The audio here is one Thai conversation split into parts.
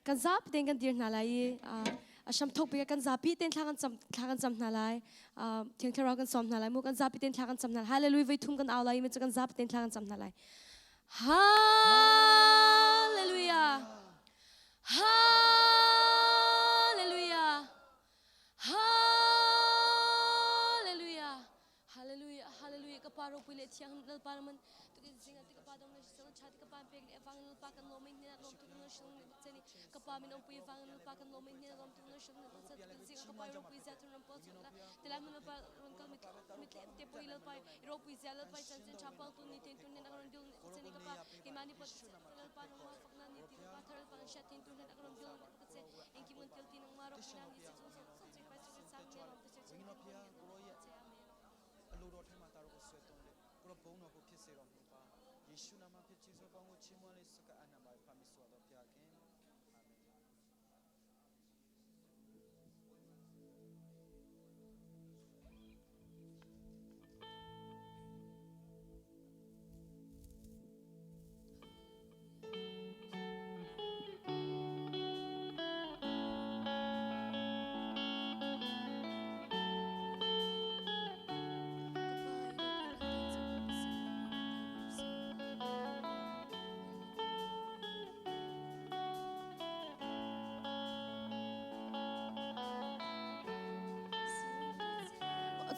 กันซับเต็งกันดีน่าไลฉันทบไปกันซับปีเต็งทางกันจำน่าไลเทียงเทเรากันซ้อมน่าไลมูกันซับปีเต็งทางกันจำน่าไลฮาเลลูยาไว้ทุ่มกันเอาไลมันจะกันซับเต็งทางกันจำน่าไลฮาเลลูยาฮาเลลูยาฮาเลลูยาฮาเลลูยาฮาเลลูยากระปาโรปุเลเทียงนัลปามันตุกิสิงห์ติกระปาดงนัชสชาติกระปาเพียงเอฟังนัลปากันโลมินเนี่ยลมตุกนัชสเจนี่กระปามินอมปุยฟังนัลปากันโลมินเนี่ยลมตุกนัชนัลเจตุกิสิงห์กระปาโรปุยเจตุนัลปอสุละแต่ละมันนัลปารันกัลมิเตเตปุยนัลปาโรปุยเจนัลปาจันเจนชาปัลตุนิเตนตุนินักรันดิลเจนี่กระปากิมานิปัสนัลปาโนมาฟักนันนิติกระปาทารัลปาชัดเตนตุนินักรันดิลเจเอ็งกิมันเทลตินังมาโรปินานิสิจุนสนใจไปสุดสักเนี่ยลมตุเจเจนี่กระปาลูรถให้มาตารุกสวยตรงเลยกระปุกนกพิเศษรองป้าเยซูนามาพิจิตรบังอุชิมวลิสกาอนามัยพามิสวาดพิอาเกน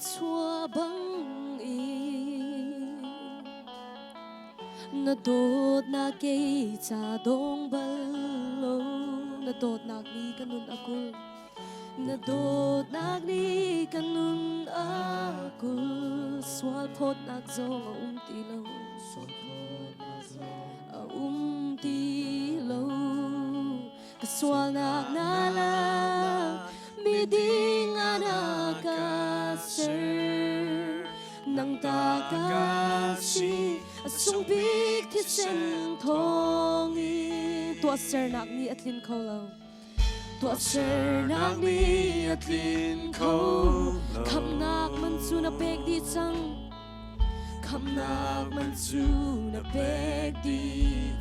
ชัวบังอีนาโดดนาเกยจาดงบัลโลนาโดดนักนี้กันนุนอากุลนาโดดนักนี้กันนุนอากุลสวลพดนักโจตีโลสวลพดนักโจตีโลกสวลนักนาลามีดิ่งอนาคาnang takasi asung big thi sen thongi tua ser nak ni atlin kholo tua ser nak ni atlin kholo kham nak man chu na pek di chang kham nak man chu na pek di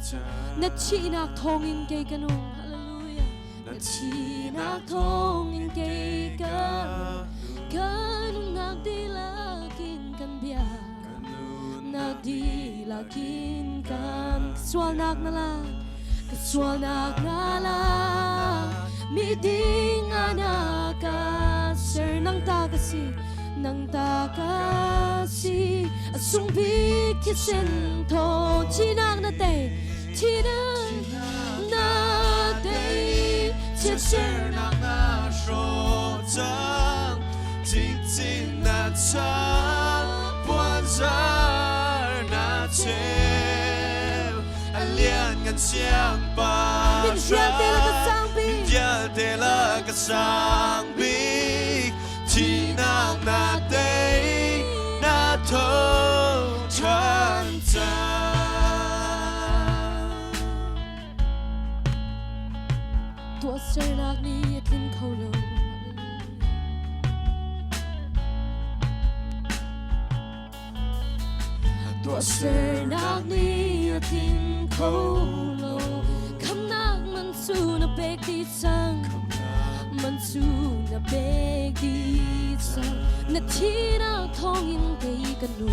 chang na chi nak thongin ke kanu hallelujah na chi nak thongin ke kanu nak di lakin kan bia nak di lakin kan swal nak nala swal nak nala mi ding anaka ser nang takasi asung big kitchen to chinang na te chinang na te ser nak na sho chang jing jing na chang buan zar na cheu alian ngan siang pa shang dial de la ka sang bi chi nang na te na tho chan cha tua ser nak ni atlin kholo tua ser nak ni atlin kholo kham nak man su na bek di sang man su na bek di sang na thi na thong in kay kanu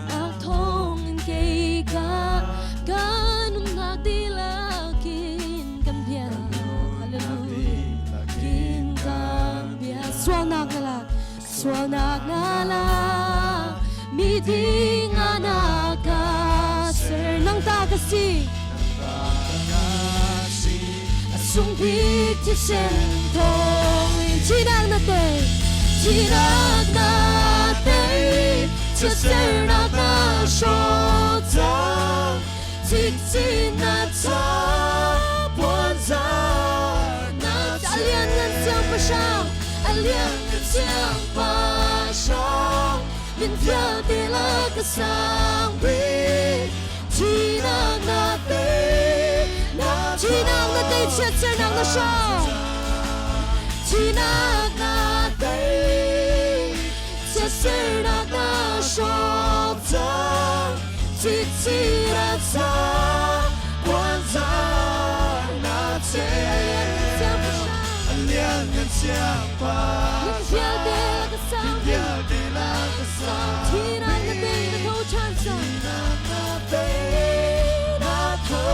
na thong in kay kanun nak di lakin kan bia hallelujah kin kan bia swal nak nala mi ding anaka ser nang takasi asung big ti sen thong chinang na te ser nak na sho ta tik tik na ta buan zar na alian ngan siang pa shang alian ngan siang pa shang min pia de la ka sang bi chinang na te ser nak na sho chinang na te ser nak na sho ta tik tik na ta buan zar na siang pa Fiel de la sang Fiel de la sang Chi na na te na thâu chan sang na te na tho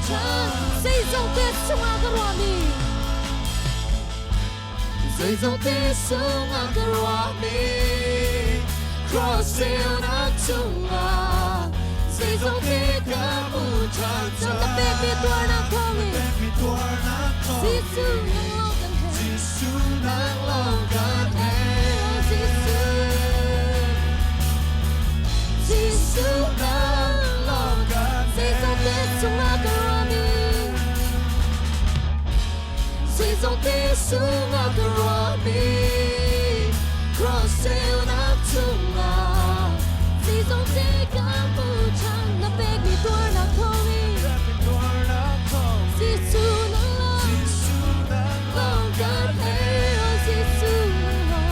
chan Say dòng te sung a ka rua mi Say dòng te sung a ka rua mi Cross sail na tunga Say dòng te ka mu chan Dòng ta pe mi tuar na thong mi mi tuar na tho Giêsu nang lo kan he Giêsu nang lòng gan he Giêsu nang lòng gan Say dòng te sung a ka rua mi Say dòng te sung a ka rua mi Cross sail na tunga Say dòng te ka mu chan na pe mi tuar na thong mi mi tuar na tho Giêsu nang lo Giêsu nang lòng gan he Giêsu nang lo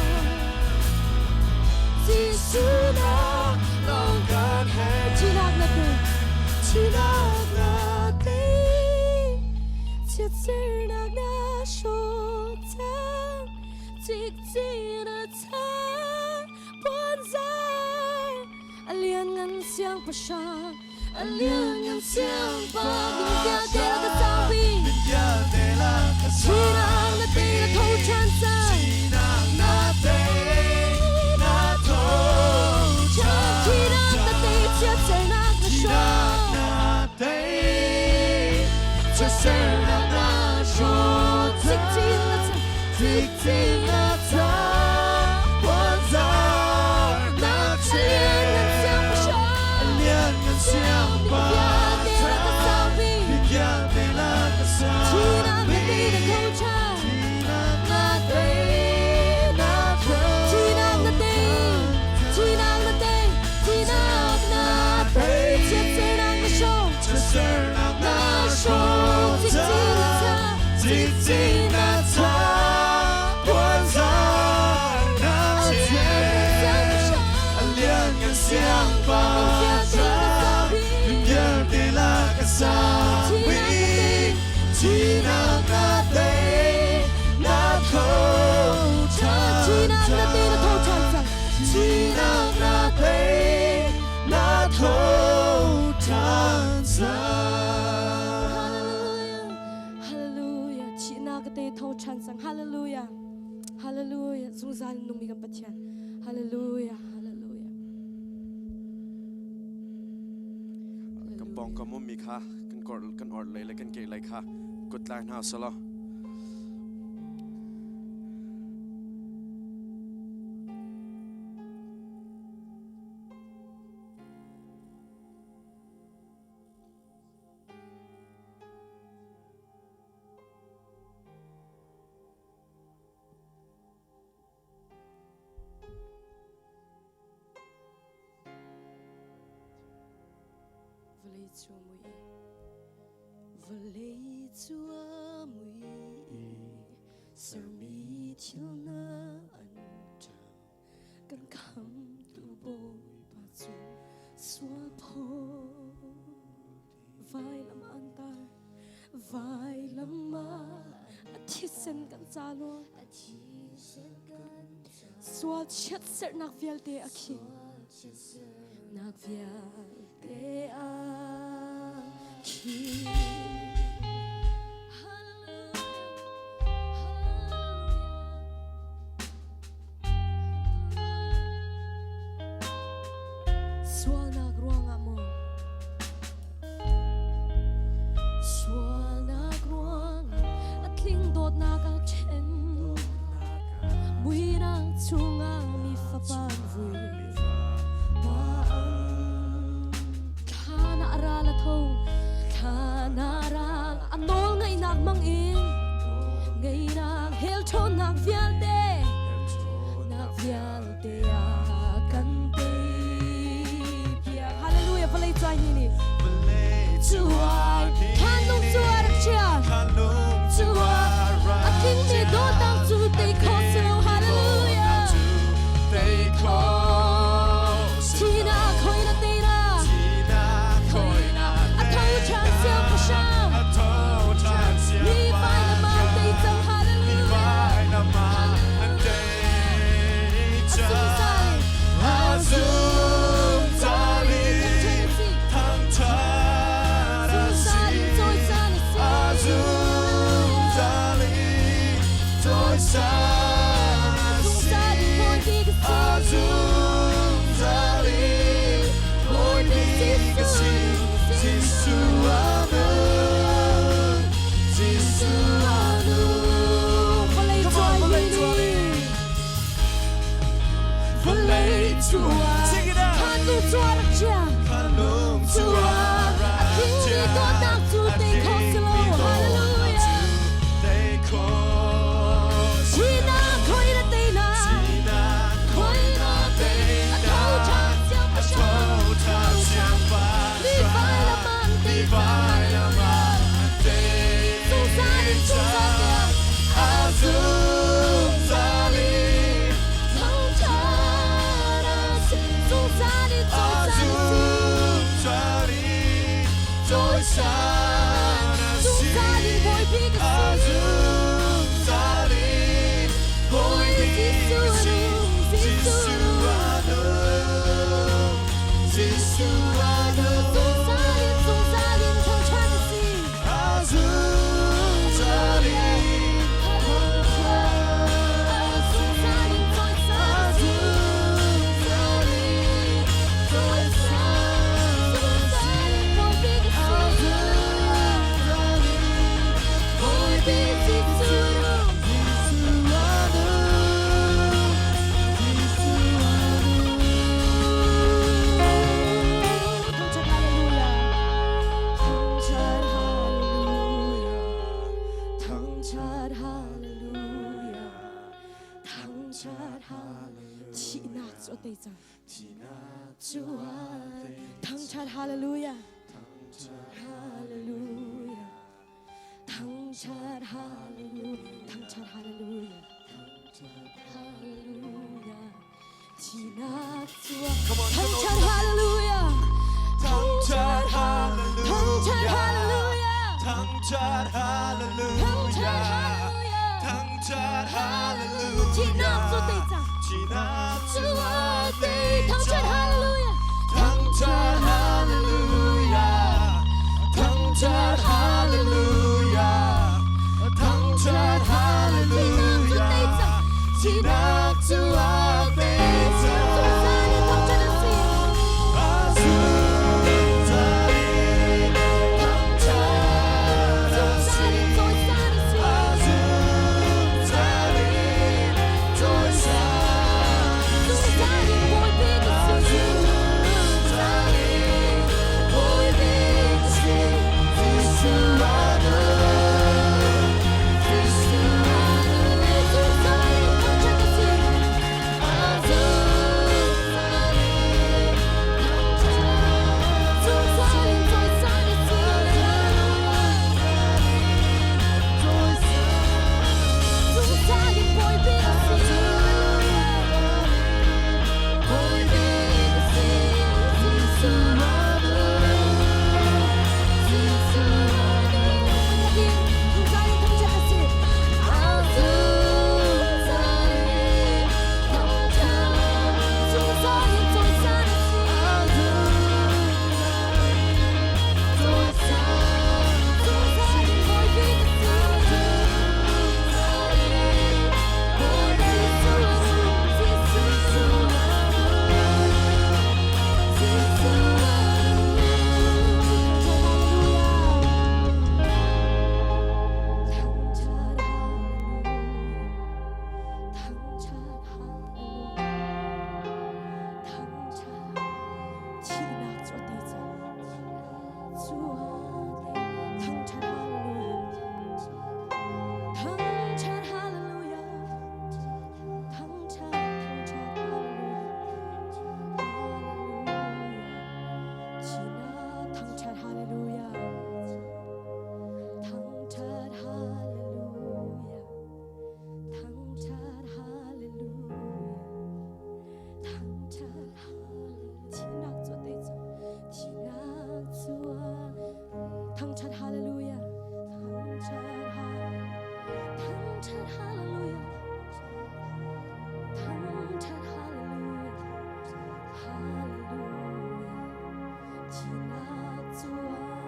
Giêsu nang lòng gan he Chi nak na te Chi nang na te Chiat sir nak na sho tang Tik ti na tang Buan zai Alian ngan siang pa sha Alian ngan siang pa Min kia de la ka tang vi Ya de la ka Chi nak na te na thâu chan sang na te na tho Chi nak na te chiat sir nak na sho na te Chiat sir nak na sho Tik ti na tang Tik ti na tang Buan zai na te Alian ngan siang pa sha Alian ngan siang pa Min kia de la ka tang vi Ya de la ka Chi nak na te na thâu chan na te na tho Chi nak na te Chi nak na te Chi nak na te Chiat sir nak na sho Chiat sir nak na sho Tik ti na tang Buan zai na te Alian ngan siang pa sha Min kia de la ka sang vi Chi nak na te na tho Chi nak na te na thâu chan sang Chi nak na te na tho chan sang Hallelujah Chi nak na te thâu chan sang Hallelujah Hallelujah Zung zan nung mi kan pathian Hallelujah Hallelujah กำปองกำมุมมีค่ะกันกอดกันอดเลยและกันเกยเลยค่ะกดไลน์หน้าสละ Vlei chua mui Sir mi thil na an chang Kan kham tu boi pa chu Swa po Vai lam an tar Vai lam ma Athi sen kan cha lo Swal chat ser nak vial te akhi Nak vial te akhi Swal nak ruang amo Swal nak ruang At ling dot nak al chen Mui nak chunga mi fa pan vui Pa ang Kana arala thong Kana arala 당찬 할렐루야 당찬 할렐루야 지나쳐 대장 지나쳐 당찬 할렐루야 할렐루야 당찬 할렐루야 당찬 할렐루야 할렐루야 지나쳐 당찬 할렐루야 당찬 할렐루야 당찬 할렐루야 당찬 할렐루야 지나쳐 대장 지나쳐 당찬 할렐루야 당찬 할렐루야 당찬 할렐루야 당찬 할렐루야 지나쳐 당찬 할렐루야 당찬 할렐루야 당찬 할렐루야 할렐루야 지나쳐와 대자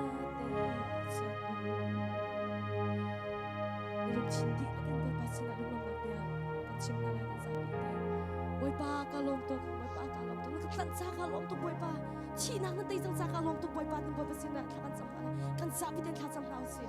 여러분 진디라간 걸 봤으나 lumang magbiya kachim na lang sa akin boy pa kalong to kan sa kalong to boy pa chinang na tayo sa kalong to boy pa ng boy pa sina kan sabi din kasam na si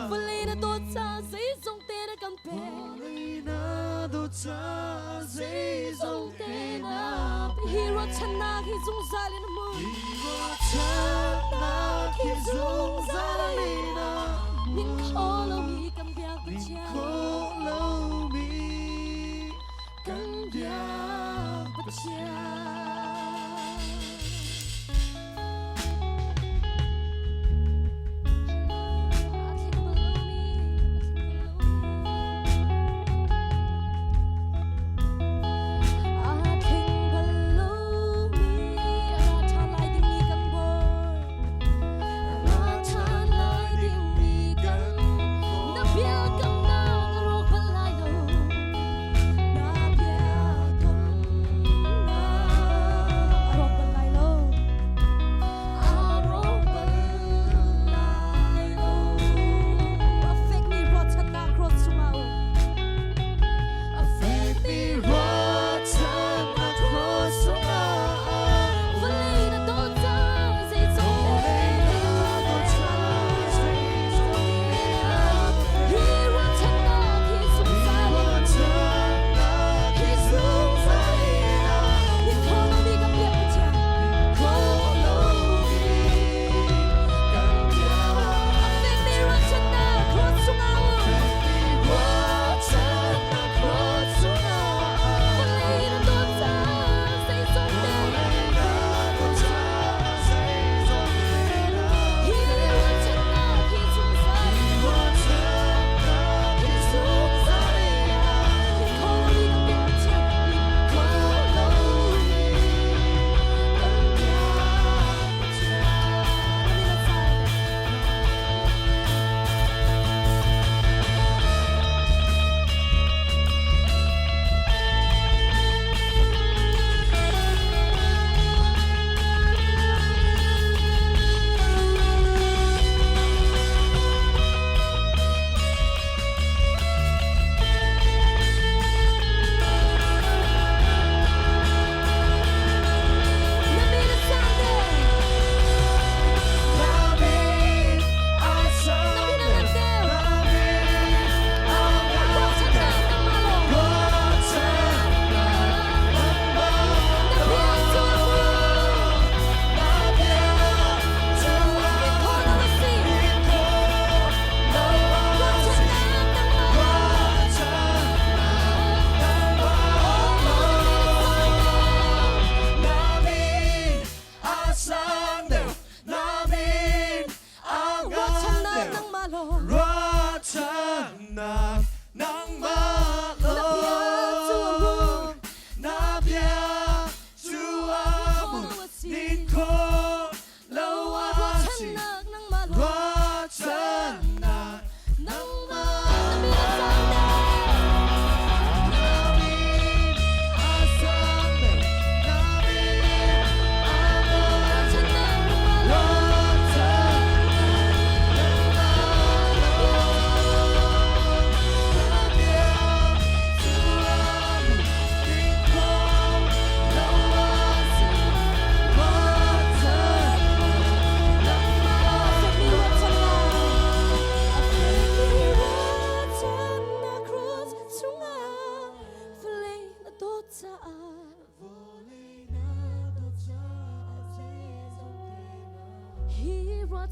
弗雷那多扎谁总得那干杯，谁总得那，hero ฉันนาที่สงสารนะมึงที่สงสารนะนิ่งขอเรามีกำเบียกประชากันเบียกประชา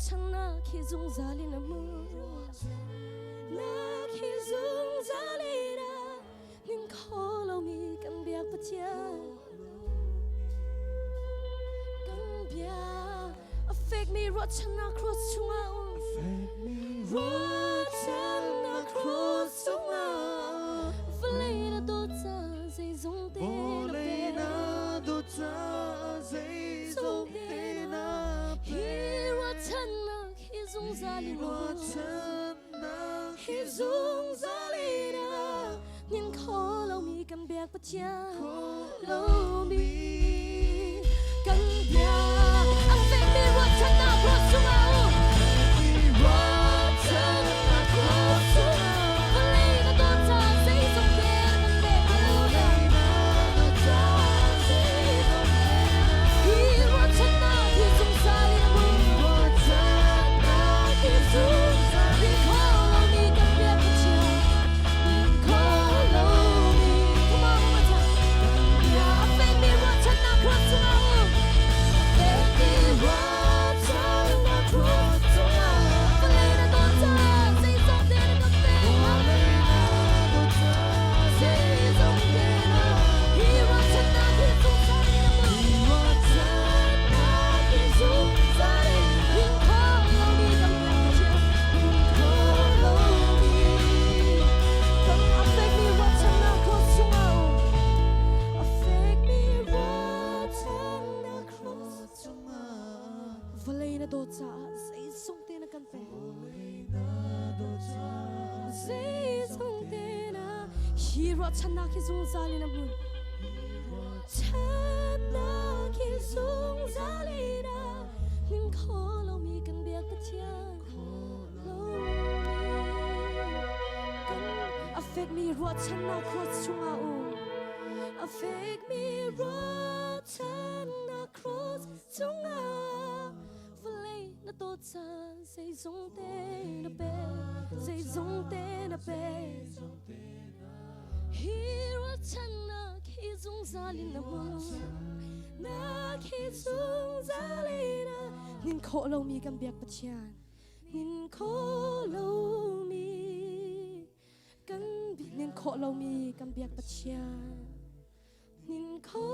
ฉันนักที่สงสารนะมึงนักที่สงสารนะนิ่งขอเรามีกันเบียกประเจียกันเบียก affect me รถฉันนัก cross ช่วงรถฉันนัก cross ช่วง弗雷那多扎谁总得那多扎谁总得那hero ฉันนักที่สงสารนะที่สงสารนะนิ่งขอเรามีกันเบียกประเจียเรามีกันเบียก affect me รถฉันนัก cross ช่วงที่ cha say sung te na kan pe say sung te na hero chana ki sung zali na mun chana ki sung zali na nin kho lo mi kan biak ta chia lo kan affect me ro chana cross chunga affect me ro chana cross chunga vlei na to chan say sung te na pe say sung te na pe hero chana ki sung zali na mun na ki sung zali na nin kho lo mi kan biak pa chian nin kho lo mi kan nin kho lo mi kan biak pa chian nin kho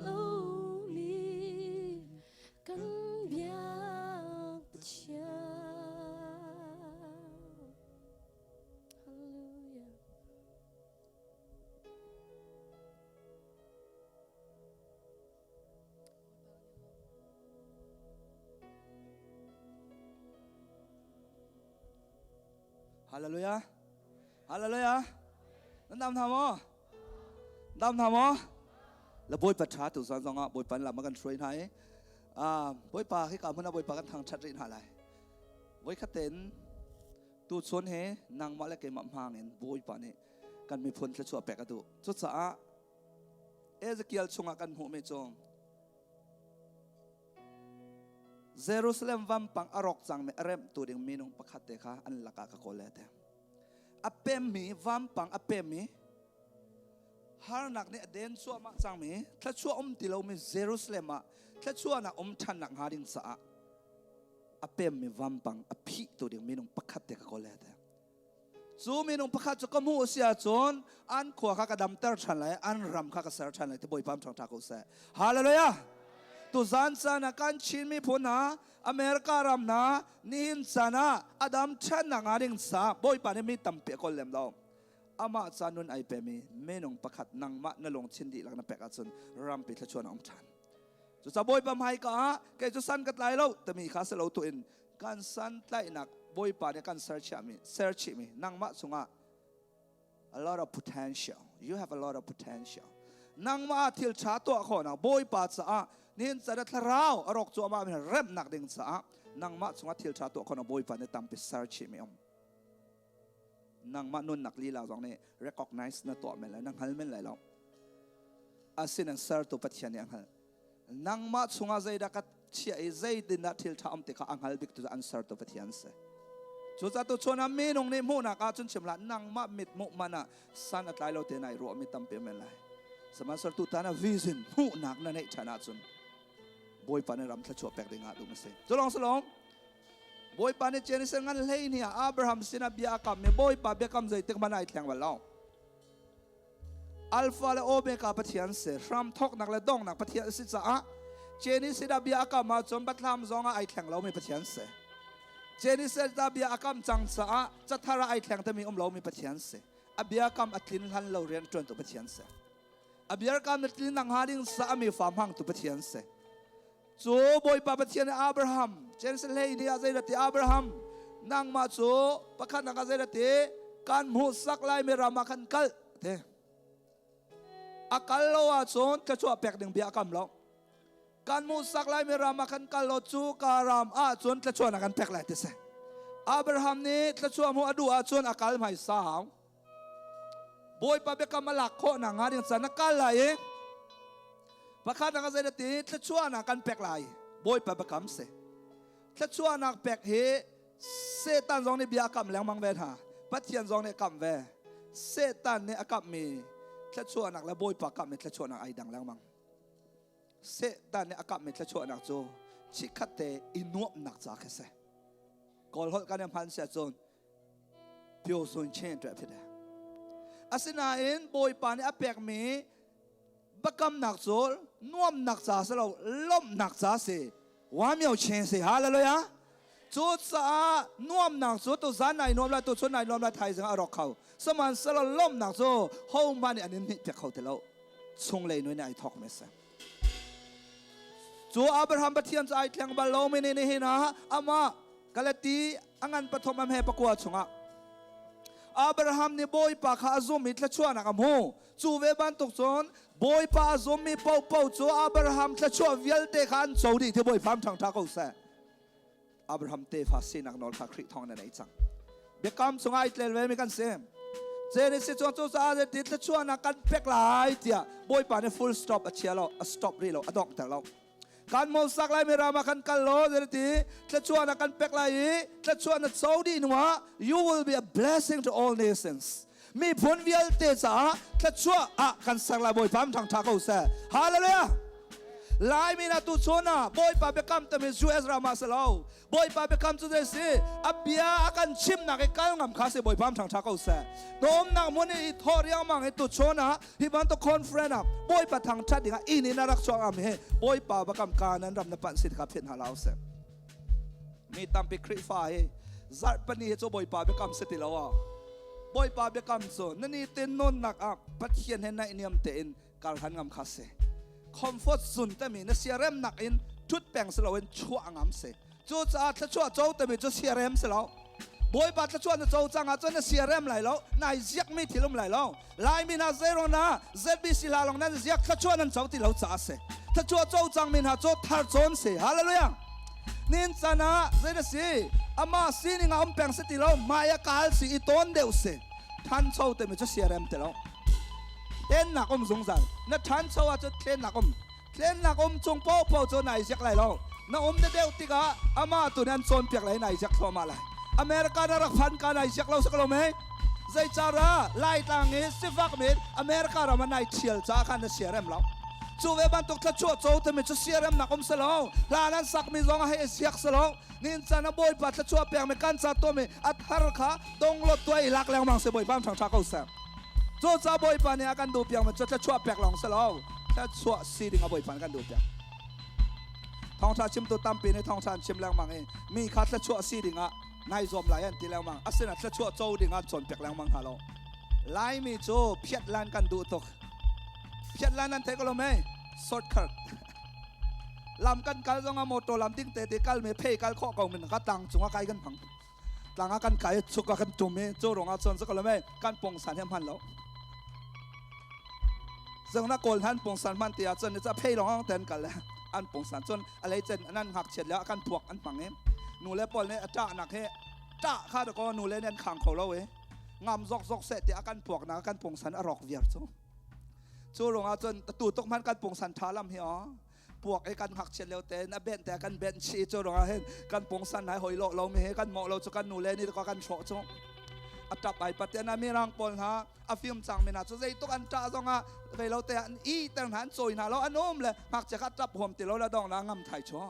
lo mi kan biak pa chian hallelujah Hallelujah Hallelujah นั่นดำทำมั้ดำทำมั้แล้วบอยปัจฉาตุสันสองอ่ะบอยปันหลับมากันช่วยไหนบอยป่าให้กับมันนะบอยป่ากันทางชัดเจนหาไรบอยขัดเต็นตูดสวนเฮนางมาและเกมหางเงินบอยป่านี่กันมีพ้นจะชัวแปลกระดูจุดสะเอเซเกียลชงกันหัวไม่จงเยรูซาเล็มวันปังอารอกจังเมเรมตัวเดียงมีนงประคัดเตค่ะอันลักกะโคเลเตอเปมมีวันปังอเปมมีฮาร์นักเนี่ยเดินชัวมาจังมีถ้าชัวติเรามีเยรูซาเล็มอ่ะถ้าชัวนักชันนักหาดิงสะอเปมมีวันปังอภิตัวเดียงมีนงประคัดเตค่ะโคเลเตจูมีนงประคัดจะก็มูเสียจนอันขวาข้ากระดำเตอร์ชันเลยอันรำข้ากระเสรชันเลยที่บอยปั๊มทางทากุเสฮาเลลูยาตุซานซานะกันชินมีพูนะอเมริการำนะนินซานะอดัมชันนังอาริงสาบอยปานี่มีตั้มเปกอลเลมดาวอามาจานุนไอเปมีเมนงประคัดนังมะนลงชินดีหลักนับเปกอาจุนรำปิดละชวนอมชันจุดจะบอยปามไฮกะแกจุสันกัดไลเราแต่มีข้าเสลาตัวอินการสันไลนักบอยปานี่การเซิร์ชมีนังมะสุงะ a lot of potential you have a lot of potential นังมะทิลชาตัวคนนะบอยปาจะนี่จะได้ทราวอรกจัวมาเป็นเริ่มหนักดิ่งสะนังมะสงทิลชาตัวคนบอยปันในตามไป search ไม่อมนังมะนุ่นหนักลีลาตรงนี้ recognize นะตัวมันเลยนังฮัลเมนเลยแล้วอาศินัน search ตัวปัจจัยนี้ฮัลนังมะสงใจดักเชียใจดินนักทิลชาอมติกาอังฮัลบิกตัวอัน search ตัวปัจจัยนี้จุดจะตัวชนมีนงนี่มูนักอาจจะเชื่อมละนังมะมิดมุมานะสันอัตไลเราเตนายรัวมิตามเปมันเลยสมัยสุดตุตานะ vision มูนักนั่นเองชนะจุนบอยปานในรำทะชัวแปลกได้งาดูมาเสจลองสลองบอยปานในเจนิสันงันเลยเนี่ยอับราฮัมสินาบิอาคัมเนี่ยบอยปานเบียคัมใจตึกมันไอแทงวันแล้วอัลฟาและโอเมก้าปะเทียนเสรรำทอกนักและดองนักปะเทียนสิจ้าเจนิสินาบิอาคัมมาจนบัตรลำซองไอแทงเราไม่ปะเทียนเสเจนิสินาบิอาคัมจังจ้าจะทาระไอแทงแต่มีเราไม่ปะเทียนเสอบิอาคัมอัตลินทันเราเรียนจนตัวปะเทียนเสอบิอาคัมอัตลินนังหาดิงสามีฟาร์มหังตัวปะเทียนเสจูบอยปาปะเทียนอับราฮัมเจนเซเลนี่อาศัยที่อับราฮัมนางมาจูประคันนักอาศัยที่การมุสักไลมีรามาคันกัลเถอากัลโลอาจนจะชัวแปลกหนึ่งเบียกัมแล้วการมุสักไลมีรามาคันกัลโลจูการามอาจนจะชัวนักกันแปลกหลายที่เสอับราฮัมนี่จะชัวมูอดูอาจนอากัลไม่สาวบอยปาเบกัมมาลักโคนางาดิสันนักกัลไลประคันนักอาศัยที่จะชัวนักกันแปลกหลายบอยปาเบกัมเสถ้าชัวนักแปลกเฮเซตันซองในเบียกัมแล้วมังเวทาปัจเจียนซองในกัมเวเซตันในอากัมมีถ้าชัวนักแล้วบอยปากัมในถ้าชัวนักไอดังแล้วมังเซตันในอากัมมีถ้าชัวนักโจชิคัตเตอินวบนักจากเสกอลฮอดกันยังพันเสียจนเพียวส่วนเชนตัวเพื่ออาศินาเอ็นบอยปาในอาแปลกมีบักกัมนักโจนวมนักจากเสเราล้มนักจากเสว่าไม่เอาเชนเสียหาเลยอ่ะจุดสะนวมหนักจุดตัวสานไหนนวมแล้วตัวชนไหนนวมแล้วไทยสังอรอกเขาสมันสละล้มหนักจุดห้องบ้านอันนี้เพียงเขาแต่เราชงเลยน้อยในไอทอกเมสจ จูอับราฮัมปะเทียนใจเทียงบาโลไม่เนหินะอามากาลตีอังันปฐมอเมปะกวาชงะอับราฮัมนี่บอยปะข้าซุมิทละชัวนักมหูจูเวบันตุกซอนบอยปะซุมิเป่าเป่าจูอับราฮัมละชัวเวลเตขันโจดีที่บอยฟัมทางทักเอาเสอับราฮัมเตฟาสินักนอลคาคริทองในไหนจังเบกามสงไอเตลเวมิกันเซมเจนิสิจวนจูซาเดติละชัวนักกันเป็กหลายเดียบอยปะเนี่ย full stop อัจเชียเรา stop รีเราอดอกแต่เราการมองสักไลมีรามากันกันโลเดติละชัวนักกันเป็กหลายละชัวนักซาอุดีนัว you will be a blessing to all nations มีผลวิลเตจ่าละชัวกันสักไลบอยพัมทางทักเอาเสฮาเลลูยาลายมีนาตุชนะบอยปาเบกัมตมิจูเอสรามาสลาวบอยปาเบกัมจุดเดซีอับเบียอากันชิมนักการงามข้าศึกบอยพัมทางทักเอาเสโดมนักมุนีทอริยามังตุชนะฮิบันตุคอนเฟรนซ์บอยปาทางชัดดิ่งอินินารักชวงอามีบอยปาเบกัมการนั้นรำนับปันสิทธิ์ขับเพียนฮาลาวเสมีตัมปิคริฟายจัดปนีจูบอยปาเบกัมสติลาวบอยปาเบกัมโซนั่นนี่เต็นนนนักปัจเจียนเห็นในเนียมเต็นการขันงามข้าศึกคอมฟอร์ตซุนแต่มีนเสียเรมหนักอินชุดแป่งสลาวินชั่วงามเสจูจ้าถ้าชั่วโจ้แต่มีจูเสียเรมสลาวบอยปัดถ้าชั่วจะโจ้จังอาจจะเสียเรมไหลแล้วนายเสียกไม่ถิ่ลมไหลแล้วลายมีนาเซโรนาเซบีสิลาลงนั้นเสียกถ้าชั่วนั้นโจ้ที่เราจ้าเสถ้าชั่วโจ้จังมีนาโจ้ทาร์จอนเสฮาเลลูยานินจานะเซเดซีอามาซีนิงามแป่งสติเรามายากาลสีต้นเดียวเสท่านโจ้แต่มีจูเสียเรมแต่เราเต้นหนักสงสารนัทชันชาวจะเต้นหนักจงพ่อพ่อจะไหนสักไรเราน้าเดียวติกาอามาตัวนั้นโซนเปียกไหนสักทั่วมาเลยอเมริกาน่ารักพันกันไหนสักเราสักเราไหมใจจาระไล่ต่างนี้สิฟักมิดอเมริกาเรามันไหนเชียร์จ้ากันเสียเร็มเราจูเวบันตุกทัชชัวโจ้แต่ไม่จะเสียเร็มหนักสลาวลานั้นสักมีจงให้เสียกสลาวนินจานะบอยปัดทัชชัวเปียกไม่กันซาตัวมีอัดฮาร์ขาตรงรถตัวอีลักแล้วมังเสบอยบ้านทางชาเขาแซมโจ้จ้าบอยปันเนี่ยกันดูเปียกมันจะทัชชัวเปียกหลงสลาวถ้าชัวซีดิ่งบอยปันกันดูเปียกทองชาชิมตัวตั้มปีในทองชาชิมแล้วมังเองมีคัดทัชชัวซีดิ่งนายจอมหลายอันตีแล้วมังอาศัยทัชชัวโจ้ดิ่งจนเปียกแล้วมังฮาโลไล่มีโจ้เพียดลานกันดูตกเพียดลานนั้นเทก็ลงไหมสดขัดลำกันกัลจงอโมโตลำติ้งเตติกัลเมเพย์กัลข้อเก่ามันก็ตังจงอาไกกันพังตังอากันไก่ชุกกันจุ่มเมโจรงอาชนสักลงไหมกันปงสันเทียมพันแล้วซึ่งนักโกลหันปงสันพันเตียจนจะเพย์ร้องเต้นกันแล้วอันปงสันจนอะไรเจนนั่นหักเฉียดแล้วกันพวกอันปังเองหนูเล่ปอลเนี่ยจ้าหนักเฮจ้าข้าตะก็หนูเล่นขังเขาแล้วเว้ยงามซอกเสร็จเตียกันพวกนักกันปงสันอรอกเวียดโจจูรงอาจนตูตกมันกันปงสันทาลำเหี่ยพวกไอ้กันหักเฉลียวเต้นเบนแต่กันเบนชีจูรงอาเห็นกันปงสันหายหอยโลเราไม่เห็นกันหมอเราจะกันหนูเล่นนี่ก็กันโฉโจอัตไปปฏิญาณมีรังปนฮะอาฟิมจังมีนาจะใจตุกันจ้าจงอาเวลาเตะอีแต่งหันโซยนาเราอันโน้มเลยหักจะกัดจับหัวติเราแล้วดองนางงำไทยชัว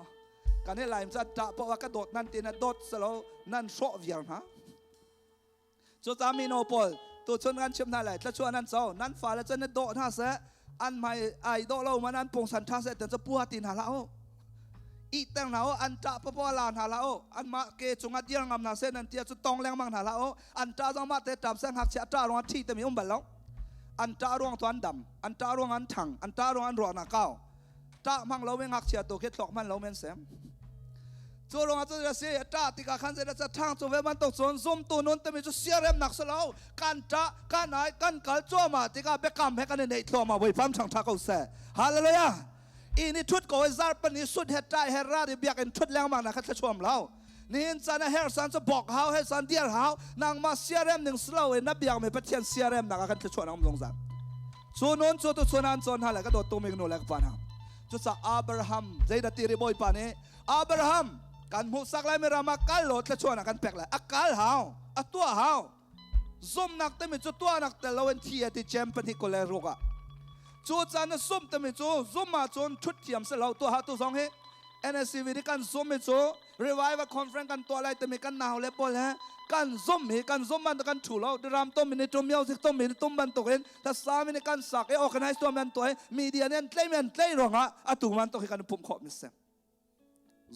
กันให้ไหลมันจะจ้าเพราะว่ากระโดดนั่นตีนั่นโดดสโลนั่นโฉเวียงฮะจุดจามีโนปอลตัวชนกันชิมนั่นแหละจะชัวนั่นเจ้านั่นฝ่าแล้วจะนั่นโดดท่าเสอันไม่ไอโดเรามันอันปงสันท่าเสแต่จะปัวตีนหาเราอีแต่งหนาวอันจ่าพระพ่อลานหาเราอันมาเกจงอัดยังงำนาเส้นอันเตียจุดตองแรงมังหาเราอันจ่าจงมาเตะจับเส้นหักเสียจ่ารวงที่แต่มีอุ้มบัลลังอันจ่ารวงตัวอันดำอันจ่ารวงอันถังอันจ่ารวงอันรอนักเก้าจ่ามังเราไม่หักเสียตัวเกตหลอกมันเราเมนเสมจูรวงอันจะเสียจ่าติกาขันเสด็จจะทางจูเวมันตกส่วนซุ่มตัวนู้นแต่มีจุดเสียเร็มหนักสลาวกันจ่ากันไหนกันกัลจัวมาติกาเบกกัมให้กันในตัวมาไว้ฟังทางทักเอาเสฮาเลลูยาอีนี่ทุดก็ไอ้ซาร์ปนี่สุดเหตุใจเหตุราดีเบียกันทุดแรงมากนะครับจะชมเรานี่อินสันเฮร์สันจะบอกเขาให้สันเดียร์เขานางมาเสียเร็มหนึ่งสโลว์นับเบียงไม่เป็นเทียนเสียเร็มนะครับจะชวนน้องลงสันส่วนนู้นส่วนตัวส่วนนั้นส่วนอะไรก็โดดตัวเมกโนเล็กปานhamจุดสักอับราฮัมใจดัตตีริบอยปานนี้อับราฮัมกันมุสักไลไม่รามากัลโหลดจะชวนกันแปลกเลยอักกัลเขาอัตัวเขาซุ่มนักแต่ไม่จุดตัวนักแต่เราเป็นที่ที่แชมป์เป็นที่โคเลรุกะจูจานซุ่มแต่ไม่จูซุ่มมาจนชุดเทียมเสร็จแล้วตัวหาตัวสองเฮ NSCV ที่กันซุ่มไม่จู Revival Conference กันตัวอะไรแต่ไม่กันหนาวเล็บปอลฮะกันซุ่มเฮกันซุ่มมันกันถูแล้วดรามต้มมินิจมยาวสิต้มมินิต้มมันตกเองถ้าสามินิกันสักออกกันให้ตัวมันตัวมีเดียเนี่ยเตยมันเตยรองฮะอะตัวมันตกกันปุ่มขอบมิเซม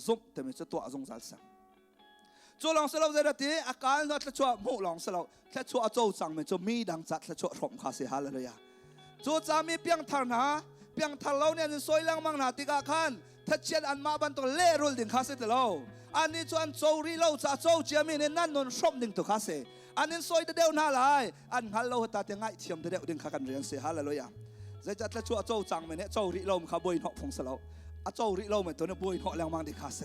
ซุ่มแต่ไม่จะตัวazongซัลซัมจูลองเสลาเจดีอาการนัดละชัวมู่ลองเสลาละชัวโจจังไม่จูมีดังจัดละชัวรมคาสิฮาเลลูยาจูจามีเพียงทางนะเพียงทางเราเนี่ยจะสวยแรงมังนาติกาขัน ถ้าเชียนอันมาบันตัวเล่รุลดิ่งข้าเสตโลอันนี้ชวนโจรีโลจะโจเจียมีในนั่นนนชมดิ่งตัวข้าเสอันนี้ซอยเดียวน่าลายอันฮัลโลตาเตียงไงเทียมเดียวดิ่งข้ากันเรียงเสียฮัลโลยาจะจัดละชัวโจจังมันเนี่ยโจรีโลมข้าบอยหอกพงสลาวโจรีโลมตัวเนี่ยบอยหอกแรงมังดิ่งข้าเส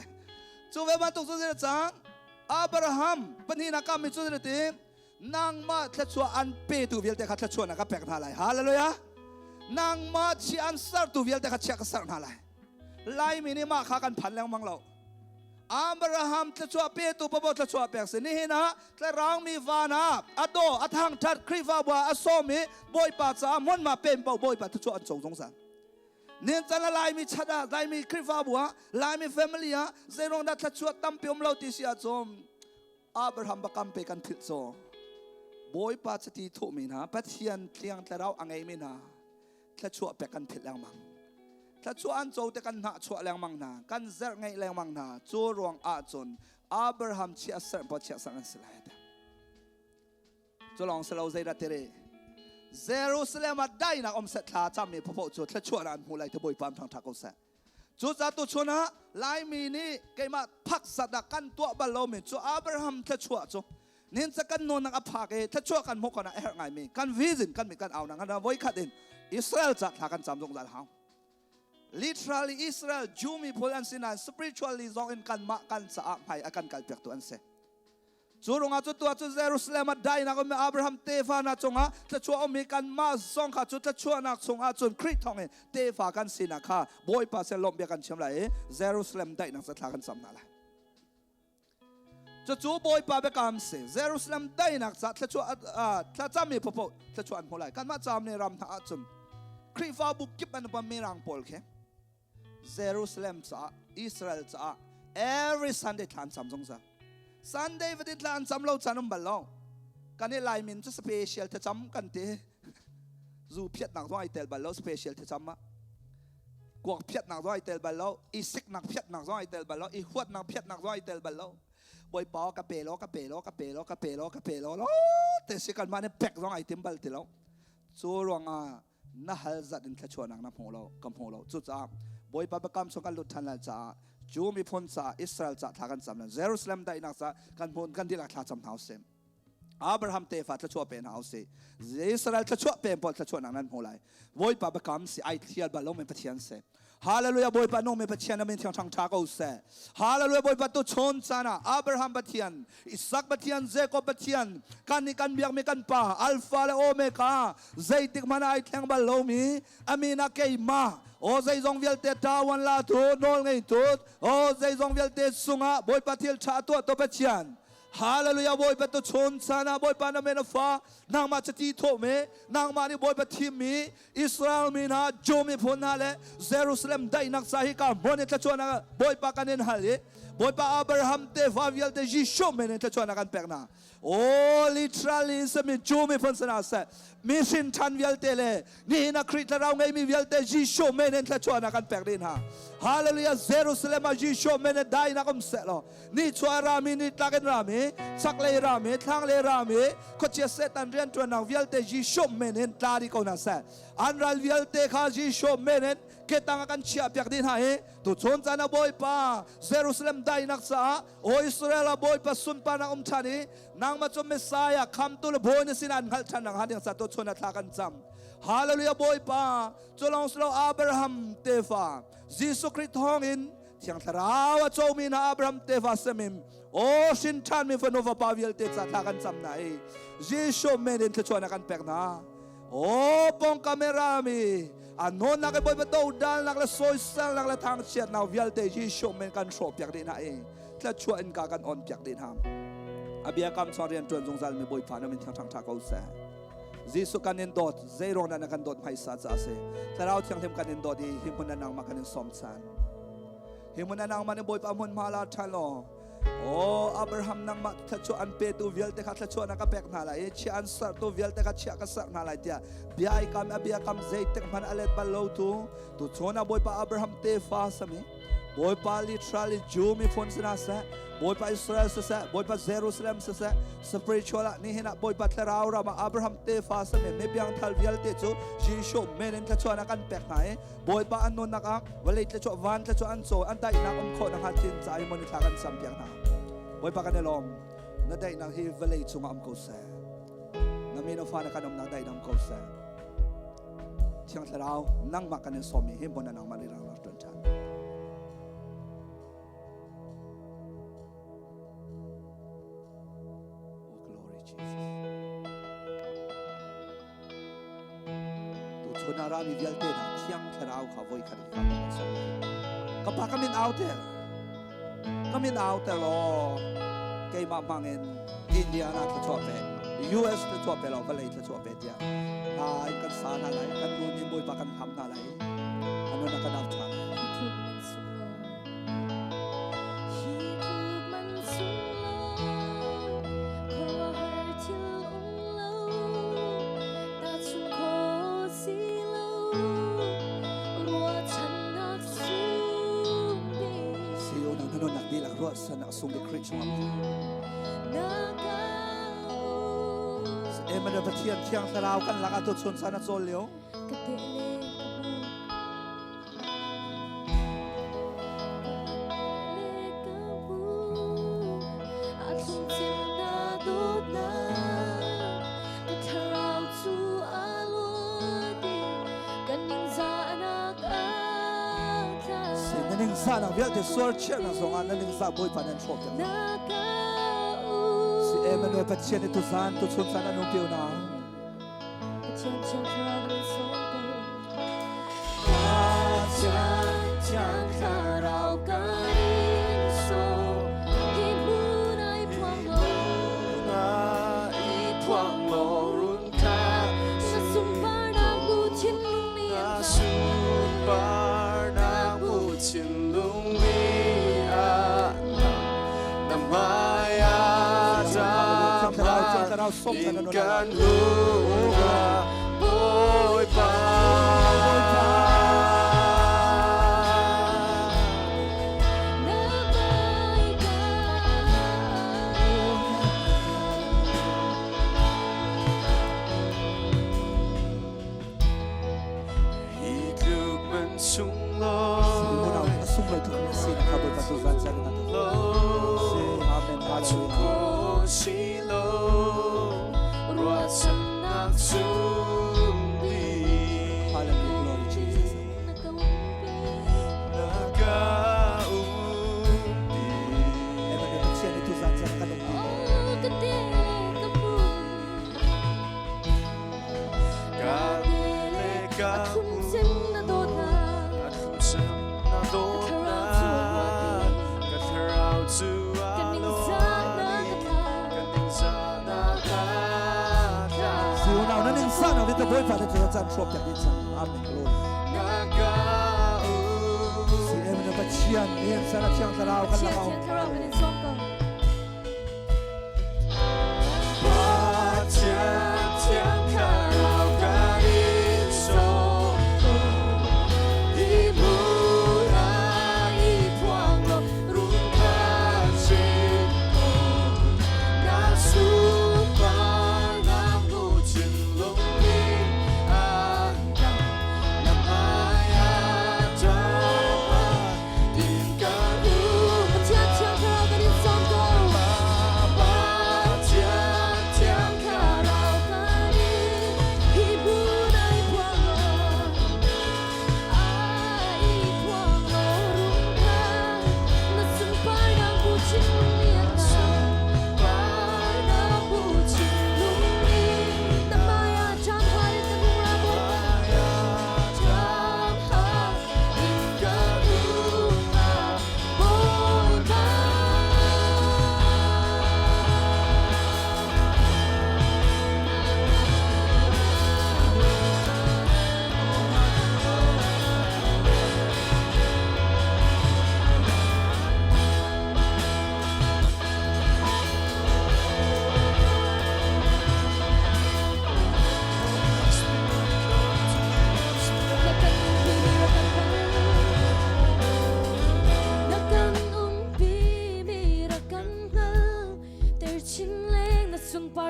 จูเวมาตุกสุดเจังอับราฮัมปนีนักการมิจุดเติมนางมาทัชชัวอันเปตูเวลแต่ขัดทัชชัวนักแปลกน่าลายฮัลโลยานางมาชีอันสารตูเวลแต่ขัดเชียกสารน่าลายไล่มินิมาข้ากันพันแรงมังเราอับราฮัมทัชชัวเปตูปบทัชชัวแปลกสินี่นะแต่รางมีวานาอโดอทังทัดครีฟาบัวอโซมิบอยปัจจามวนมาเป็นเป่าบอยปัจทัชชัวอันสงสารเนียนจันลายมีชาดาลายมีคริฟาบัวลายมีแฟมิลี่ฮะเซรองดัชชัวตั้มเปียมเราติเสียจอมอับราฮัมบักกัมเปกันผิดโซบอยปัจจิทุมินะปัจเจียนเลียงแต่เราอังไงมินะทัชชัวเปกันผิดแรงมังทัชชัวอันโจแต่กันหนาชัวแรงมังนากันเซร์ไงแรงมังนาจูรวงอาจนอับราฮัมเชียสันปอเชียสันสลายจูลองสลาวใจรัตเตเรเยรูซาเล็มได้นะอมเสถาจำมีพระพุทธจุดและชวนอันหูไหลทบอยปามทางทักกุศลจุดจัตุชนะลายมีนี้เกี่ยมาพักสัตว์กันตัวบาลมิจูอับราฮัมทชวจูนินจะกันนนนักอภาเกทชวกันมกนะเอร์ไงมีกันวิจินกันมีกันเอานังกันไว้ขัดอินอิสราเอลจัดหากันจำตรงนั้นหาง literally อิสราเอลจูมีพลังสินัน spiritually จงอินกันมากันสะอาดให้อากันกันเปียกตัวอันเสจูรงอาจุดตัวจุดเยรูซาเล็มได้นะก็มีอับราฮัมเตฟานะจงอาจะชัวอมีกันมาสองขาจุดจะชัวนักจงอาจุดคริสทองเตฟากันสินะค่ะบอยปัสเซลมเบียกันเชื่อมไหลเยรูซาเล็มได้นักสถากันสำนักละจะจูบอยปาเบกันเสเยรูซาเล็มได้นักจะชัวจะจำมีพระพุทธจะชัวอันหัวไหลกันมาจำในรำท่าจุนคริฟาบุกกิบมันเป็นมีรังโพลเคเยรูซาเล็มจ้าอิสราเอลจ้า every Sunday ทานสามจงจ้าSunday วันที่ทานจำเราจะนุ่มบัลลงกันในไลน์มินจะสเปเชียลจะจำกันเตะจูเพียรหนักด้วยเตลบัลลงสเปเชียลจะจำมะกวกเพียรหนักด้วยเตลบัลลงอีสิกหนักเพียรหนักด้วยเตลบัลลงอีขวดหนักเพียรหนักด้วยเตลบัลลงบอยปอกระเปโลกระเปโลกระเปโลกระเปโลกระเปโลโลแต่สิกันมาเนี่ยแปกด้วยไอเทมบัลเตลงจูรวงน่าฮัลจัดอินทชวนักน้ำหงเรากำหงเราจุดจ้าบอยปะประกำสกันลุทันละจ้าจูมีพลจ่าอิสราเอลจ่าทากันจำนั้นเยรูซาเล็มได้นักจ่ากันพลกันที่หลักทาจำเท้าเสมอับราฮัมเตฟาจะชั่วเป็นเท้าเสอิสราเอลจะชั่วเป็นพลจะชั่วนักนั้นหัวไหลบอยปะประกำสิไอเทียบาลงเป็นปะเทียนเสฮาเลลูยาบอยปะน้องเป็นปะเทียนนั้นเป็นทางทางเขาเสฮาเลลูยาบอยปะตุชนซานะอับราฮัมปะเทียนอิสซักปะเทียนเจโคบปะเทียนกันนี่กันเบียกมีกันป่าอัลฟาและโอเมก้าเจติกมันไอเทียงบาลมีอามีนักเกยมาโอ้ใจจงเวลเตตาวันลาทูโนลไงทูโอ้ใจจงเวลเตสุงะบอยปะเทียลชาตัวตัวปะเทียนฮาเลลูยาบอยปะตุชนซานะบอยปะนาเมนฟ้านางมาจะตีโตเมนางมานี่บอยปะทีมีอิสราเอลมีนะโจมีพลนาเลเยรูซาเล็มได้นักสาหิกามอนจะชวนนะบอยปะกันเนฮัลเลบอยปะอับราฮัมเตฟาเวลเตจิโชเมนจะชวนนะกันเปกนาโอ้ literally สมิจูมีพลสนาเสมิสินทันเวลเตเลนี่นักคริสต์เราไงมีเวลเตจิโชเมนจะชวนนะกันเปกดินฮะฮาเลลูยาเยรูซาเล็มจิโชเมนได้นักอมเสลนี่ชัวรามีนี่ตากันรามีสักเลรามีทางเลรามีก็เชื่อเซตันเรียนตัวนักเวลเตจิโชเมนตาดิโกนาเสอันรัลเวลเตคาจิโชเมนเกตังกันเชียบอยากดินฮะตุชนจานาบอยปาเยรูซาเล็มได้นักษาโออิสราเอลบอยปาสุนปานักอมชานีนางมาจมเมสไซาคำตุลโบยนสินันหัลชันนังหันยังสัตว์ชนทากันจำฮาเลลูยาบอยปาจลองสโลอับราฮัมเตฟายิสุคริสต์ฮองอินเสียงทราวโจมีนาอับราฮัมเตฟาเสมิมโอชินชันมีฟนอฟปาวิลเตจัตทากันจำไหนยิสุเมดินจะชวนกันเปกนาโอ้ปองคาเมรามีอันโน้นนักบอยปะโตดัลนักละโซยเซลนักละทางเชียดนาวิลเตยิสุเมนกันโฉบอยากดินหะจะชวนกันอ่อนอยากดินหามอาเบียกำสอนเรียนจวนจงใจมีบอยผ่านมันทางทางเขาเสยิสุกันนินโดดเจรองนันกันโดดไม่สัจจะเสแต่เราเที่ยงเทมกันนินโดดดีหิมุนันนางมากันนินสมสันหิมุนันนางมันบอยปะมุนมาลาทันโลโอ้อับราฮัมนางมาทัชอันเปตูเวลเตขัดทัชนักเปกนาลายเชียนสัตตูเวลเตขัดเชียกสักนาลายเดียบีไอคัมอาเบียคัมเจติกมันอเลตบัลโลตูชนะบอยปะอับราฮัมเตฟาสมีบ boy pa literally Jew mi phun sina sa boy pa Israel sa boy pa Jerusalem sa spiritual ni hina boy pa tlarau ra ma Abraham te fa sa me biang thal vial te chu Jisho menen tla chona kan pek nai boy pa anon naka walay tla chu van tla chu an so an dai na kho na hatin sa ay moni thakan sampiang na boy pa kanelom na dai na hi walay chu ngam ko sa na mino fa na kanom na dai nam ko sa chiang tlarau nang makanin somi hi bona nang malirang na ton chan Narami vialte na tiang therau kha voi kha ka sa ka pa kamin out lo kay ma mangin India na ta chope US ta chope lo balai ta chope dia ai kan sa na lai kan nu ni moi pa kan tham na lai ano na kan out than sana sung di Christ ngam sa eman na patian tiang sarau kan laka tot sun sana solyo sana vial de sor chen na zonga na ling sa boy panen chop si Emmanuel patchen tu san tu chun sana no piu na Inkan lupa boy pa hidup mensunglong kabel patusan sa nato Acuko silong Ruasan nagsumbi Hallelujah, glory Jesus. Nagaundi Emmanuel patchen tu san sa kanong Kadele kamu At kumsem na dona Katharau tu Son of the boy father to the son shop that it's amen glory. Si Emmanuel patchen ni sana tiang sarau kan lakaw.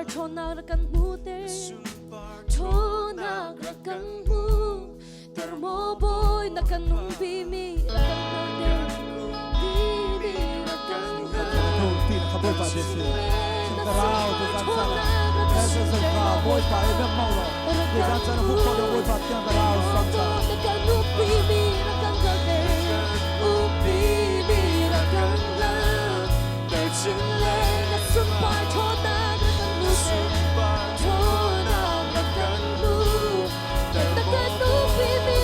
sumpah chonak mute chonak mu termoboy nakanung bimi bimi Ti na kaboy pa desi. Tarao tu san sana. Esa sa ka boy pa e bem maulo. Tu san sana hu ko boy pa tiang tarao san sana. nakanung bimi bimi na sumpah chonak mu chonak mu nakanung bimi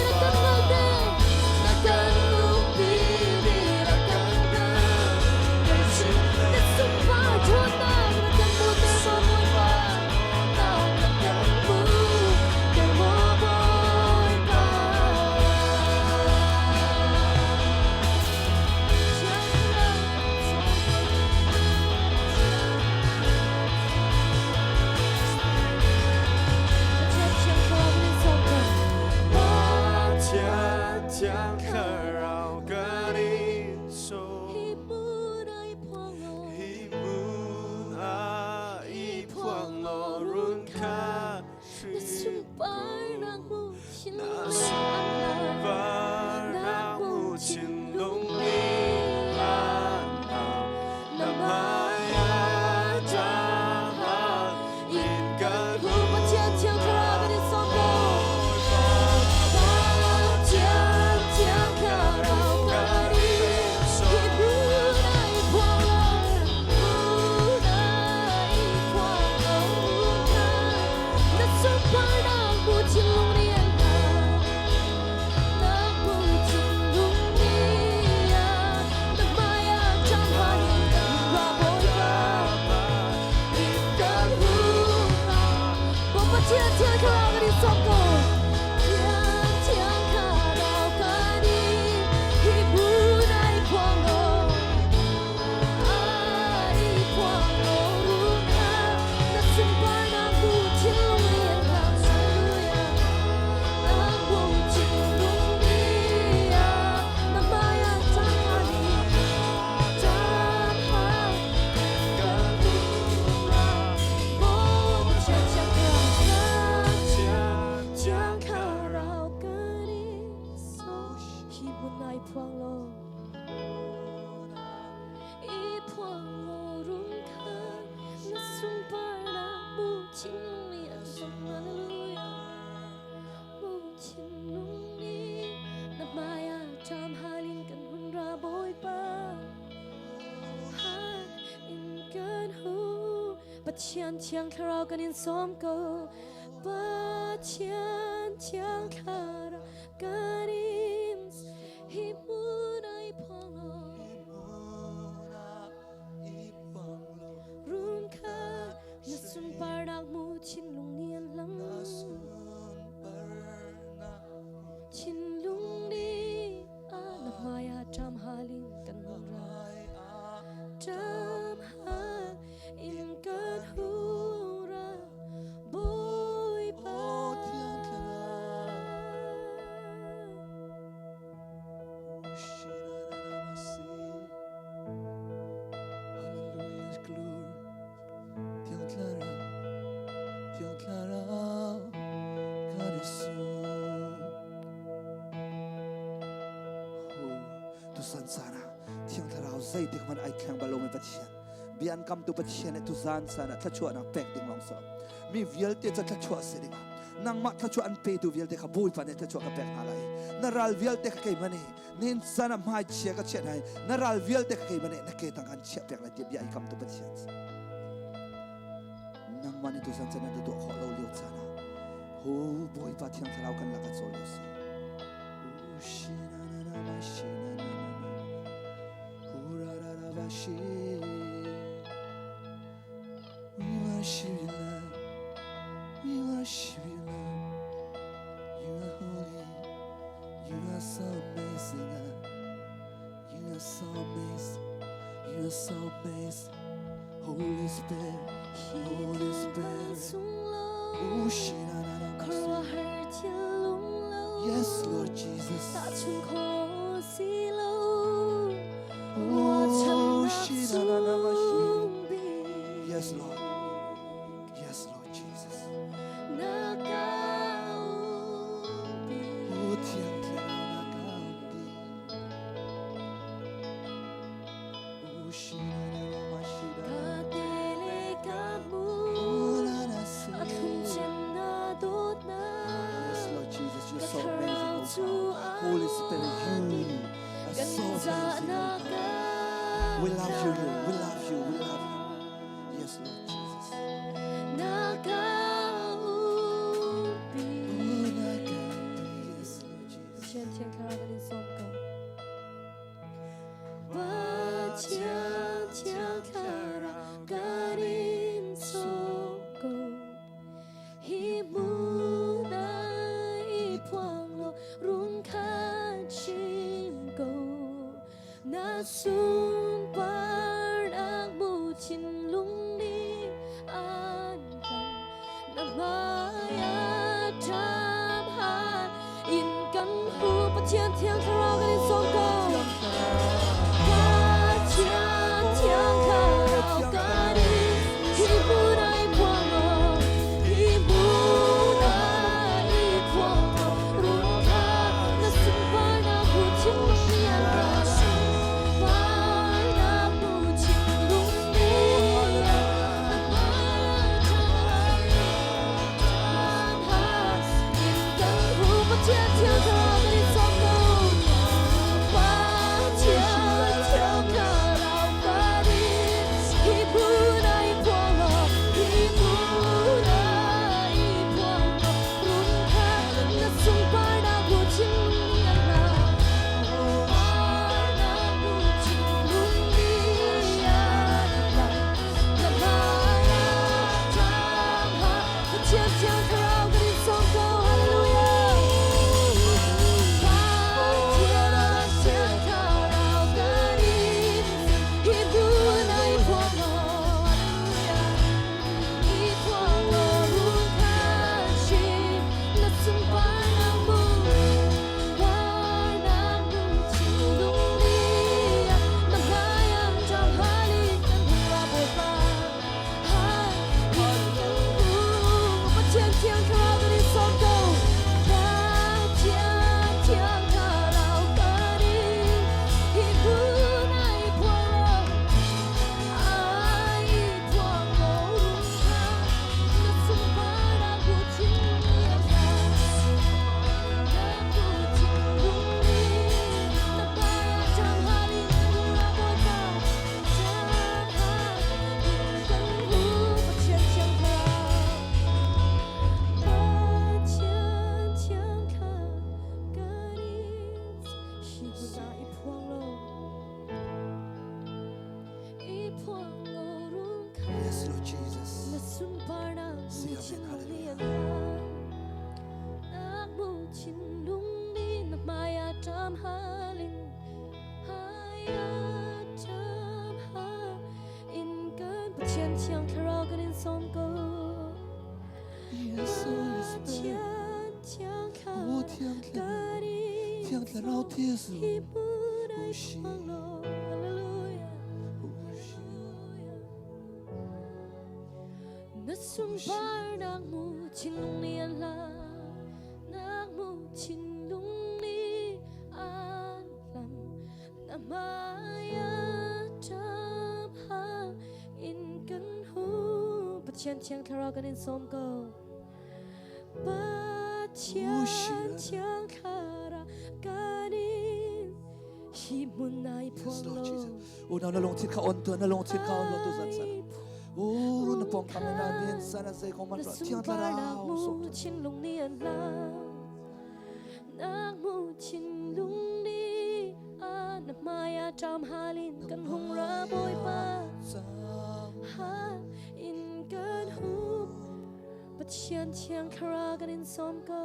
Chiang chiang karo kanin som ko ba chiang chiang karo kanin himunai polo run ka nasun parang mu chin lung nian lang chin lung ni na maya jam halin kan ra jam ha in kan hura boy pa Hallelujah, glory. Tiang clara, karisun. Tu sansara, tiang clara, zai dik man ai klang balong me patien. Bian kam tu patien tu sansara, tachua na pek ding long so. Mi vielte cha tachua sedinga. Nang mat tachua an pe tu vielte ka boy pa ne tachua ka pek halai. Naral vielte ka kay mani. Nin sana mai chia ka chen hai. Naral vielte ka kay mani na ke tangan chia pek la dia ai kam tu patien. Nang mani tu sansara tu ho lo liu sana. Ho boy pa tiang clara kan la ka so lo si. Shina na na ma shina na na na. Hura ra ra ba shi. We worship you, Lord. We worship you, Lord. You are holy. You are so amazing, God. You are so amazing. You are so amazing. Holy Spirit, Holy Spirit. Oh, shina na na ma shi. Yes, Lord Jesus. Oh, shina na na ma shi. Yes, Lord. garin soko hi mu nai phuang lo rung khan chim go na sung par ang mu chin lung ni an dang na maya tham han in kan hu pa chian thiang tharo garin soko Sung par nang mu chin lung ni an la nang mu chin lung ni an lam na maya tham ha in kan hu ba chen chiang thara kan in som ko ba chen chiang thara kan in hi mun nai phuang lo ô nào nó lồng thịt khao ôn tuần nó lồng thịt khao lo tu dần dần ô nó bong cam na bien sana se ko man tiang tara mu chin lung ni an la nang mu chin lung ni an na maya tham halin kan hung ra boy pa ha in kan hu but chiang chiang khara kan in som ko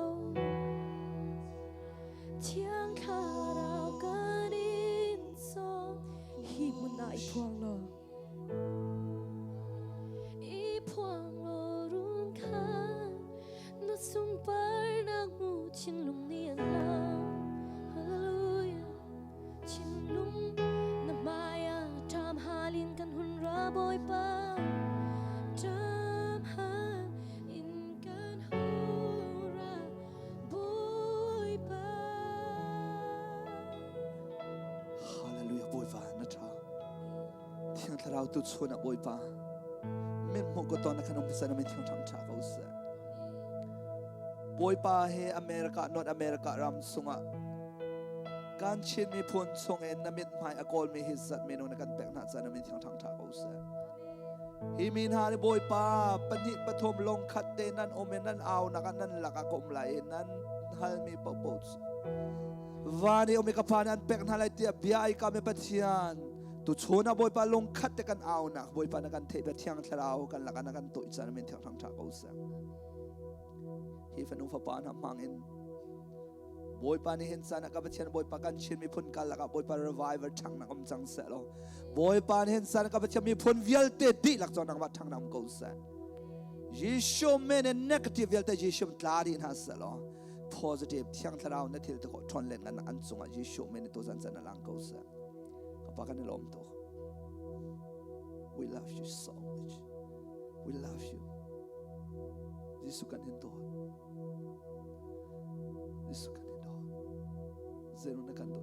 chiang khara kan in som hi mun nai phuang lo phuang lo rung khan na sung par nang mu chin lung ni an la hallelujah chin lung na maya tham halin kan hun ra boy pa tham ha in kan hu ra boy pa hallelujah boy pa na tha thiang tharau tu chuna boy pa men mo ko ton khanom pisa na men thiang thang cha ko se boy pa he America not America ram sunga kan chin mi phun song en na mit mai akol mi hizat menu na kan pek na cha na men thiang thang cha ko se hi min ha ni boy pa pani pathom long khat te nan omen nan aw na kan nan laka kom lai nan hal mi po po vani ome ka pan an pek na lai tia biai ka me pathian tu chona boy pa long khat te kan au na boy pa na kan the pe thiang tharau kan la kan kan to chan men thiang thang tha ko sa hi fa nu fa pa na mangin boy pa ni hin sana ka ba chen boy pa kan chin mi phun kal la ka boy pa revival thang na kom chang sa lo boy pa ni hin sana ka ba chen mi phun vial te di lak chon na ma thang nam ko sa Yishu men a negative yelta Yishu tlari in hasalo positive thiang tharau na thil te ko thon len kan an chunga Yishu men to zan zan lang ko sa kapaka ni lom to we love you so much we love you Yesu kan hin to Yesu kan hin to zero na kan do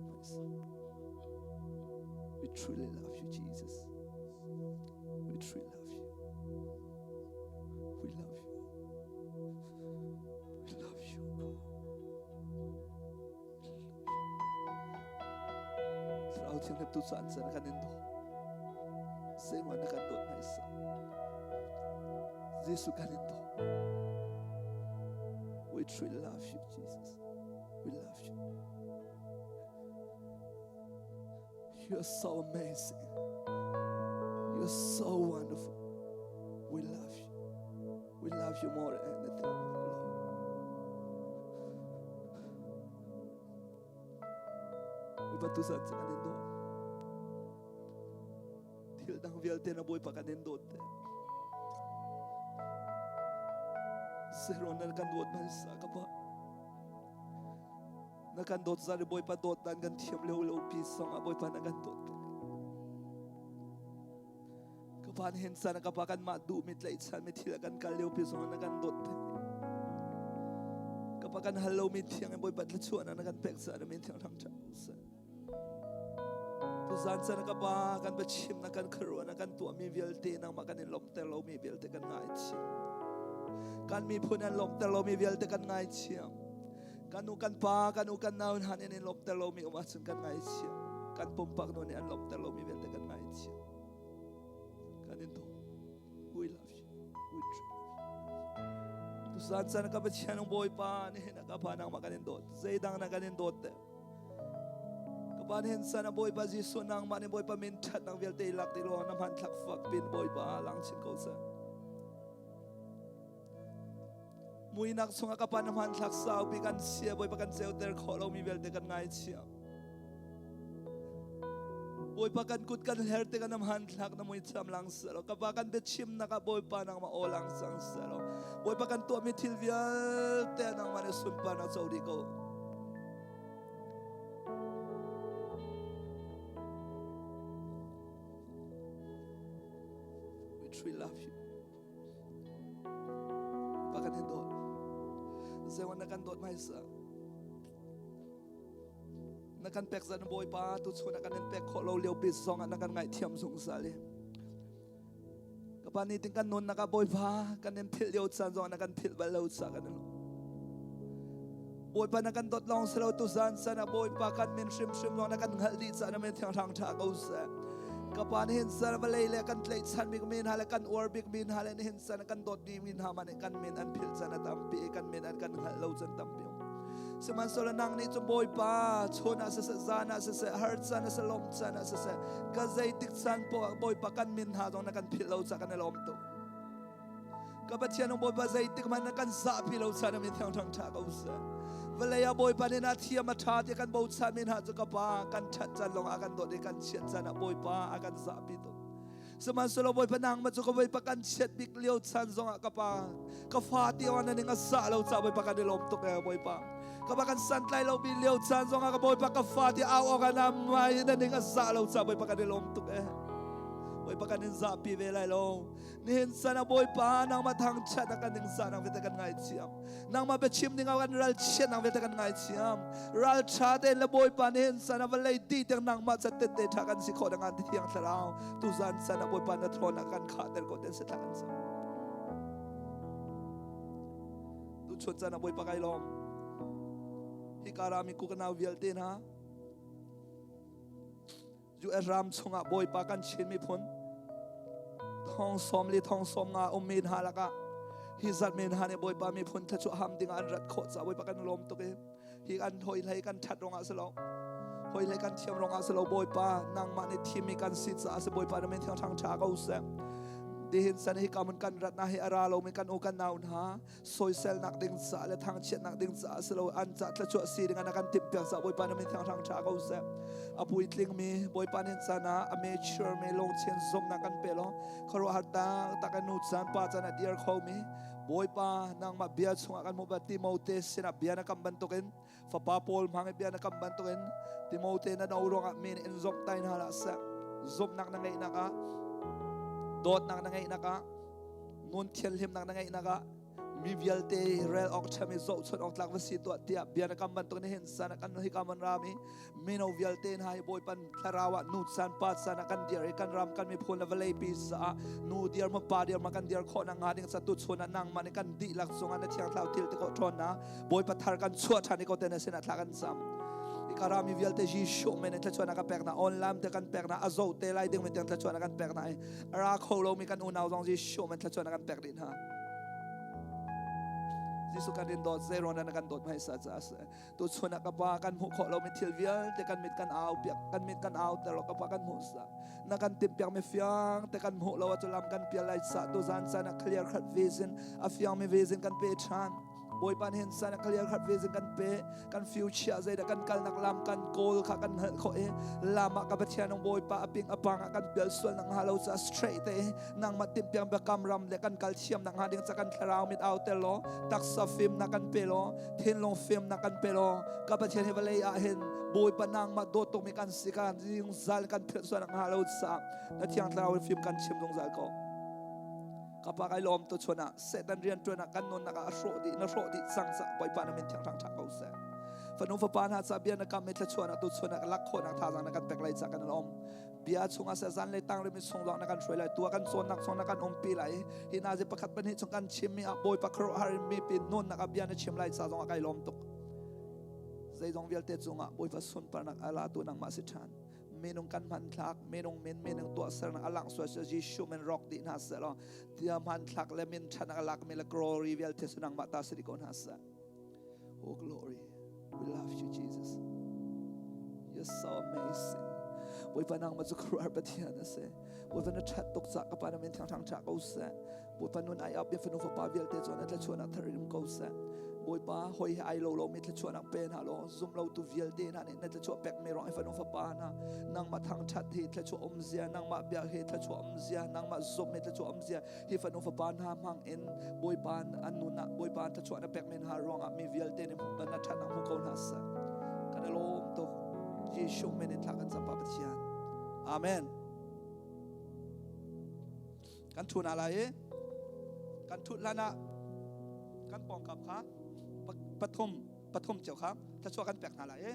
we truly love you Jesus we truly love you we love you. We love you. Throughout yung neptusan sa nakanindo. Sa mga nakandot na isa. Jesu kanindo. We truly love you, Jesus. We love you. You are so amazing. You are so wonderful. We love you. We love you more than anything, Lord. We batusan sa kanindo. Til dang vialte na boy pa kanindo te. Zero na nakandot na isa ka pa. Nakandot sa boy pa dot dan kan tiyam lew pisong aboy pa nakandot. Kapan sa nakapakan madumit la itsan mitilakan kalyo pisong nakandot. Kapakan halaw mitiyang boy patlatsuan na nakanpeksa na mitiyang lang chausa. Tuzan sa nakapakan bachim nakan karuan nakan tuwa mi vialte nang makanin lomtelo mi vialte kan ngaitsi. Kan mi punan lomtelo mi vialte kan ngaitsi. Kanukan pa kanukan naun hanin lomtelo mi umasun kan ngaitsi. Kan pumpak no ni an lomtelo mi vialte kan ngaitsi. Kaninto, we love you. We truly love you. Tu saan sa nakapatyan ng boy pa, ni nakapanang makanindot. Zaydang nakanindot. Kapanin sa na boy pa Jiso nang mani boy pa mintat ng vialte ilak tilo na mantlak fak pin boy pa lang sin ko sa. Muinak sunga kapan na mantlak sa upikan siya boy pa kan siya uter kolo mi vialte kan ngait siya. Boy pa kan kut kan herte kan am handlak na mo'y tsam lang salo. Kapakan betchim na ka boy pa nang maolang sang salo. Boy pa kan tuwa mitilvial te nang manisun pa na sa uri ko. We truly love you. Pakan hindot. Zewan na kan dot maisa. Nakan pek sa boy pa tutsu nakan pek kolo leo bisong nakan ngai tiam sung sali kapan iting kan non naka boy pa kan pil leo san zong nakan pil balaw sa kan boy pa nakan dot long selo tu san sa na boy pa kan min shim zong nakan ngaldi sa na men tiang thang tha ko sa kapan hin sa balay le kan tlait san big min hala kan or big min hala hin sa nakan dot di min ha man kan min an pil sa na tampi kan min an kan halaw san tampi Semansolo nang ni boy pa chona sa zana sa heart sana sa lom sana sa kazay tiksan po boy pa kan min ha dong nakan pilaw sa kanalom to kabatyan ng boy pa zay tikman nakan sa pilaw sana min thang thang takaw sa valaya boy pa ni natia matati kan boat sa min ha ka pa kan chat san long akan do de kan siat sana boy pa akan sa pito Semansolo boy pa nang matsuko boy pa kan siat bikliw san zong ka pa kafati wana ni nga salaw sa boy pa kanilom to kaya boy pa Kabakan santlay lo bilyo san zong ka boy pa ka fati aw ka na may na ning asalaw sa boy pa kanilom tuk boy pa kanin zapi velay lo nihin sana boy pa nang matang chat na kaning sana vitakan ngait siyam nang mabechim ning awan ral chat nang vitakan ngait siyam ral chat la boy pa nihin sana valay di tang nang mat sa tete takan si ko nang anti tiyang taraw tuzan sana boy pa na tron kan kater ko den sa takan sa tuchot sana boy pa kailom Hikarami ko kana vialtin ha. Ju ram chunga boy pa kan chin mi phun. Thong som nga umin halaka. Hizat min hane boy pa mi phun thachu ham ding an rat khot sa boy pa kan lom to ke. Hi an thoi lai kan that ronga salo. หอยเลยกันเทียมรองอาสโลบอยป้านางมาในทีมีกันสิทธิ์อาสบอยป้านั้นเป็นทางชาเขาเสดีเห็นสันหิกามันกันรัตนาเฮอาราโลมีกันโอกันนาวนะซอยเซลนักดึงสาและทางเชียนักดึงสาสโลอันจัดและชั่วสีdengan akan tim piang sa boy pa namin tang tang cha ko se apu itling mi boy pa nin sana a make sure me long chen zom na kan pelo kharo harta takan nut san pa chana dear kho mi boy pa nang mabia chunga kan mo ba Timote sina bia na kam bantoken fa pa Paul mang bia na kam bantoken Timote na naurong a min in zom tain hala sa zom nak na ngai na ka dot nak na ngai na ka nun thial him nak na ngai na ka mi vialte rel ok chami zo chon ok lak vasi to tia biana kam ban to ne hen sana kan hi kam rami mino vialte hai boy pan tharawa nu san pat sana kan diar kan ram kan mi phun la vale pi sa nu diar ma pa diar ma kan diar kho na nga ding sa tu chona nang man kan di lak songa na thiang thlau til te ko thon na boy pa thar kan chua thani ko te na sena thla kan sam ikarami vialte ji sho men tla chona ka pek na online te kan pek na azo te lai ding me tla chona kan pek na ra kholo mi kan unaw jong ji sho men tla chona kan pek din ha Jisu kan din dot zero na kan dot mai sa sa tu chuna ka pa kan mu kho lo mi thil vial te kan mit kan aw piak kan mit kan aw te lo ka pa kan mu sa na kan tim piak me fiang te kan mu lo wa chulam kan pia lai sa tu zan sa na clear cut vision a fiang me vision kan pe chan boy pan hen sa na clear cut vision kan pe kan future zai da kan kal nak lam kan goal kha kan kho e lama ka bathian ng boy pa aping apang kan bel sol nang halo sa straight e nang matim piang ba kam ram le kan calcium nang hading sa kan tharau mit out te lo tak sa film na kan pelo thin long film na kan pelo ka bathian he balai a hen boy pa nang ma do to mi kan sikan yung zal kan pel sol nang halo sa na tiang tharau film kan chim dong zal ko kapag ay lom to chona setan rian chona kanon naka asrodi na rodi sangsa boy pa namin tiang tang chakaw se fanu fa pan ha sa bia na kamit la chona to chona lak kho na thazang na kan peklai sa kan lom bia chunga sa zan le tang remi song na kan throi lai tua kan son nak kan pi lai hina je pakhat pan hi chung kan chim mi a boy pa khro har mi pin non na ka bia na chim lai sa jong kai lom to zai jong vial te chunga boy pa sun par nak ala tu nang ma si than menung kan man thak menung menung to ser na alang so sa Jisu men rock di na sa lo dia man thak le min than alak me la glory vial te sunang mata sa di kon hasa oh glory we love you Jesus you're so amazing boy pa nang mazukruar batian na se boy pa na chat tok sa ka pa namin thang cha ko sa boy pa nun ay up fenu fa pa vial te chona tla chona tharim ko sa boy pa hoi ai lo lo mit tla chona pen ha lo zoom lo tu vial de na ne tla cho pek me rong ai fenu fa pa na nang ma thang chat hi tla cho zia nang ma bia he tla cho zia nang ma zoom me tla cho zia hi fenu fa pa na mang en boy pa anuna boy pa tla cho na pek men ha rong a mi vial de ne mu na chat nang mu ko na sa kana lo to Jisu men in thakan sa papatian amen kan thun ala e kan thut lana kan pong kap kha pathum cheu kha ta chwa kan pek na la e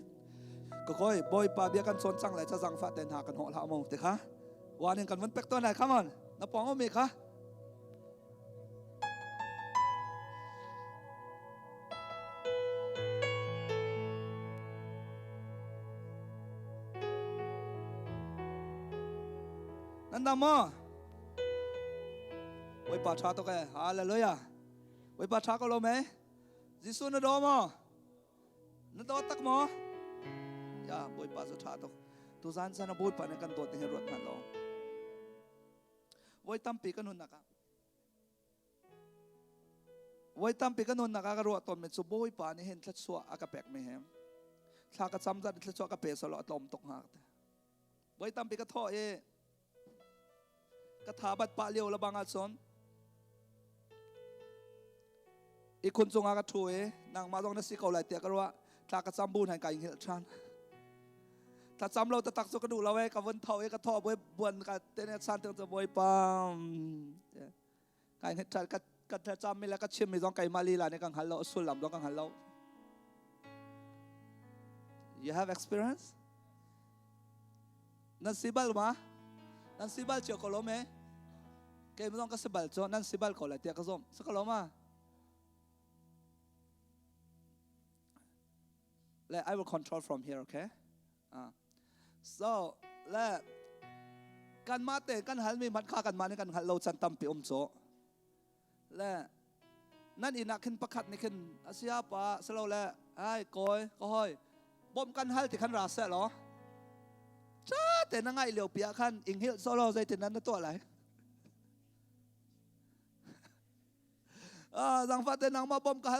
ko koi boy pa bia kan son chang lai cha jang fa ten ha kan ho la mo te kha wanin kan wan pek to na come on na pong o me kha nanda mo boy pa tha to ke hallelujah boy pa tha ko lo me Jisu na do mo na do tak mo ya boy pa so tha to tu zan sa na boy pa na kan do te rot na lo boy tampi kanun na ka boy tampi kanun na ka ro ton me so boy pa ni hen tlat so aka pek me hem tha ka cham za tlat so ka pe so lo atlom tok ha boy tampi ka tho e ka tha bat pa leo la bang son ikun chunga ka thue nang ma jong na si ko lai te ka ro tha ka cham bun han kai hil than ta cham lo ta tak so ka du la we ka wan thau e ka tho boy buan ka te ne san te to boy pam kai he ta ka ta cham mi la ka chim mi jong kai mali la ne kang hal lo sul lam jong kang hal lo you have experience nan sibal ma nan sibal chio ko lo me ke mo jong ka sibal cho nan sibal ko la te ka zom sa ko lo ma I will control from here, okay? So, kan mate kan halmi mat kha kan mani kan hallo chan tampi cho. Nan ina khin pakhat ni khin asia pa selo ai koi ko hoi bom kan hal ti khan ra se lo จ้าแต่นั่งไงเหลียวเปียขันอิงฮิลโซโล่ใจแต่นั้นตัวอะไรสังฟัดแต่นังมาบ่มกะ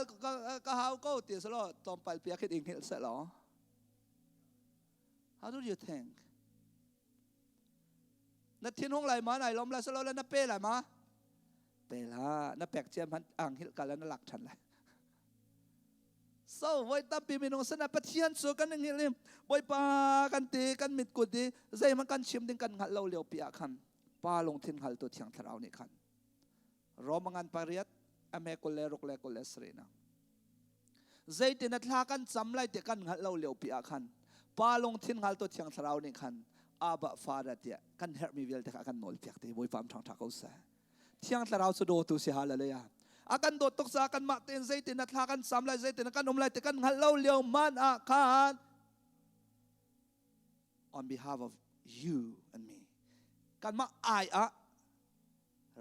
หาวก็ตีสโลตอมไปเปียคิดอิงฮิลเสร็จหรอ How do you think นัดทิ้งห้องไหลมาไหนลมไหลสโลแล้วนับเป้ไหลมาเป้ละนับแปลกเจียมพันอ่างฮิลกันแล้วนับหลักฉันเลยไว้ตั้มปีมินงสนับปะเทียนสู้กันนึงเฮลิมบอยปากันตีกันมิดกุดีใจมันกันชิมดิ้งกันหัดเล่าเลี้ยวปียขันป้าลงทิ้งหัดตัวเทียงทราวนี่ขันรอมังานปาริยัตอเมกุเลรุกเลกุเลสเรนะใจตินัดลากันจำไล่เตกันหัดเล่าเลี้ยวปียขันป้าลงทิ้งหัดตัวเทียงทราวนี่ขันอาบะฟาดเตียกันเฮร์มีเวลเตกันโนลเปียกตีบอยฟามทางทักเอาเสเทียงทราวสุดโดตุสิฮาเลยakan do tok sa akan matin zaitin at hakan samlay zaitin akan umlay tekan halaw liyaw man akan on behalf of you and me kan ma ai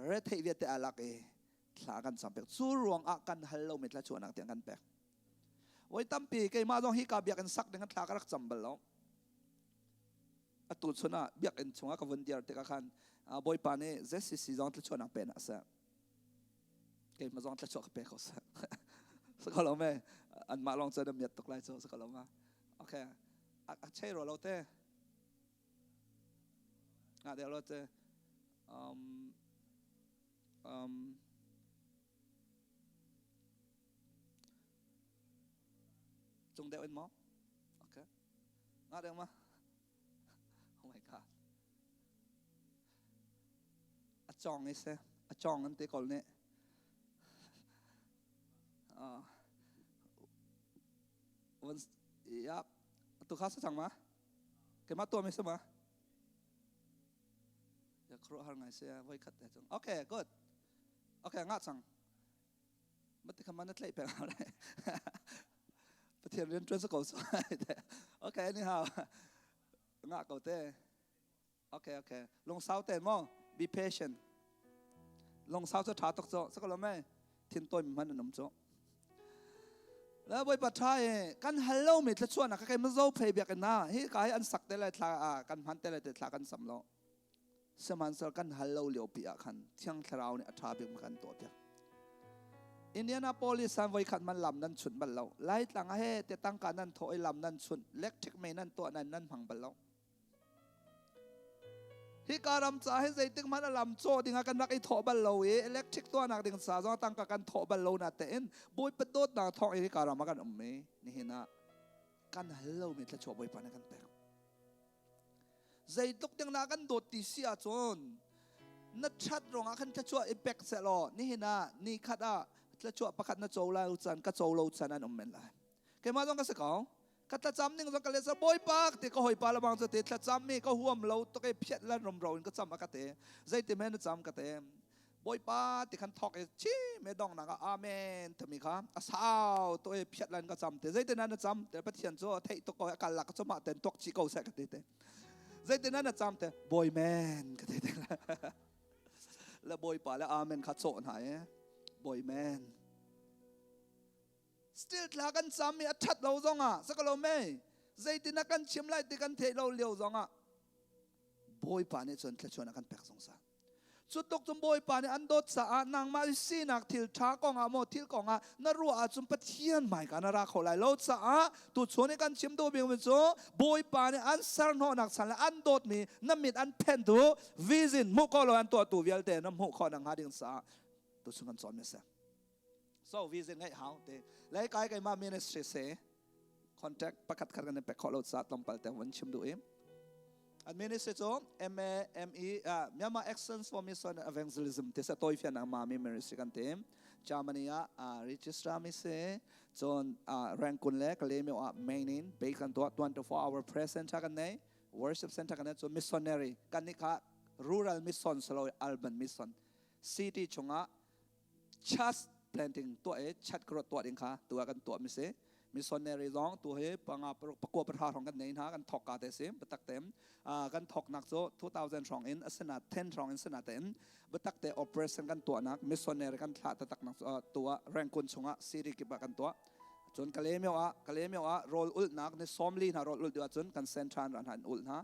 ret hei viet te alak thakan sampek suruang akan halaw mit la chuan ak tiang kan pek oi tampi kay ma dong hi ka biak an sak dengan thakarak chambalo atut suna biak en chunga ka volunteer te ka khan boy pane zesi si jong tla chuan ak pen asa kay mazong tla chok pe ko sa sakalo me an ma long cha dam yat tok lai cho sakalo ma okay a chei ro lo te nga de lo te chung de en mo okay nga de ma oh my god a chong ni se a chong an te kol neวันยับตัวข้าสั่งมาเก็บมาตัวไม่ใช่ไหมอยากครัวหาไงเสียไว้ขัดแต่จังโอเค good โอเคงัดสั่งไม่ติดคำมันนั่นเลยเป็นอะไรประเทศเรียนจนสกอตสวยแต่โอเคนี่ฮะงัดเก่าเต้โอเคลงเสาเต้มั่ง be patient ลงเสาจะถาตกโจสักแล้วไหมทิ้งตัวมันหนุ่มโจแล้วบอยปัทไทยกันฮัลโหลมิดละชวนนะก็แค่มาโซ่เพย์เบียกันนะเฮ้ยกายอันสักแต่ละทลากันพันแต่ละแต่ทลากันสำล้อสมันสกันฮัลโหลเลี้ยวปียกันเที่ยงทราวเนี่ยอัฐาเบียมกันตัวเปียอินเดียนาโพลิสสันไว้ขัดมันลำนั้นชุนบัลเราไล่ต่างเฮ้แต่ตั้งการนั้นโถไอลำนั้นชุนเล็กเทคเมนั้นตัวนั้นพังบัลเราที่การำจ่าให้ใจตึงมันลำโซ่ดิ่งกันนักไอโถบัลเราเอเล็กเทคตัวนักดิ่งสาจตั้งกันโถบัลเราน่ะแต่เอ็นบุยประตูนักทองไอที่การำมากันเมนี่เห็นนะกันฮัลโหลมิดละโชบุยปานักันแปลใจตุกยังนักกันโดดตีเสียจนนัดชัดรองอาคันจะช่วยอิเพ็กเซลล์นี่เห็นนะนี่ขัดจะช่วยประคัดนัดโจลาอุจันก็โจลาอุจันนั่นเมนละแค่มาต้องกันสักเขากัตจำนิ่งจงกันเลยสบอยปากที่ก็หอยปลาละบางจะเตะกัตจำมีก็ห่วมเราตัวก็เพี้ยนละรมเราก็จำมากัตเตะใจเต็มแม่นจำกัตเตะบอยปาที่ขันทอกชี้ไม่ดองนักอาเมนทำไมครับอาสาวตัวเพี้ยนละก็จำเตะใจเต็มนั้นจำแต่ปะเทียนโจ้เทตัวก็กันหลักก็จะมาเต็มตกชีโก้ใส่กัตเตะใจเต็มนั้นจำเตะบอยแมนกัตเตะแล้วบอยปาแล้วอาเมนขัดโซ่หายบอยแมนstill ทากันซ้ำมีอัดชัดเราจงสักเราไม่ใจตินักกันชิมไล่ติกันเทเราเลี้ยวจงบอยป่านี่จนชวนนักกันแปลกสงสารสุดตกจมบอยป่านี่อันโดดสะนางมาซีนักทิลช้ากองโมทิลกองนรัวจุมปะเทียนใหม่กันนราเขาไหลเราสะตุดชวนในกันชิมตัวเบียงเป็นโจบอยป่านี่อันสารโนนักสันและอันโดดมีน้ำมิดอันเพนดูวิซินมุกก็เราอันตัวเวลเตน้ำมุกขอนังหาดิ่งสะตุดชวนกันสอนไม่เสร็จso vision ngay how te lai kai kai ma ministry se contact pakat kar kan pe kholo sa tompal te wan chim du em administrator ME Myanmar Excellence for Mission Evangelism te sa toy fian ang ma ministry kan te Germany registrar mi se chon rank kun le kale me mainin be kan to 24-hour present kan nei worship center kan so missionary kan ni kha rural mission solo urban mission city chunga just planting ตัวชัดกรดตัวเองค่ะตัวกันตัวมิเซมิสซอนเนอรี่ร้องตัวปังประกวดประธานของกันในนะกันถกกาเตเซมบัตักเต็มกันถกนักโซ่2000ช่องอินสนา10ช่องอินสนาเต็มบัตักเตออเปอเรชั่นกันตัวนักมิสซอนเนอรี่กันถาตักนักตัวแรงคนชงซีรีกิบกันตัวจนกะเลเมียวโรลอุลนักในซอมลีนะโรลอุลเดือดจนกันเซนทรัลรันหันอุลนะ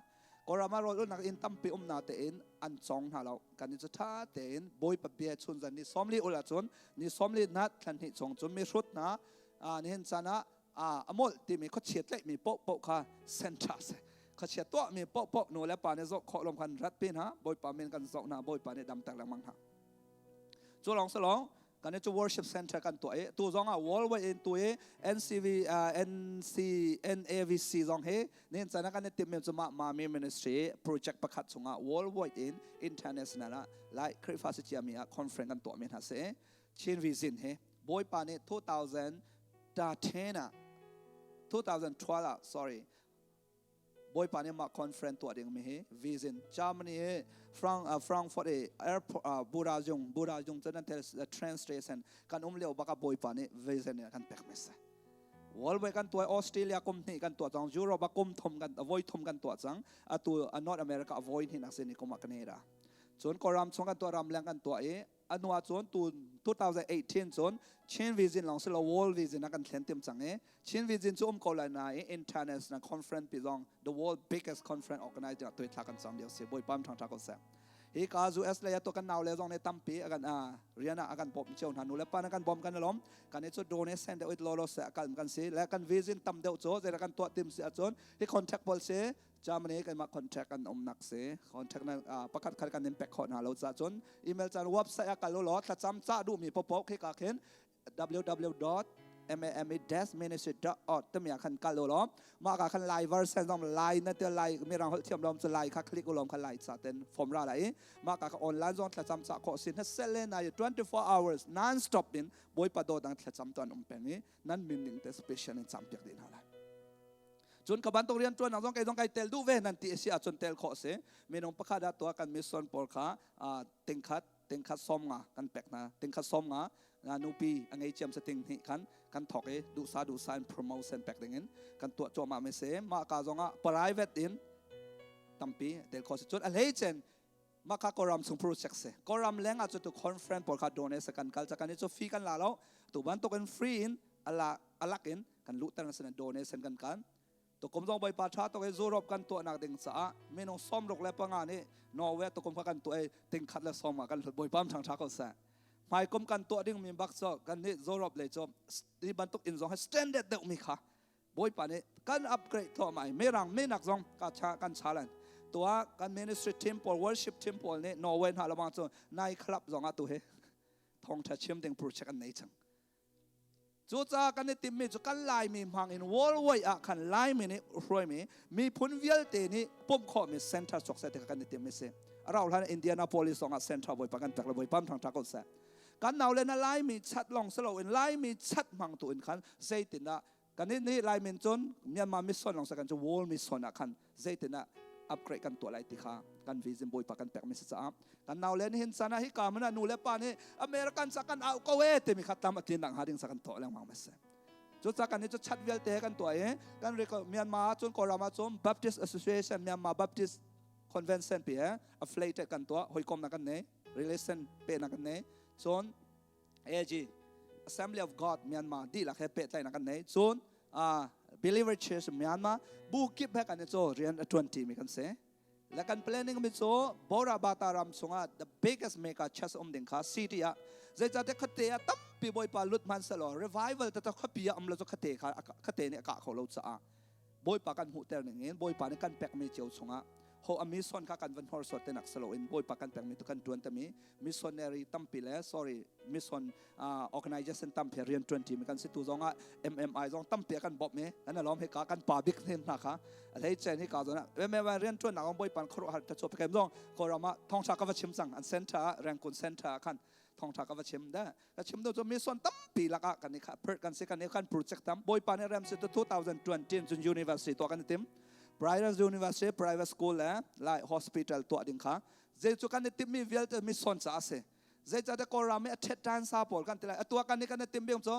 ก็รามาโรลนักอินตั้มปีนาเตอินอันสองหาเรากันนี่จะท่าเตอินบอยปะเบียชุนจันนี่สมลีอุลาจุนนี่สมลีนัดทันทีสองจุนมีชุดนะนี่เห็นซานะอมอลที่มีเขาเฉียดเล็กมีโป๊ะค่ะเซนทรัสเขาเฉียดตัวมีโป๊ะหนูและป่าในโซขอลมกันรัดเป็นฮะบอยป่าเมนกันสองนะบอยป่าในดำตักแรงมังฮะจุลองสลองกันนี่จะ worship center กันตัวตัวจงwall ไว้in ตัวNCV NAVC จงเนี่ยจะนักกันนี่ทีมจะมามี ministry project ประคัดจงwall ไว้ in international ไล่คริสต์ฟัสเจียมีconference กันตัวมีฮะเสชินวิซินบอยป่าใน2012 sorry บอยป่าในมา conference ตัวเดียวมีวิซินจามนี่Frankfurt airport บูราจงจะนั่นtrain station กันเลี้ยวบักบอยป่านี่วิซินเนี่ยกันแปลกไหมสิวอลไว้กันตัวออสเตรเลียกุมนี่กันตัวจังยุโรปกุมทมกันavoidทมกันตัวจังตัวนอร์ทอเมริกา avoid ที่นักเสนิกุมกันเนราส่วนกอรัมส่งกันตัวรำแรงกันตัวอันว่าส่วนตัว2018ส่วนชินวิซินลองสิเรา world vision นักกันเขียนเต็มจังชินวิซินส่วนก็เลยนะ international conference ปีจง the world biggest conference organized ตัวทักกันสามเดียวเสียบอยปั๊มทางทักกันเสียฮีกาจูเอสเลยตัวกันนาวเลยจงในตั้มปีกันเรียนกันปอบเจ้าหนูและปานกันบอมกันล้มกันนี้จะโดนเซนเดวิดโลโลเสียกันสิและกันวิซินตั้มเดียวโจ้จะกันตัวทีมเสียจนที่คอนแทคบอลเสียจามันนี้กันมาคอนแทคกันนักเสียคอนแทคนั้นประกาศกันนิมแปกขอหาเราจะจนอีเมลจากเว็บไซต์กันล้อถ้าจำจ้าดูมีพบให้กันเห็น www.mame-ministry.org ตั้งมีขันกันล้อมาขันไลฟ์เวอร์ชันต้องไลน์นั่นเดียวไลน์มีรางเทียมลมจะไลน์คลิกอุลมขันไลน์จะเป็นฟอร์มอะไรมาขันออนไลน์จงถ้าจำจ้าขอสินให้เซลล์ใน24 hours non stop ดินบอยประโดดังถ้าจำตัวน้องเป็นนี้นั่นมีหนึ่งแต่ special ในจำเปียกดินอะไรจนกับบันตกเรียนจนนักต้องไกเตลดูเวนันติเอเชียจนเตลขอเสมีน้องประคาดตัวกันมิสซอนปอลค่ะติงคัดซ้อมงากันแปกนะติงคัดซ้อมงานูปีอันไอเจมสติงนี่กันถอกดูซาโปรโมชั่นแปกดังนั้นกันตัวโจมาเมเสมากาจงprivate in ตั้มปีเตลขอเสจนอันเฮเจนมาคากรำส่งโปรเจกต์เสกรำแรงอาจจะตัวคอนเฟรนซ์ปอลค่ะโดนเอสกันกัลจากกันนี้จะฟรีกันแล้วตัวบันตกกันฟรีอินอลักอินกันลุตันสนันโดนเอสกันตัวกรมจงใบปาชาตัวจูรบกันตัวนักดึงสาไม่น้องซ้อมรกเล็บงานนี่นอร์เวย์ตัวกรมกันตัวติงคัดและซ้อมกันบอยปั๊มทางทักเขาเสหมายกรมกันตัวดึงมีบักซอกันนี่จูรบเลยจบที่บรรทุกอินซองให้สแตนเดอร์เด็กมีค่ะบอยปานี่กันอัปเกรดตัวใหม่ไม่รังไม่หนักซองกันชาลันตัวกันมินิสทรีทีมพอลเวิร์ชิปทีมพอลนี่นอร์เวย์หาละมังจงนายคลับซองตัวเฮทองทัชชิมดึงโปรเจกต์กันนี่จังจูจ้ากันในทีมมีจุกันไล่มีพังอินวอลไว้กันไล่มีนี่รวยมีพุ่นวิลเตนี่ปุ่มข้อมีเซ็นทรัลสกเซตกันในทีมมีเสเราท่านอินเดียนาโพลิสส่งเซ็นทรัลไว้ประกันจากระบบปั๊มทางทักษะกันเอาเลยนะไล่มีชัดลองสโลว์อินไล่มีชัดมังตัวอินคันเซตินะกันนี่ไล่มีจนเมียนมามิสซอนลองสักกันจะวอลมิสซอนคันเซตินะอัปเกรดกันตัวไล่ติค่ะกันวิซิมบอยประกันแปลกมิสซากันเอาเลยเห็นสานะฮิกามันนูเลปานี่อเมริกันสักกันเอาก็เวทมีขัดตามอัตลินดังหาดิ่งสักกันตัวแล้วมังมิสจุดสักกันนี้จะชัดเวลเตะกันตัวกันเรียกเมียนมาจนกอรามาจน Baptist Association เมียนมา Baptist Convention ปีaffiliated กันตัวหอยกลมนักกันเนี่ย relation เป็นนักกันเนี่ยจนAG Assembly of God เมียนมาดีหลักแค่เป็ดใจนักกันเนี่ยจนBeliever Church เมียนมาบุกิบให้กันเนี่ยโจเรียน20มีกันเสและกัน planning มีโจบอราบาตารามสงฆ์ the biggest mega church ดิ่งค่ะ city จะจะได้ขัดเตะตั้มปีบอยปาลุดมันสลอ revival แต่ถ้าขับปีอำเราจะขัดเตะค่ะขัดเตะเนี่ยกะเขาเราจะบอยปากันหูเตอร์หนึ่งเงี้ยบอยปานี่กันแปกมีเจียวสงฆ์เขาอมิสอนค่ะกันวันฮอร์สเตนักสโลอินบอยปากันแปกมีตุกันดวนแต่มีมิสซอนเนอรี่ตั้มปีแล้ว sorry มิสซอนorganization ตั้มปีเรียน20มีกันสิตุจงMMI จงตั้มปีกันบอกมีอันนั้นล้อมให้กากันป่าบิ๊กเห็นนะคะอะไรเจนให้กาจงนะเมื่อเรียน20นักบอยปันครูหัดจะจบไปกันจงก็เรามาท่องชากวัชิมสั่งอันเซนเตอร์แรงกุนเซนเตอร์กันท่องชากวัชิมได้ก็ชิมดูจะมีส่วนตั้มปีละกันนี่ค่ะเพื่อกันสิกันนี่กันโปรเจกต์ตั้มบอยปันเรียนสิตุ2020จน University ตัวกันทีมprivate university private school และ hospital ตัวดิ่งค่ะเจ้ากันในทีมมีเวลจะมีส่วนจ้าเสเจ้าจะก็รำไม่เท็ดทานซาปอลกันทีละตัวกันนี่กันในทีมเบี้ยงโจ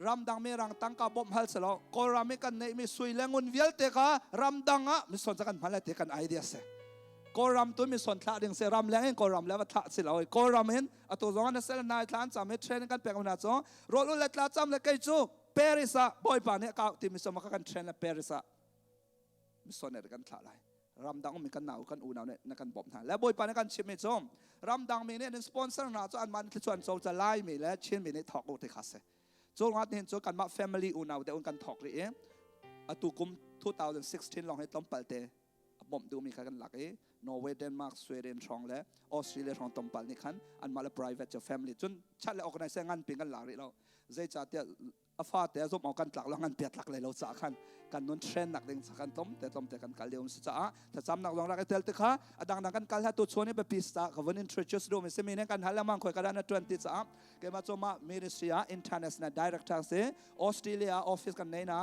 รำดังไม่รังตั้งกาบอมฮัลสโลก็รำไม่กันในมีสุยแรงุนเวลเตะค่ะรำดังมีส่วนจะกันพันละเตะกันไอเดียเสก็รำตัวมีส่วนท่าดิ่งเสรำแรงเองก็รำแล้วว่าท่าสิเราก็รำเห็นตัวสองอันนั้นเสร็จนายทานจำไม่เทรนกันเปลี่ยนกันนะจ้ารถรุ่นเล็กลาจำเลยใกล้จูเปริสะบอยป่านเนี่ยก้าวทีมมีสมัครกันเทรนและเปริสะมิสซอนเนอร์กันท่าไร รำดังมีกันหนาวกันอูหนาวเนี่ยนักกันบ่มทานและบอยปานกันชิมไม่จมรำดังมีเนี่ยสปอนเซอร์น่ะจอันมันชวนโซจะไล่มีและชิมมีเนี่ยถอกโอเทคัสโจงัดเห็นโจกันมา family อูหนาวแต่อุ่นกันถอกเลยตุกุม2016ลองให้ต้มปัลเตบ่มดูมีกันหลักนอร์เวย์เดนมาร์กสวีเดนช่องและออสเตรเลียช่องต้มปัลนี่คันอันมาละ private จะ family จนชัดและ organize งานเป็นกันหลักเลยเราใจจัดเดียฟ้าแต่สมเอากันหลักแล้วงานเปียกหลักเลยเราจะกันกันนนเทรนหนักเด้งสักกันต้มแต่กันกัลเลียมสิจ้าถ้าจำหนักลองรักเตลติค่ะดังกันกัลฮัตุชนี่เป็นพิสตาเขาวันนี้ introduce ดูมีเซมิเนกันฮัลละมังคอยกันนะ20จ้าเกี่ยวกับจมามินิสทรีinternational director เสออสเตรเลียออฟฟิศกันไหนนะ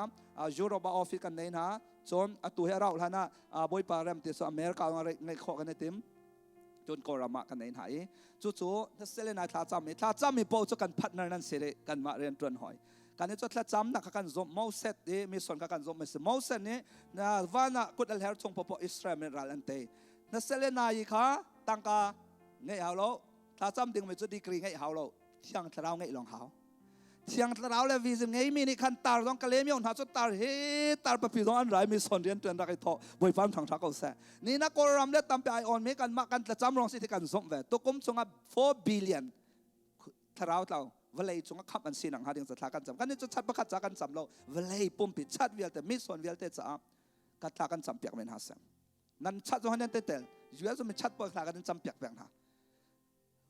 ยุโรปออฟฟิศกันไหนนะจนตัวเฮเราท่านะบอยปาร์เรมติสอเมริกาในข้อกันในทีมจนกรมากันไหนหายจู่ๆถ้าเซเลนายท่าจำมีโปรจุกันพัฒนานั้นเสร็จกันมาเรียนจนหอยการนี้จะทำจำนักกันจมมอเซตมีส่วนกันจมไม่ใช่มอเซตนี้นะวันน่ะกุดเฮร์ชงพออิสราเอลรันเตนั่นเซเลนายค่ะตั้งกาเงี้ยเอาแล้วถ้าจำดึงไม่จุดดีกรีเงี้ยเอาแล้วเที่ยงทะเลาเงี้ยลองเขาเที่ยงทะเลาแล้ววิจิเงี้ยมีนี่ขันตาต้องกะเลมีอนหาจุดตาเฮตาประพิดอนไรมีส่วนเรียนตัวนักไอ้ทอบอยฟ้ามทางทักเอาแซ่นี่นักกอรำเล็ดตามไปไอออนมีกันมากันจำรองสิทธิกันสมเวทตัวกุมจงอ่ะ4 billion ทะเลาเราเวลาจงขับมันสีหนังหาเดียงจะทากันจำกันนี่จะชัดประคัดจากกันจำเราเวลาปุ่มปิดชัดเวลแต่มิส่วนเวลแต่จะกัดทากันจำเปียกเป็นหาเสมนั่นชัดจงให้นั่นเตะอยู่แล้วจะมีชัดปอยทากันจำเปียกเป็นหา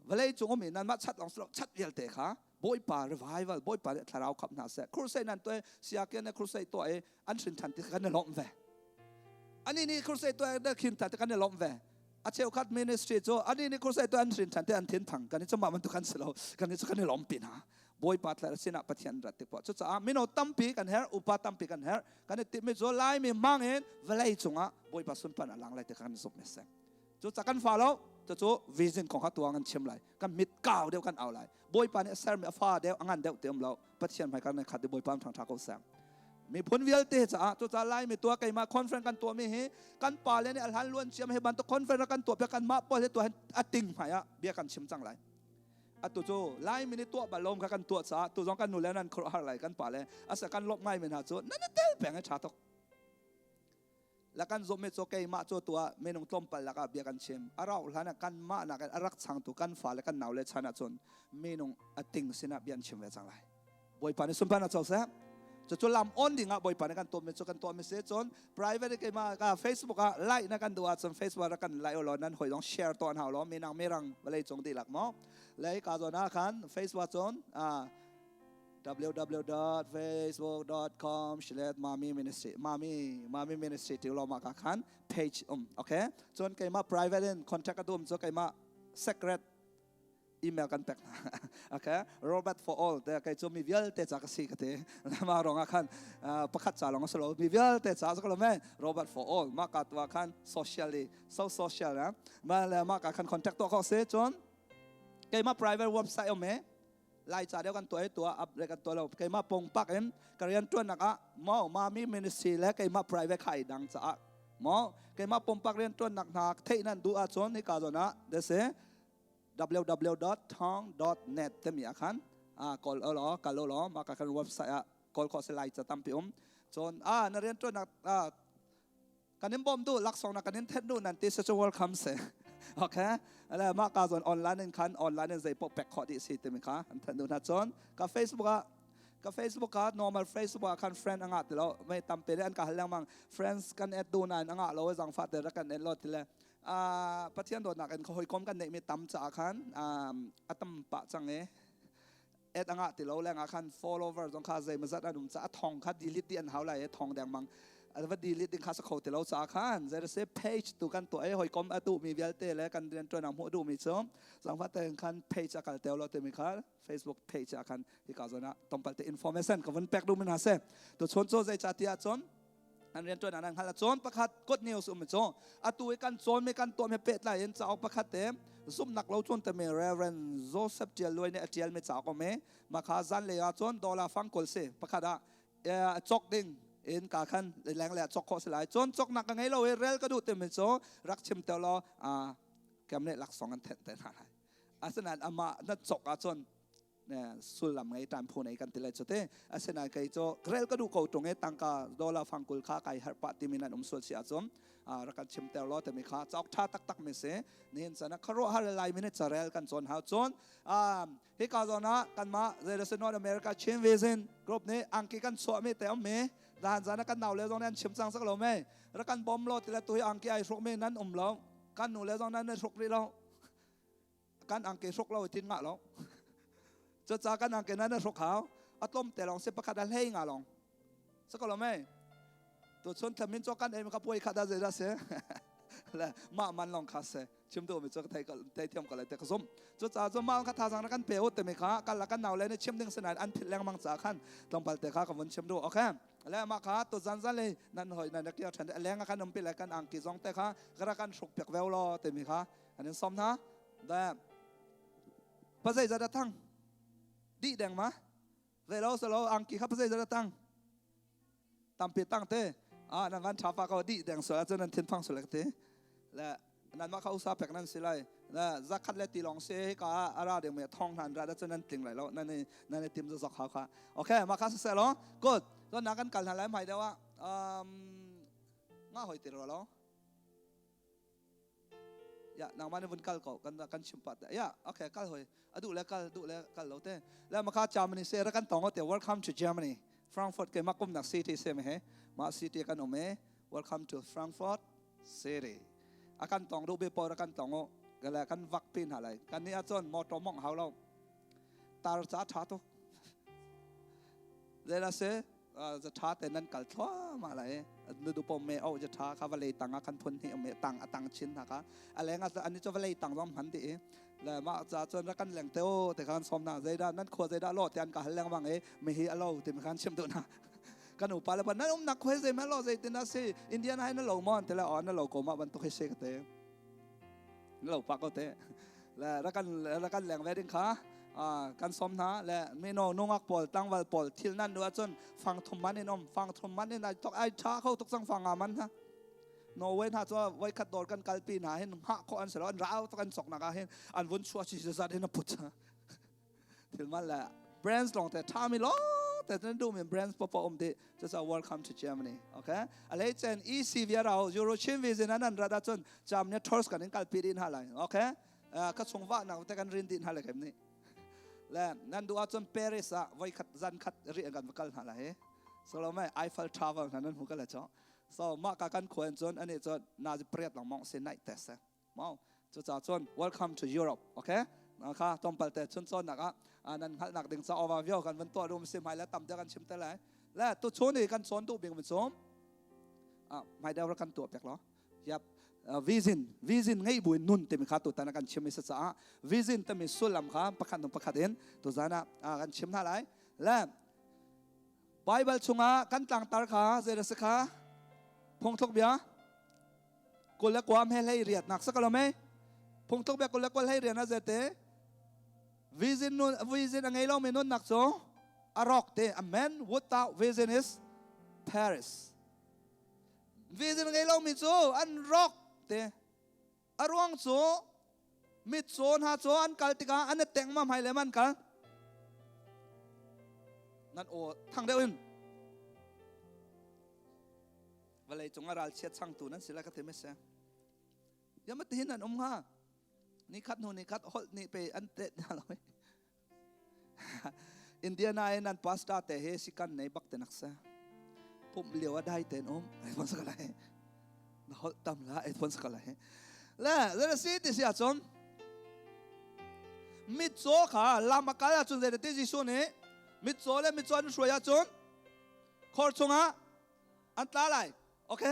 เวลาจงมีนั่นมาชัดลองสลบชัดเวลแต่ค่ะบ่อยป่า revival บ่อยป่าทาเราขับหาเสครูเซนั่นตัวเสียกันเนี่ยครูเซตัวอันสินทันที่กันเนี่ยล้มแวอันนี้ครูเซตัวเด็กขินทันที่กันเนี่ยล้มแวอาเชลคัดมินิสทรีโจอันนี้ครูใส่ตัวอันสินฉันแต่อันเทียนพังกันนี่จะมามันตุกันสโลกันนี่จะกันนี่ล้อมปีนะบอยปัตเลสินะปัทยันรัตติปะจุดจ้ามิโนตั้มปีกันเฮร์อุปตั้มปีกันเฮร์กันนี่ติดมิโจไลมีมังเห็นเวลาจุงอ่ะบอยปัสสุนปันหลังไล่แต่กันสมเมสเซจุดจ้ากันฟ้าแล้วจุดวิจินของข้าตัวกันเชื่อมไหลกันมิดก้าวเดียวกันเอาไหลบอยปันเนี่ยเซอร์มีฟ้าเดียวงานเดียวเต็มแล้วปัทยันไปกันในขัดบอยปันทางทางเขาแซมมีผลวิลเตจ้าจุดจ้าไล่มีตัวไก่มาคอนเฟรนกันตัวมีเฮกันป่าเลยเนี่ยอัลฮันล้วนเชื่อมให้บันตัวคอนเฟรนกันตัวเพื่อกันมาปอยให้ตัวอัดติงหายะเบียกันชิมจังไรอัตุโจไล่มีในตัวบาลมกันตัวจ้าตัวจองกันหนูแล้วนั่นครอะไรกันป่าเลยอาศัยกันลบง่ายเหมือนหาโจนั่นเต้แบ่งให้ชาตกแล้วกันโจไม่โจไก่มาโจตัวเมนูต้มปลาแล้วก็เบียกันชิมอาเราหลานกันมาหนักกันรักช่างตัวกันฝ่าแล้วกันหนาวเลยชนะจนเมนูอัดติงสินะเบียนชิมไว้จังไรบอยปานิสุนปานะโจเซ่จะจนลำอ้นดิ่งอ่ะบ่อยปานกันตัวมันจะกันตัวมันเสียจน private ก็มาก็ Facebook อ่ะไลค์นะกันดูอ่ะจน Facebook แล้วกันไลค์เอาล้อนั้นหอยต้องแชร์ตัวเขาล้อมีนางไม่รังเวลาจงตีหลักมั้งเลยก็จนนะคัน Facebook จนwww.facebook.com/mami-ministry mami ministry ที่เรามาคัน page โอเคจนก็มา private contact กันดูจนก็มา secretอีเมลกันแปลกโอเค Robert for all แต่ใครจะมีวิลเตจากสิ่งที่มารองกันประคัดจ่าลองสโลมีวิลเตจากสักคนไหม Robert for all มากัดว่ากัน socially so social นะมาแล้วมากัดกัน contact ตัวเขาเสียจนใครมา private website เอาไหมไล่จ่าเดียวกันตัวอัพเดทกันตัวเราใครมาปงปักเอ็มกระเรียนตัวนักอ่ะมามี ministry และใครมา private ไข่ดังจ้าใครมาปงปักเรียนตัวนักเท่นั้นดูอาจนนี่กาจนะเดเซwww.thong.net เต็มอย่างคันกอลล้อกอลล้อมากันเว็บไซต์กอลขอสไลด์จะตั้มพิมพ์จนนักเรียนตัวนักกันนิมบอมดูหลักสองนักกันนินเทนดูนั่นที่จะเวลคัมเซ่โอเคแล้วมาการจนออนไลน์นั่นคันออนไลน์นั่นจะพบแปะข้อดีสิเต็มค่ะเทนดูนั่นจนกับเฟซบุ๊กก็ normal Facebook คัน friend อ่างแต่เราไม่ตั้มไปเรื่องการเรื่องมั่ง friends กันแอดดูนั่นอ่างเราจังฟัดเดี๋ยวกันแอดรถทีละปัจจัยโดนหนักกันเขาคอยคมกันในมีตั้มจากคันตั้มปะจังเอ็ดอ่างติเราแรงคัน follower ตรงข้าใจมาจัดอันนุ่มจะทองคัดดีลิตเดียนเขาไรทองแดงมังว่าดีลิตดิ้งข้าสกอติเราจากคันจะได้เซฟเพจตัวกันตัวคอยคมตู้มีเวลเตแล้วกันเรียนตัวน้ำหัวดูมีซ้อมสังฟัดแต่คันเพจจากกันเตเราเต็มค่ะ Facebook page จากคันที่กาจนะต้องปัดแต่ information กับวันแปกดูมันหาเซ่ตัวชนโซ่ใจจัดที่อาจนอันเรียนตัวนั้นฮัลโหลจนประคัดกดนิวส์มันจนตัวกันจนไม่กันตัวไม่เป็ดไรเห็นจะเอาประคัดเต็มซุ่มนักเราจนแต่เมเรเรนโจเซฟเจลวยเนี่ยเจลไม่จ่าก็ไม่มาขาจันเลยจนดอลลาร์ฟังกอลเซ่ประคัดจอกดิ้งเอ็นกาคันแรงเลยจอกข้อสลายจนจอกนักไงเราเรลก็ดูเต็มมันจนรักชิมเตลอแกมเนี่ยหลัก2 กันเต็มอะไรอาสนะอามานั่นจอกจน เนี่ยสุลลำไงตามผู้ในกันติเลยจุดเตอาเซนายไกโจเกรลก็ดูเกาตรงไงตังกาดอลลาฟังกุลค้าไก่ฮาร์ปะติมินันสุลเสียจอมรักันชิมเตลโลแต่ไม่ขาจอกท่าตักเมเสนี่เห็นสันนะคาร์ฮาร์ไลมินิจเรลกันจนหาจนฮิกาโซนะกันมาเจเดสนอร์อเมริกาชิมเวซินกรุ๊ปนี้อังกีกันสวมเตอเมด่านสันนะกันหนาวเลวตรงนั้นชิมจังสักโลเมรักันบอมโลติละตัวอังกีไอสุกเมนั้นโลกันหนูเลวตรงนั้นเนี่ยสุกรีเรากันอังกีสุกเราทิ้งงะเราจะจากกันอังกีนั้นเนี่ยสุกเขาอัตลมแต่ลองเสพขัดอะไรงาลองสักโลเมตัวชนทำมินจกันเองมันก็ป่วยขัดอะไรได้เสียและมามันลองคัสเซ่ชิมตัวมิจก็ไทยก็ไทยเทียมกันเลยแต่ก็สมจุดจ้าจะมาคัดทางสังกันเปรี้ยวแต่ไม่ขากันละกันหนาวเลยเนี่ยชิมดึงสนานอันผิดแรงมังสาขันต้องไปแต่ขากับวันชิมดูโอเคแล้วมาขาตัวจันจันเลยนั่นหอยนั่นนักเรียนฉันแรงกันนมไปเลยกันอังกฤษสองแต่ขากระกันสุกเปียกแววรอแต่ไม่ขาอันนี้สมนะแต่ภาษาจะได้ทั้งดีแดงมาเวลาสโลอังกฤษครับภาษาจะได้ทั้งตามปีตั้งเตนั่นวันชาวฟ้าเขาดีแดงสวยจนนั้นทิ้งฟังสวยเตและนั่นมาเขาอุตส่าห์แปลกนั่นสิเลยและจักขัดเลตีลองเสียให้กับอะไรเดี๋ยวมันท่องทันได้จนนั้นติงไหลแล้วนั่นทีมจะสักเขาค่ะโอเคมาคัสเสร็จแล้วกูดตอนนักกันกันทันแล้วหมายเดียวว่าง่าหอยติดแล้วอย่านางมันเป็นกัลก็กันชิมปัดอย่าโอเคกัลหอยดูแลกัลแล้วเต้แล้วมาคัดจามันเสียแล้วกันต่อเต้ Welcome to Germany Frankfurt เกี่ยมากุมนักซิตี้เสียไหมมาซิตี้กันโอเม Welcome to Frankfurt Cityอาการต้องดูเบปอร์อาการต้องก็เลยกันวักปีนอะไรกันนี้อาจารย์มอตมองเขาเราตาจะช้าตุเดี๋ยวเสียจะช้าแต่นั้นกัลทั่วมาอะไรดูปมเมเอาจะช้าข้าวเลยตังกันพ้นที่เมตังชิ้นนะคะอะไรงั้นอันนี้จะเลยตังต้องหันดีแล้วมาจะจนรักันแหล่งเต้าแต่การสมนาใจด้านนั้นขวดใจด้านโลดแต่อันกันแหล่งบางไม่เหี้ยเราแต่ไม่การเชื่อมตัวนะกันอุปาลปันนั้นนักคุยใจไม่รอใจตินะสิอินเดียให้นั่นเรามอนแต่ละอ่อนนั่นเราโกมาบรรทุกให้เสกเตะนั่นเราปักก็เตะแล้วรักันแหล่งเวดิงขากันสมนะและไม่นองอักปอลตั้งวัลปอลทิลนั่นดูว่าจนฟังทุมมันนี่น้องฟังทุมมันนี่นายตกไอช้าเขาตกสังฟังมันนะโนเวนฮะจะไว้ขัดโดดกันกัลปีน่าเห็นหักเขาอันเสร็จแล้วร้าวตกันสกนักเห็นอันวุ่นชัวชิจะจัดเห็นนะพุทธทิลมันแหละแบรนด์ลองแต่ท่าไม่ล้อแต่นั่นดูเหมือนแบรนด์ปอปอมเดจะจะ Welcome to Germany โอเคอะไรเช่น EC เวียเรา Eurochain Visa นั้นระดับจนจำเนี่ยทอร์สกันในกัลปีดินหาอะไรโอเคก็ส่งว่านักแต่กันรินดินหาอะไรแบบนี้และนั่นดูอาจนปารีสไว้ขัดจันขัดเรียนกันมากันหาอะไรสโลไม่ไอเฟลทราเวลนั่นหัวกันเลยจ้ะso มากันควรจนอันนี้จนน่าจะเปรียบหลังมองเส้นไหนแต่เสมองจะจน Welcome to Europe โอเคนะคะต้องไปแต่ชนนะครับนั่นหนักดึงจะเอามาเวี่ยวกันวันตัวรวมเสียหายแล้วต่ำเดียวกันชิมแต่ละและตัวชนนี่กันชนตัวเบี่ยงเป็นสมไม่ได้รักกันตัวเปียกหรอยับวิซินไงบุญนุ่นเต็มขาตัวแต่นักกันชิมไม่สักวิซินเต็มสุลลำขาประคันต้องประคันเองตัวจานะกันชิมท่าไรและไบเบิลชงกันต่างตาขาเจริญสักขาพงทกเบียกุลละความให้เรียดหนักสักแล้วไหมพงทกเบียกุลละความให้เรียดนะเจเตวิซินไงเราไม่นุ่นหนักโซอารอกเตอเมน without vision is Paris วิซินไงเราไม่โซอันรอกเตอารวงโซมิดโซนหาโซอันกัลติกาอันนี้แต่งมาให้เลยมันกันนั่นโอ้ทางเดียวอินเวลาจงอาราลเช็ดช่างตัวนั้นสิละก็เทมิเสยังไม่ทิ้งนั่นฮะนี่คัดนู่นนี่คัดฮอลนี่ไปอันเตะอะไรอินเดียนายนั่นพาสต้าเตะเฮสิกันในบักเตนักเสผมเลี้ยวได้เตนไอ้คนสักอะไรฮอลตำละไอ้คนสักอะไรแล้วสิที่เสียจนมิดโซขาลามาการจนเด็ดที่จิสุนี่มิดโซเลยมิดโซนช่วยจนขอชงอันตรายโอเค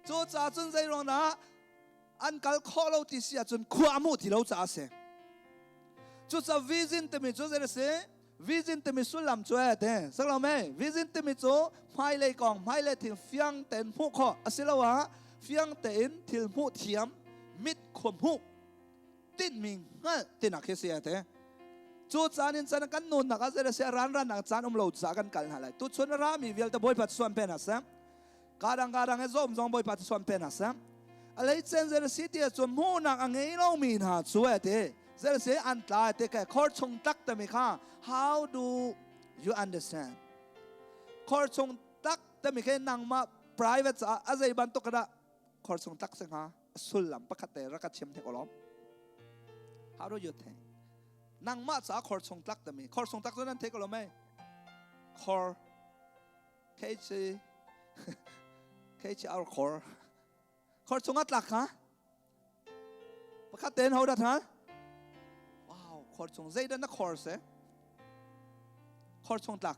จูจ่าจนใจร้อนนะอันกัลข้อเราที่เสียจนความมุที่เราจ่าเสียจูจ่าวิจินเตมิจูเจริญเสียวิจินเตมิสุลลัมช่วยเด้สักแล้วไหมวิจินเตมิจูไม่เลยกองไม่เลยถึงเฟียงเต็นหูข้อสิละวะเฟียงเต็นถึงหูเทียมมิดข่มหูติดมิงติดนักเสียเด้จูจ่านินจันกันนุนนักเจริญเสียรันนักจานเราจ่ากันกันอะไรตุชนรามีเวลตะบอยปัดส่วนเป็นอะไรkadang-kadang ezom zong boy pati suam penasam alai chen zer city chum hu nak angai lo min ha chuate Zera se antla te ka khor chung tak ta mi kha. How do you understand? Khor chung tak ta mi kha nang ma private sa azai ban to kada khor chung tak se ha sulam pakate rakat chem te kolom. How do you think? Nang ma sa khor chung tak ta mi khor chung tak nan te kolom mai. Khor KC our core. Khor chung at lak ha. Pakate how that ha. Khor chung zay dan na khor se khor chung tak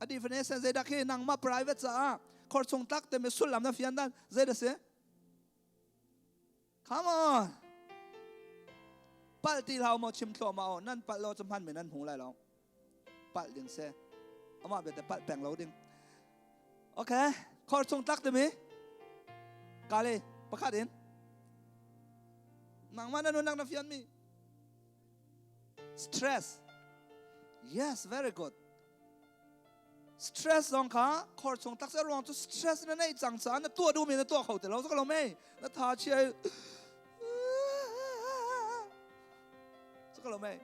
a definition zay da ke nang ma private sa khor chung tak te me sulam na fian dan zay da se come on pal ti lau mo chim thlo ma nan pal lo cham han me nan hu lai lo pal ding se ama be te pal peng lo ding okay khor chung tak te me kale pakhat in nang ma nan na fian mi stress. Yes, very good. Stress long ka, khor chung tak sa wrong to stress na nei chang sa na tua du mi na tua khau te lo sa lo mai na tha chi ai sa lo mai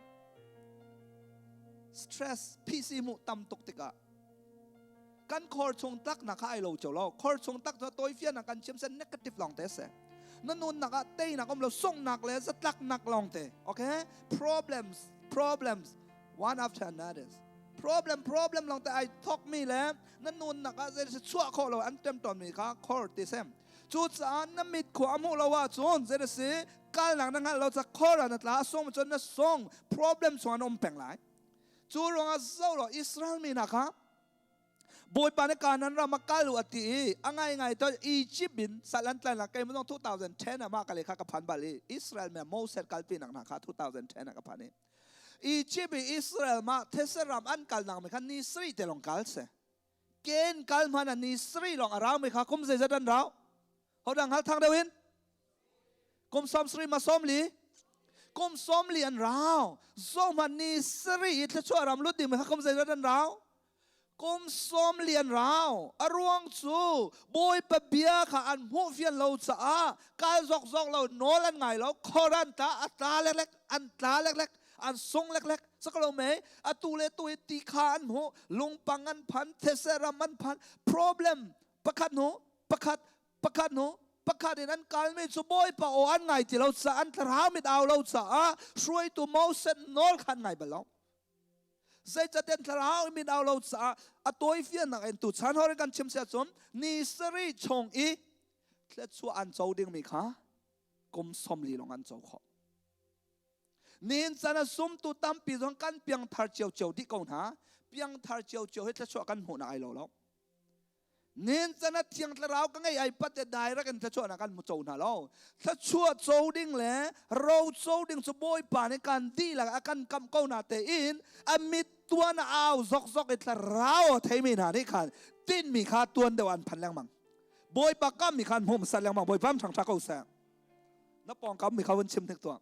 stress PC mu tam tok te ka kan khor chung tak na kha ai lo chau lo khor chung tak to toi fian na kan chim sen negative long te se na nun na ka te na kom lo song nak le sa tak nak long te okay problems one after another problem longแต่ I talk me แล้วนั่นนู่นนักจะชั่วข้อเราอันเต็มตอนมีค่ะข้อที่เซมจุดสารน้ำมิดขวามุเราว่าจนจะสิการหลังนั้นเราจะข้อเรานั่นละส่งจนนั่นส่ง problem ส่วนอมแปลงหลายจุดรองเจ้าเราอิสราเอลมีนะคะบอยปานการนั้นเรามาการลุอติไงตัวอียิปต์บินสัตว์ลันตันละเกมต้อง2010นะมากันเลยค่ะกับพันบาลีอิสราเอลเมื่อโมเสสกัลปีนักนะคะ2010นะกับพันนี้อียิปต์อิสราเอลมาเทสรามอันกัลนังไม่คันนิสรีเตลองกัลเสเกณฑ์กัลมันนิสรีลองอารามไม่ค่ะคุ้มเสียจันเราเขาดังฮัลทางเดวินกุมสอมสรีมาสอมลีกุมสอมลีอันเราโซมันนิสรีที่ช่วยรำลุดดีไม่ค่ะคุ้มเสียจันเรากุมสอมลีอันเราอารวงจูบอยปะเบียค่ะอันหูเฟียนเราจะการซอกเราโนลันไงเราคอรันตาอัตราเล็กๆอันตราเล็กๆอันทรงเล็กๆสักเราไหมอตูเลตุยตีขานหูลุงปังอันพันเทเซรามันพัน problem ประคัดหูประคัดหูประคัดนั้นการไม่สบายปะโออันไงที่เราจะอันทรามิดเอาเราจะช่วยตัวมอสเซนนอลขันไงบ้างเราใจจะเดินทรามิดเอาเราจะตัวเฟียนนักเอ็นตุฉันหอริกันชิมเสียจนนิสรีชงอีเคล็ดชัวอันเจ้าดิ่งมีค่ะกุมสมลีลงอันเจ้าขอนินจันซุ่มตุตั้มปีจงกันเปียงทาร์เจียวที่กองหาเปียงทาร์เจียวให้จะช่วยกันหัวหน้าไอเราแล้วนินจันเทียงเราก็ไงไอปัตเตได้รักกันจะช่วยกันมุจาวนาเราถ้าช่วยโจดิ้งเลยเราโจดิ้งจะบ่อยป่านในการดีหลักกันกำก้าวนาเตอินอมิตตัวน่าเอาซอกอิตเราเทมินานี่ขันตินมีขาตัวเดียวอันพันแรงมังบ่อยปากก็มีขันหุ่มสั่นแรงมังบ่อยพัมช่างชักเอาแสงนับปองก็มีเขาวันชิมถึงตัว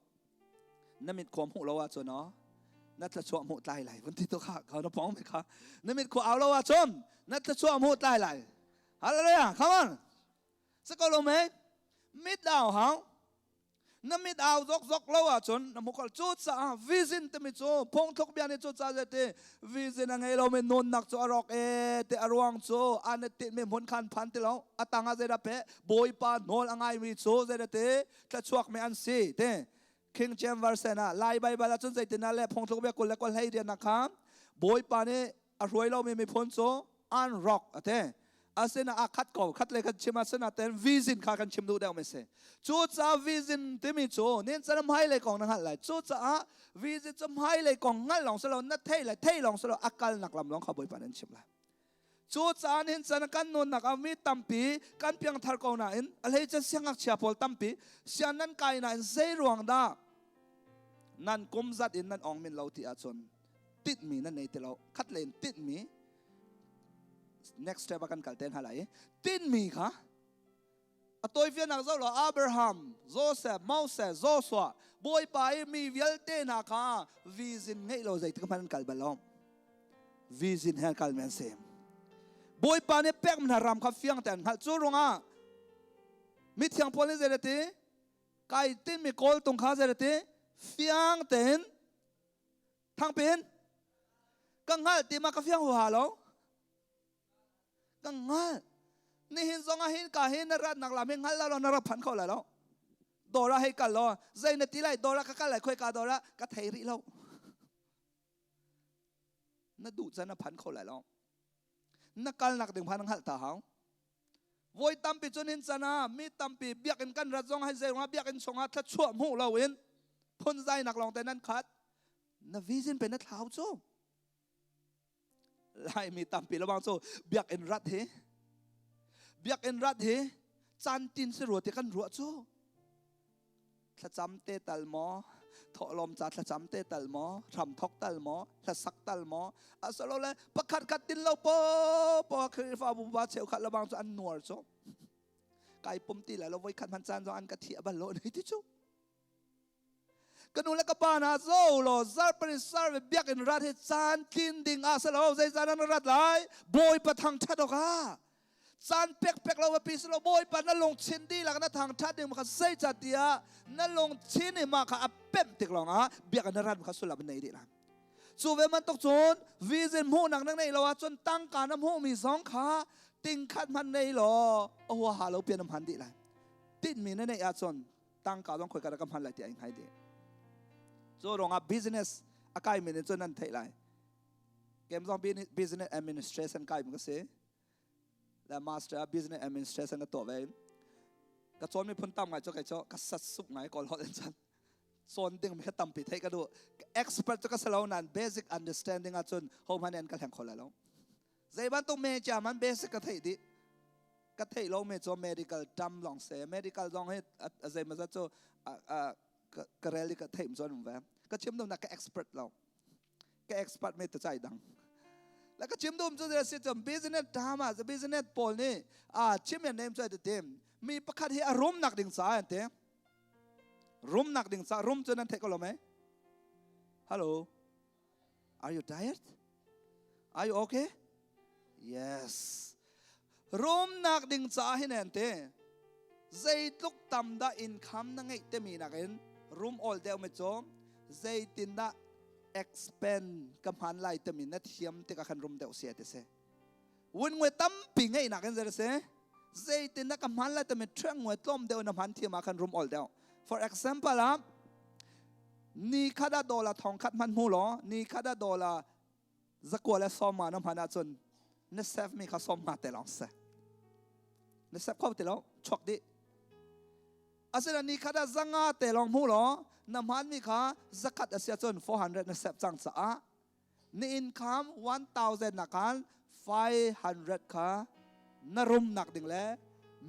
นั่นมิดความหูเราว่าจนเนาะนั่นจะช่วยหูตายไหลวันที่ตัวข้าเขานับปองไหมคะนั่นมิดความเอาเราว่าจนนั่นจะช่วยหูตายไหลอะไรเลยอ่ะ come on สักคนรู้ไหมมิดดาวเขานั่นมิดเอาซอกเราว่าจนนั่นมุกจุดซะวิสินเตมิจูพงทกเบียนจุดซะเตวิสินอะไรเราไม่นนนักจูอรอกเตอรวงจูอันติดไม่พ้นคันพันที่เราตั้งอาเซดาเปบอยปานนอะไรมีจูเซดเตถ้าช่วยไม่อันซีเตKing James Version นะไล่ใบละจนใจตินาเล่พงทุกเบียกุลและกุลให้เรียนนะครับบอยปานี่อรวยเราไม่พ้นโซอันร็อกเต้อาเซนะคัดเก่าคัดเลยกันชิมอาเซนะเต้นวิสินข้ากันชิมดูเดียวไม่เสจูจ้าวิสินที่มีโจเนี่ยจะไม่ให้เลยกองนั่งหันไหลจูจ้าวิสินจะไม่ให้เลยกองงั้นลองสโลนัดเท่ลองสโลอาการหนักลำลองเขาบอยปานี่ชิมละจูจ้าเนี่ยจะกันนนนักอามีตัมปีกันเพียงทาร์กองน่ะอินอะไรจะเสียงอักเชียพอลตัมปีเสียงนั้นไกลน่ะอินเซรวงดานั่นกุมจัดอินนั่นองมินเราที่อาชนติดมีนั่นในที่เราคัดเลนติดมี next step กันกัลเทนหาไรติดมีค่ะตัวเฟียนักเจ้าเราอับราฮัมโจเซฟโมเสสโจชัวบอยไปมีวิลเตนักค่ะวิสินให้เราใจที่มันกัลบาลอมวิสินให้กัลเมนเซมบอยไปเนี่ยเป็กมันรำขับเฟียงแต่หัดจูรงอ่ะมิเทียงพอลิเซเรติไก่ติดมีโกลตรงข้าเซเรติ ฟียงเต็นทางเป็นกังหัลตีมากับฟียงหัวหาเรากังหัลนี่หินซองหินกาหินนรัดนักลาเมงหัลเรานรัพันเขาแล้วดอระให้กันล้อใจนตีไลดอระก็กันไหลคุยกันดอระก็เทริเรานั่นดูจะนับพันเขาแล้วนักการนักดึงพันหัลตาหาววอยตั้มปีจนหินซานามีตั้มปีเบียกันกันรัดซองให้เจ้าเบียกันสองหัดทัดชั่วหูเราเว้นพ้นใจนักลองแต่นั้นคัดนับวิจินเป็นนักเท้าโจ้ไล่มีตั้มปีระวังโจ้เบียกันรัดเฮเบียกันรัดเฮจันตินสรัวที่กันรัวโจ้ถ้าจำเตตัลหมอถอลมจัดถ้าจำเตตัลหมอทำทอกตัลหมอถ้าสักตัลหมออาสโลเลยประคัดกัดตินเราปอคือฟ้าบุบาเชลขัดระวังโจ้อันนัวโจ้ไก่ปุ่มตีแล้วเราไว้ขัดพันจานโจ้อันกระเทียบัลโลนี่ที่โจ้กันนู้นแล้วก็ปานาโซ่โลซาร์ปริซาร์เบียกันรัดให้จานกินดิ่งอาสโลใจจานนั้นรัดไหลบอยประทังชัดออกhaจานเป็กเราไปสโลบอยปะนั่นลงชินดีหลังนั้นทางทัดเองมันก็เสียจัดเดียนั่นลงชินนี่มาค่ะเป็มติกลองเบียกันรัดมันก็สุดละเป็นไหนดีล่ะสู่เวมันตกจนวิเซนหูหนักนั่งในเราจนตั้งการน้ำหูมีสองขาติงคัดมันในหรอโอ้โหหาเราเปลี่ยนน้ำพันดีเลยติดมีนั่นในอาจนตั้งการต้องคุยกันกับพันอะไรที่เองให้ดีโจรองbusiness อาการมีในจนนั้นเท่าไรเกมซอง business administration กายมันก็เสียและ master business administration ก็ตัวเองก็โจนมีพ้นตั้มไงเจ้าไก่เจ้าก็สัตสุกไงก่อนรอดจันโซนดิ้งไม่ตั้มปิดให้ก็ดู expert จะก็สลาวนั้น basic understanding อาจนโฮมันเองก็แข่งคนแล้วใจบ้านต้องเมจ่ามัน basic ก็เท่ดีก็เท่เราไม่จบ medical จำลองเสีย medical ลองให้ใจมันจะก็เรียกก็เท่มจนผมแบบก็ชิมดูนักก็ expert เราก็ expert ไม่ตัวใจดังแล้วก็ชิมดูมันจะเรียกสิจำ business ทำจะ business โพลนี่ชิมอย่างนี้มันจะเต็มมีประคัดให้อารมณ์หนักดิ่งสายเต็มรุมหนักดิ่งสายรุมจนนั้นเทก็รู้ไหม Hello Are you tired Are you okay Yes รุมหนักดิ่งสายให้แน่นเต้ใจลุกต่ำได้อินคัมนั่งไงเต็มีนักเองรูมออลเดียวไม่จบใจตินได้ expand กำพันไล่เต็มีนัดเทียมติดกับขันรูมเดียวเสียเตเสวันเวตั้มปิงไงนักเองเสียใจตินได้กำพันไล่เต็มีเชื่องเวต้มเดียวนำพันเทียมมาขันรูมออลเดียว for example ละนี่ข้าได้$ทองคัดมันหูหรอนี่ข้าได้$จะกลัวและซ้อมมานำพันอาจนเนสเซฟมีข้าซ้อมมาแต่ลองเสเนสเซฟเข้าไปแล้วช็อกดิอาศัยนี้ข้าได้จังอาแต่ลองหูหรอนำพันมีข้าจะกัดอาศัยจน400เนสเซฟจังสะนี่อินคัม1,000นักการ500ข้านรุมหนักดิ่งแล้ว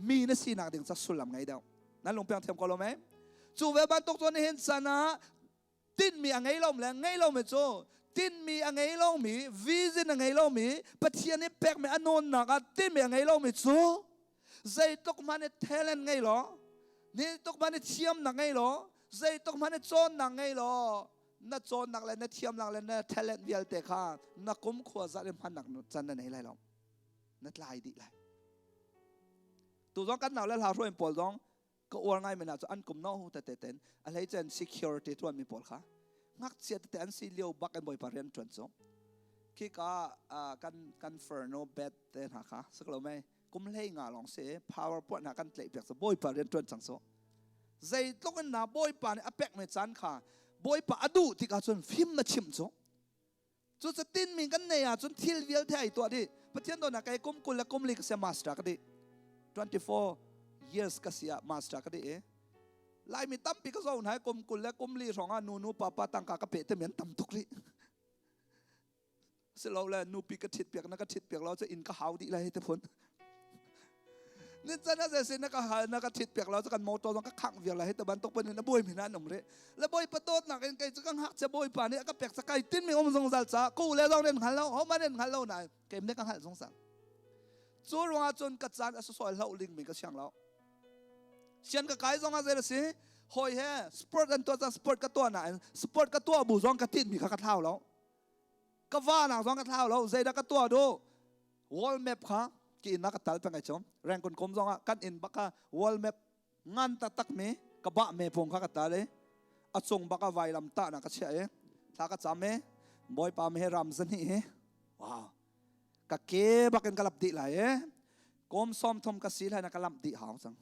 มีนสีหนักดิ่งจะสุลามไงเดียวนั่นลงเพียงเทียมก็รู้ไหมจู่เวบันตกตัวนี้เห็นสนะตินมีอะไรเราแหละไงเราไม่โจตินมีอะไรเรามีวิจินอะไรเรามีปัจจัยนี้แปลกไม่อนนท์นักตินมีอะไรเราไม่โจใจตกมันเทเลนไงหรอนี่ตกมันเทียมนักไงหรอใจตกมันโจนนักไงหรอน่าโจนนักเลยน่าเทียมนักเลยน่าเทเลนเวียลเตะข้าน่าคุ้มขวาจะเรียนพันนักจันนั่นไหนไรหรอน่าลายดีเลยตัวร้องกันหนาวแล้วเราช่วยปวดร้องก็อวดง่ายมันอาจจะอันกุมน้องแต่เต้นอะไรเช่น security ตัวมีปวดขางักเสียแต่อันสีเลี้ยวบักกันบ่อยปารีนจวนซ้อคิกกันเฟอร์โนเบดเต้นหาขาสักเราไหมกุมเล่งาลองเสีย power ปวดหากันเตะเปียกสบ่อยปารีนจวนสังซ้อใจต้องกันหนาบ่อยปานอเปกไม่จันขาบ่อยปาอดูที่การจนฟิล์มมาชิมซ้อจนสตินมีกันเนี่ยจนทิลเวียลเท่ตัวดิประเทศตัวนักไอ้กุมกุลและกุมลิกเสียมาสตร์ก็ดิ24 years ก็เสียมาสตร์ก็ดิไล่มีตั้มปีก็ส่งให้กุมกุลและกุมลีสองนูป้าตั้งกากระเปะเต็มเหมือนตั้มทุกทีเสร็จแล้วแหละนูปีกระทิดเปียกนักกระทิดเปียกเราจะอินก็หาวดีเลยแต่ผลนี่จะน่าจะเสียนักกระทิดเปียกเราจะกันโมโตต้องก็ขังเวียอะไรให้แต่บันตกเป็นนักบวยมีนั่นหนุ่มเลยแล้วบวยประตูหนักเองไกจะกังหักจะบวยป่านนี้ก็เปียกสกายติ้นมีอมสงสารจ้ากูเลยต้องเล่นขันเราเขามาเล่นขันเราไหนเกมนี้กังหักสงสารจู่รวาจนกัดจานอสุสอยเราลิงมีก็เชียงเราเชียนกับไก่สองอาเซลสิหอยแฮ่สปอร์ตกันตัวจะสปอร์ตกับตัวไหนสปอร์ตกับตัวบูซองกับติดมีข้ากระเท้าแล้วก็ว่าหนังซองกระเท้าแล้วใจดักกับตัวดูวอลแมปค่ะกินนักกระตัลเป็นไงชมแรงคนคมซองกันอินบักค่ะวอลแมปงานตักมีกระบะเมพงข้ากระตัลเลย อจงบักไว้ลำตานักเชื่อถ้ากระจำบอยปามเฮรำสนี่ว้าวกะเก็บบักกันกลับดีไหลก้มซ้อมทมกระสีไหลนักกลับดีหาวสัง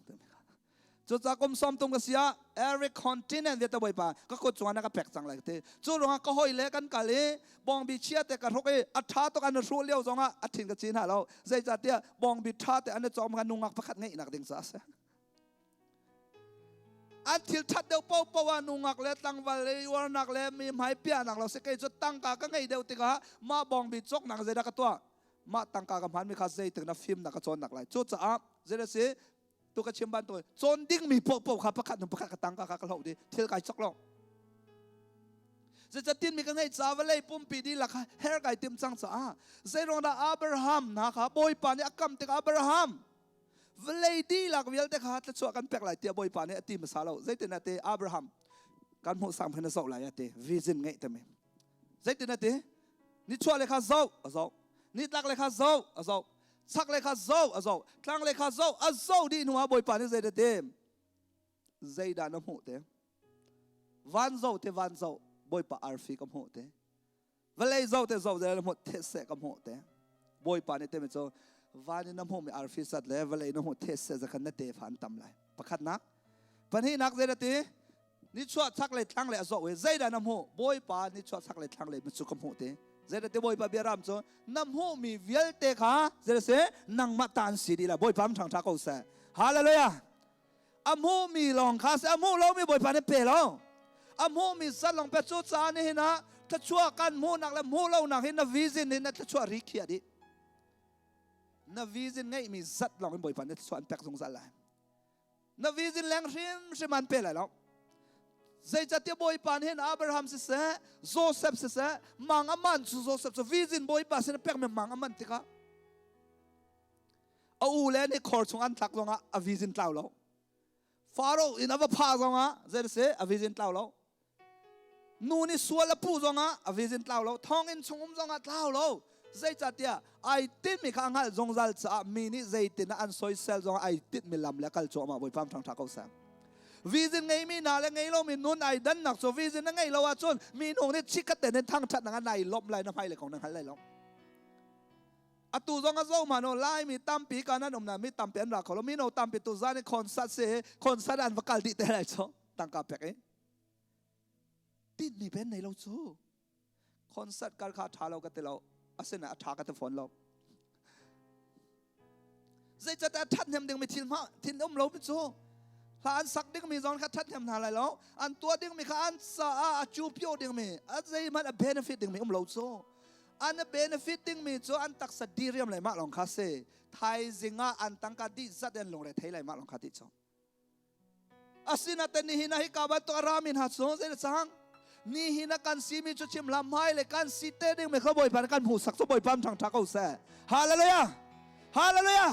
จุดจากก้มซ้อมทมกระสีเอริคคอนติเนนต์เวทบอยปาก็กดจวนนักแปกจังไหลเตจุดลงก็หอยเล็กันกะเลยบองบิเชียแต่กระทกอัฐาตกันรู้เลี้ยวจงอัฐินกระจีนหาเราใจจัดเดียบองบิท่าแต่อันนี้จอมกันนุ่งอักพักไงนักเด้งซาเสอันที่ทัดเดียวเป้าปวานุงักเล็ตั้งวันเลยวนักเล่มีไม้เปียนักเราเสกจะตั้งกาก็ไงเดียวติกะมาบองบิจกนักเจดักตัวมาตั้งกากับมันมีข้าเจถึงนักฟิล์มนักจนนักไรจุดจะอัพเจเดสิตัวกระชิมบันตัวจนดิ้งมีปกขับประคัดหนึ่งประคัดกระตั้งกากระเหล่าดีเที่ยวไก่จกลงจะตินมีกันไงจ้าวันเลยปุ่มปีดีหลักเฮร์ไก่ติมจังจ้าเจรองดาอับราฮัมนะครับบอยปานี่อักกัมติกอับราฮัมเวลาดีหลักเวลเด็กฮะจะช่วยกันแปลกหลายเตียบอยปานเนี่ยตีมาสาเราใจตินเตอับราฮัมการหัวสามพันสองหลายเตวิซินไงแต่ไม่ใจตินเตนี่ช่วยเลยข้าเจ้านี่ตักเลยข้าเจ้าชักเลยข้าเจ้าครั้งเลยข้าเจ้าดีนัวบอยปานนี่ใจเตใจดานน้ำหูเตวันเจ้าวันเจ้าบอยปาอาร์ฟีกับหูเตเวลาเจ้าใจน้ำหูเทเสกับหูเตบอยปานนี่เตไม่เจ้าวันนี้น้ำหูมีอาร์ฟิสัตเลยเวลาน้ำหูเทสจะขันนัดเตฟันตำเลยประคัดนักปัญหานักเจดตีนี่ชัวชักเลยทั้งเลยอโศกเจดาน้ำหูบอยปานี่ชัวชักเลยทั้งเลยมันสุขมหูเตเจดตีบอยปาเบียรามโซน้ำหูมีเวลเตค่ะเจดเสนังมาตันสีดีละบอยปามทางทักเอาเสฮาเลลูยาอัมหูมีลองค่ะเสอัมหูเรามีบอยปานี่เปล่าอัมหูมีสัตว์ลองเป็ดจุดจานี่นะถ้าชัวกันหูนักแล้วหูเราหนักเห็นนะวิจินเห็นนะถ้าชัวริขีดินาวิจินไงมีสัตว์ลองเป็นบ่อยปันเนี่ยส่วนแปลกสงสารเลยนาวิจินแรงริมใช่มันเป็นอะไรแล้วใจจัดเตียบ่อยปันเห็นอับราฮัมเสียโจเซฟเสียมังอามันโจเซฟวิจินบ่อยปันเสียแปลกเป็นมังอามันติกะเอาอูเล่นี่คอร์ชงอันทักตรงอ่ะวิจินเล่าแล้วฟาโรห์อินอับพาตรงอ่ะเจดเสียวิจินเล่าแล้วนูนี่สวนละปูตรงอ่ะวิจินเล่าแล้วทองอินชงตรงอ่ะเล่าแล้วใจจัดเดียไอติดมีข้างหันจงจัลจะมีนี่ใจติดนะอันซอยเซลจงไอติดมีลำเล็กกัลโจมาบ่อยปั๊มทางทักเอาแสงวิจินไงมีนาและไงเรามีนุ่นไอดันหนักโซวิจินนั่งไงเราว่าจนมีนุ่งนี่ชิคกันแต่ในทางทัดนั่งไงลบไหลน้ำไฟเลยของนั่งหันไหลล้ออตูจงก็เจ้ามาโนไล่มีตั้มปีกันนั่นน่ะมีตั้มเป็นรักเขาแล้วมีโนตั้มปีตุจานี่คอนซัดเสคอนซัดอันวักกัลดิเตอะไรโจตั้งกับเป็กติดมีเป็นในเราโจคอนซัดการขาดทาเรากันแต่เราอาศัยนะอัฐากันแต่ฝนเราใจจะแต่ทัดเห็มดึงไม่ทิ้งมาทิ้งเราไปโซ่ถ้าอันสักดึงมีจอนขัดทัดเห็มอะไรแล้วอันตัวดึงมีข้าอันสาจูเปียวดึงมีอันใจมันเบนฟิตดึงมีเราโซ่อันเบนฟิตดึงมีโซ่อันตักสดีเรียมเลยมาลองคาเซ่ไทยจิงอันตั้งกัดดิจัดเดินลงเลยไทยเลยมาลองคาติโซ่อาศัยนะแต่นี่หินะฮิกาบัตตัวรามินฮัตโซ่ใจสังนี่หินักการซีมีจุดชิมลำไม้เลยการซีเต้ดึงไม่เข้าบ่อยผ่านการหูสักสบ่อยปั๊มทางทักเอาแซ่ฮาเลลูยาฮาเลลูยา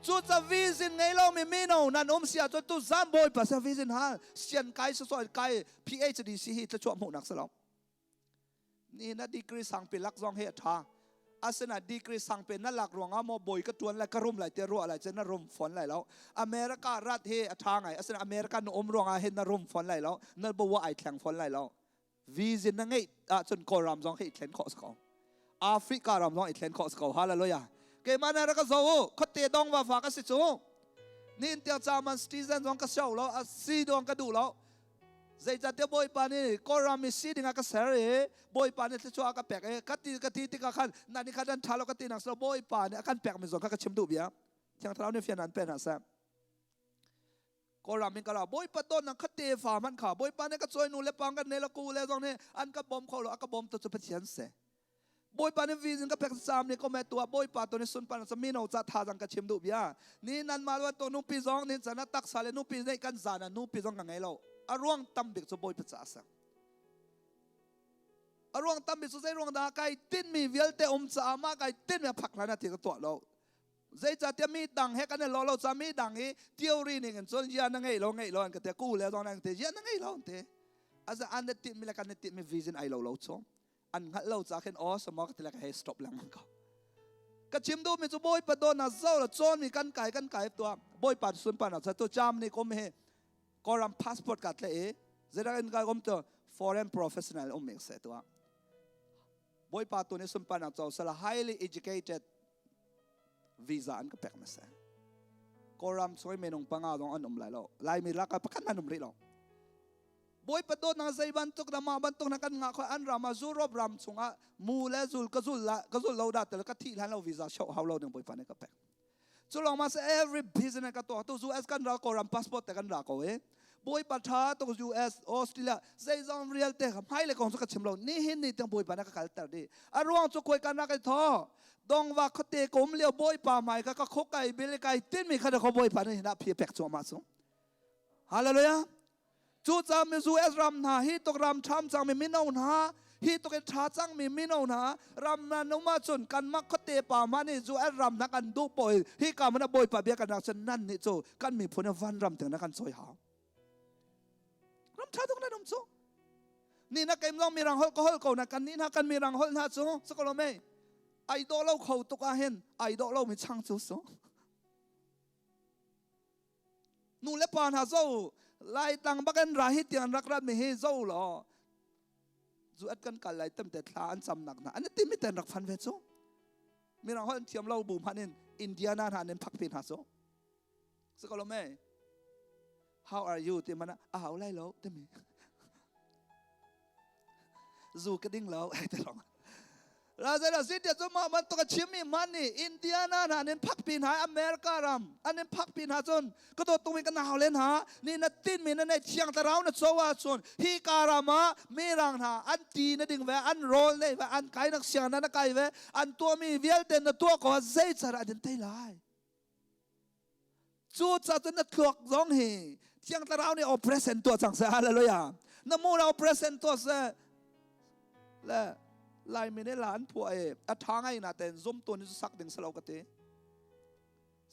จุดจะวิจินไงเราไม่มีโน่นั่นเสียจุดตู้ซ้ำบ่อยปัสสาวะวิจินฮะเสียนไกสสอยไก PhD ซีฮีจะช่วยหมู่นักสลบนี่นะดีกรีสังเป็นลักซองเฮท่าอาศัยนะดีกรีสังเป็นนั่นหลักรวงอ่ะโมบ่อยก็ตัวนั่นกระรุ่มไหลเตรัวไหลจะนั่นรุ่มฝนไหลแล้วอเมริการัฐเฮท่าไงอาศัยอเมริกันอมรวงอ่ะเห็นนั่นรุ่มฝนไหลแล้วนั่นบอกว่าไอแข็งฝนไหลแล้ววิจินนั่งไงจนโครามซองให้เทนข้อสกอแอฟริการามซองให้เทนข้อสกอฮาเลลูยาเกมันอะไรก็โซ่ขดเตะดองว่าฝากกันสิจูนี่อินเดียจามันสตีเซนซองก็เช่าแล้วซีดองก็ดูแล้วใจจัดเดียบอยปานี่โครามีซีดิ่งก็เสรีบอยปานี่จะช่วยก็แปลกกัดตีติกาขันนั่นนี่ขันทาร์ลกัดตีนักสบอยปานี่กันแปลกไม่ส่งก็ชิมดูเบียช่างเท้าเนี่ยเฟียนันเป็นอะแซมก็รามินก็ลาบอยปะต้นนักขัดเตะฝ่ามันขาบอยปานี่ก็ช่วยนูเล็บปังกันเนลกูเลซองนี่อันก็บอมเขาหรออันก็บอมตัวจะเป็นเชียนเสบอยปานี่วิจินก็แปลกซ้ำนี่ก็แม่ตัวบอยปาตัวนี้สุนปานสมินเอาจะทาจังก็ชิมดูเบียนี่นั่นมาว่าตัวนูปีซองนี่จะนัดตักสาเลนูปีในกันจานะนูปีซองกันไงเราอารวงตั้มบิกจะบอยปัจจัสอารวงตั้มบิกจะใจรวงดาไก่ตินมีเวลเตอมจะอามาไก่ตินมีผักแล้วนะที่ตัวเราใจจะเตมีดังเฮกันเนี่ยเราจะมีดังนี้เที่ยวรีนี่กันส่วนยานั่งไงเราอันก็เตะกู้แล้วตอนนั้นเตะยานั่งไงเราเตะอาจจะอันเดติมีละกันเดติมีวิชั่นไอเราชมอันงั้นเราจะเห็นอ๋อสมองก็เตะละกันให้สต็อปแล้วมันก็ชิมดูมีจะบอยปัดโดนนะเจ้าละโจนมีกันไก่ตัวบอยปัดส่วนปัดนะจะตัวจามนี่ก็ไม่ก็รำพาสปอร์ตกัดเลย zera kan ka om to foreign professional om mek se to boy pa to ni sum pa na chaw sala highly educated visa an ka pek ma se koram soi menong panga dong an lai lo lai mi la ka pakan nanum ri lo boy pa do na zai bantuk na ma bantuk na kan nga ko an rama zurob ram chunga mu le zul ka zul lo da tel ka thi lan lo visa show how lo ding boy pa ne ka pek so long mas every business ka to zu as kan ra ko ram passport te kan ra ko boy pa tha to US Australia zai zong real te kham hai le kong so ka chim lo ni hin ni tang boy pa na ka kal tar di arwang chu koi kan na ka tho dong wa khote kom leo boy pa mai ka khokai bele kai tin mi kha da ko boy pa ni na phi pek chu ma so hallelujah chu cha mi zu es ram na hi to ram tham chang mi min on ha hi to ke tha chang mi min on ha ram na no ma chun kan ma khote pa ma ni zu es ram na kan du poi hi ka ma na boy pa bia kan na chen nan ni chu kan mi phun van ram teng na kan soi ha ram tha tok na dum chu ni na kem long mi rang hol ko na kan ni na kan mi rang hol na chu so ko lo me ai do lo khou to ka hen ai do lo mi chang chu so nu le pa na zo lai tang bakan rahi tian rakrat mi he zo lo zu at kan kal lai tam te thla an cham nak na an ti mi ten rak phan ve chu mi rang hol thiam lo bu phanin Indiana na nen phak pin ha so so ko lo me how are you ti mana a hau lai lo te mi zu ka ding lo ai te long ra za ra sit ya zo ma man to ka chim mi man ni Indiana na nen phak pin ha America ram an nen phak pin ha chon ko to tu mi kan hau len ha ni na tin mi na nei chiang ta rau na so wa chon hi ka ra ma mi rang ha an ti na ding ve an roll nei ve an kai nak siang na kai ve an to mi vial ten na to ko zai chara den tai lai chu cha chen na khok zong hi chiang ta rau ni o present to chang sa hallelujah na mo ra present to sa la lai mi ne lan pu e a thang ai na ten zum to ni sak ding salo ka te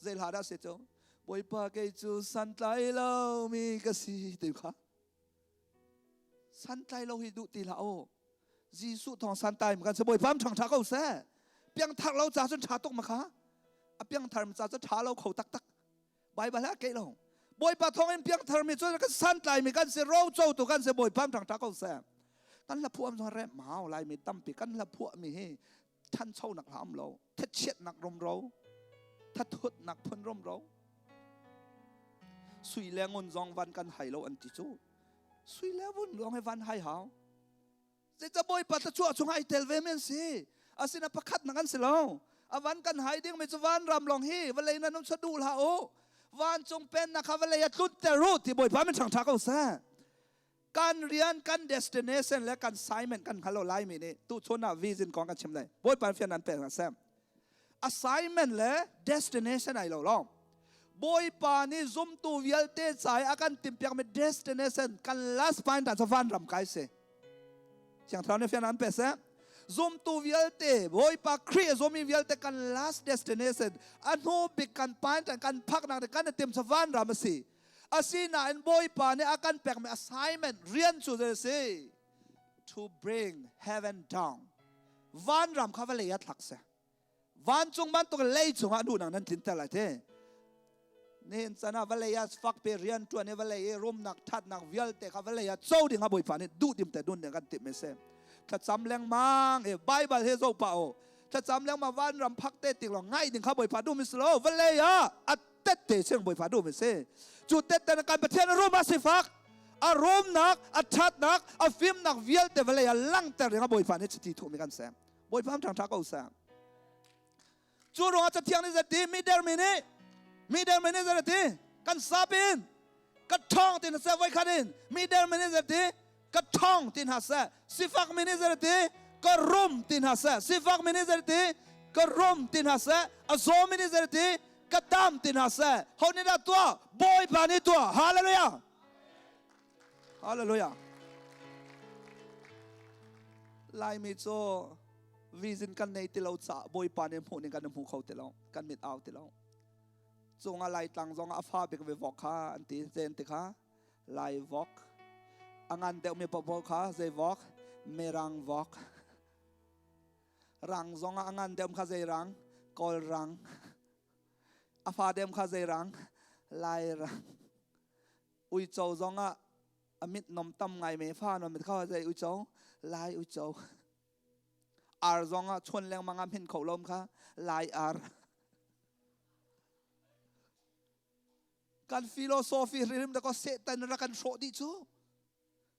zel ha da se cho boy pa ke chu san tai lo mi ka si te kha san tai lo hi du ti la o jisu thong san tai man se boy pam thang tha ko se piang thak lo cha chun tha tok ma kha a piang thar ma cha cha tha lo khou tak tak bai ba la ke lo boy pa thong en piang thar mi chu ka san tai mi kan se ro chou tu kan se boy pam thang tha ko seกันละพวกมันแร่มาเอาลายมีตั้มปีกันละพวกมีให้ท่านเช่าหนักหามเราถ้าเช็ดหนักรมเราถ้าทุดหนักพ้นรมเราสุยแรงงนจองวันกันไห้เราอันติจูสุยแล้ววุ่นร้องให้วันไห้หาวจะบ่อยปัตตะชั่วชงไห้เทลเวเมนสิอาศินประคัดนักกันสิเราอาวันกันไห้ดิ้งไม่จะวันรำลองฮีวันเลยนั่นนุ่มสะดูลาโอวันจงเป็นนะครับวันเลยตุดแต่รู้ที่บ่อยพามันช่างทักเอาซะการเรียนการ destination และการ assignment กันฮัลโหลไลน์มีนี่ตู้ชนน่ะ vision ของกันชิมเลยบ่อยปานเฟียนั้นเป็นกันแซม assignment และ destination ไอ้เราล้อมบ่อยปานนี่ซุ่มตู้วิลเตใจอาการติมเปียกเป็น destination กัน last point แต่จะฟันรำไกเสเสียงเท่านี้เฟียนั้นเป็นแซมซุ่มตู้วิลเตบ่อยปาครีซุ่มมีวิลเตกัน last destination อันโนบิกัน point แต่กันพักนักแต่กันเต็มจะฟันรำสิอาศินาอันบ่อยป่าเนี่ยอาการแปลกมี assignment เรียนสุดเลยสิ to bring heaven down วันรำข้าว่าเลยยัดหลักเสียวันจงมันตัวเลยจงอาดูนังนั้นทิ้งแต่ละเท่นี่สนะว่าเลยยัดฟักไปเรียนตัวเนี่ยว่าเลยร่มหนักทัดหนักวิลเตข้าว่าเลยยัดโซ่ดิ่งข้าบ่อยป่าเนี่ยดูดิ่มแต่ดุนเนี่ยกันติดไม่เสียถ้าจำแรงมังไบเบิลเฮโซเปล่าถ้าจำแรงมาวันรำพักเตติงหลงง่ายดิ่งข้าบ่อยป่าดูไม่สโลว่าเลยยัดเตเตเชิงบ่อยป่าดูไม่เสียจุดเด็ดแต่ในการประเทศอารมณ์มาสิฟักอารมณ์นักอัจฉรินักอฟิมนักวิลเตเวลยาลังแต่เรื่องบ่อยผ่านในจิตถูกมีกันแซมบ่อยผ่านทางทักเอาแซมจุดรอจะเที่ยงนี้จะดีมีเดอร์มินีจะดีกันซาบินกัดท่องตินเซไว้ขัดินมีเดอร์มินีจะดีกัดท่องตินหาเซสิฟักมินีจะดีกัดรุมตินหาเซสิฟักมินีจะดีกัดรุมตินหาเซอโซมินีจะดีกัดดามตินหาเซเฮานี่ละตัวบ่อยผ่านนี่ตัวฮาเลลูยาฮาเลลูยาลายมีโจวิจินกันในติเราจะบ่อยผ่านในหมู่ในกันในหมู่เขาติเรากันมิดเอาติเราจงอะไรต่างจงอาฟ้าเบกเววอกข้าอันที่เจนติข้าลายวอกอังอันเดียวมีปอบข้าเจวอกเมรังวอกรังจงอังอันเดียวข้าเจรังกอลรังอาฟ้าเดียวข้าเจรังลายรังอุยโจจง มิดนมตั้มไงไม่ฟ้านมมิดเข้าใจอุจโจลายอุจโจอาร์ซองชวนแรงมังงามเห็นเขาลมค่ะลายอาร์การฟิโลโซฟีเรื่องแต่ก็เสตันรักกันโชดิจู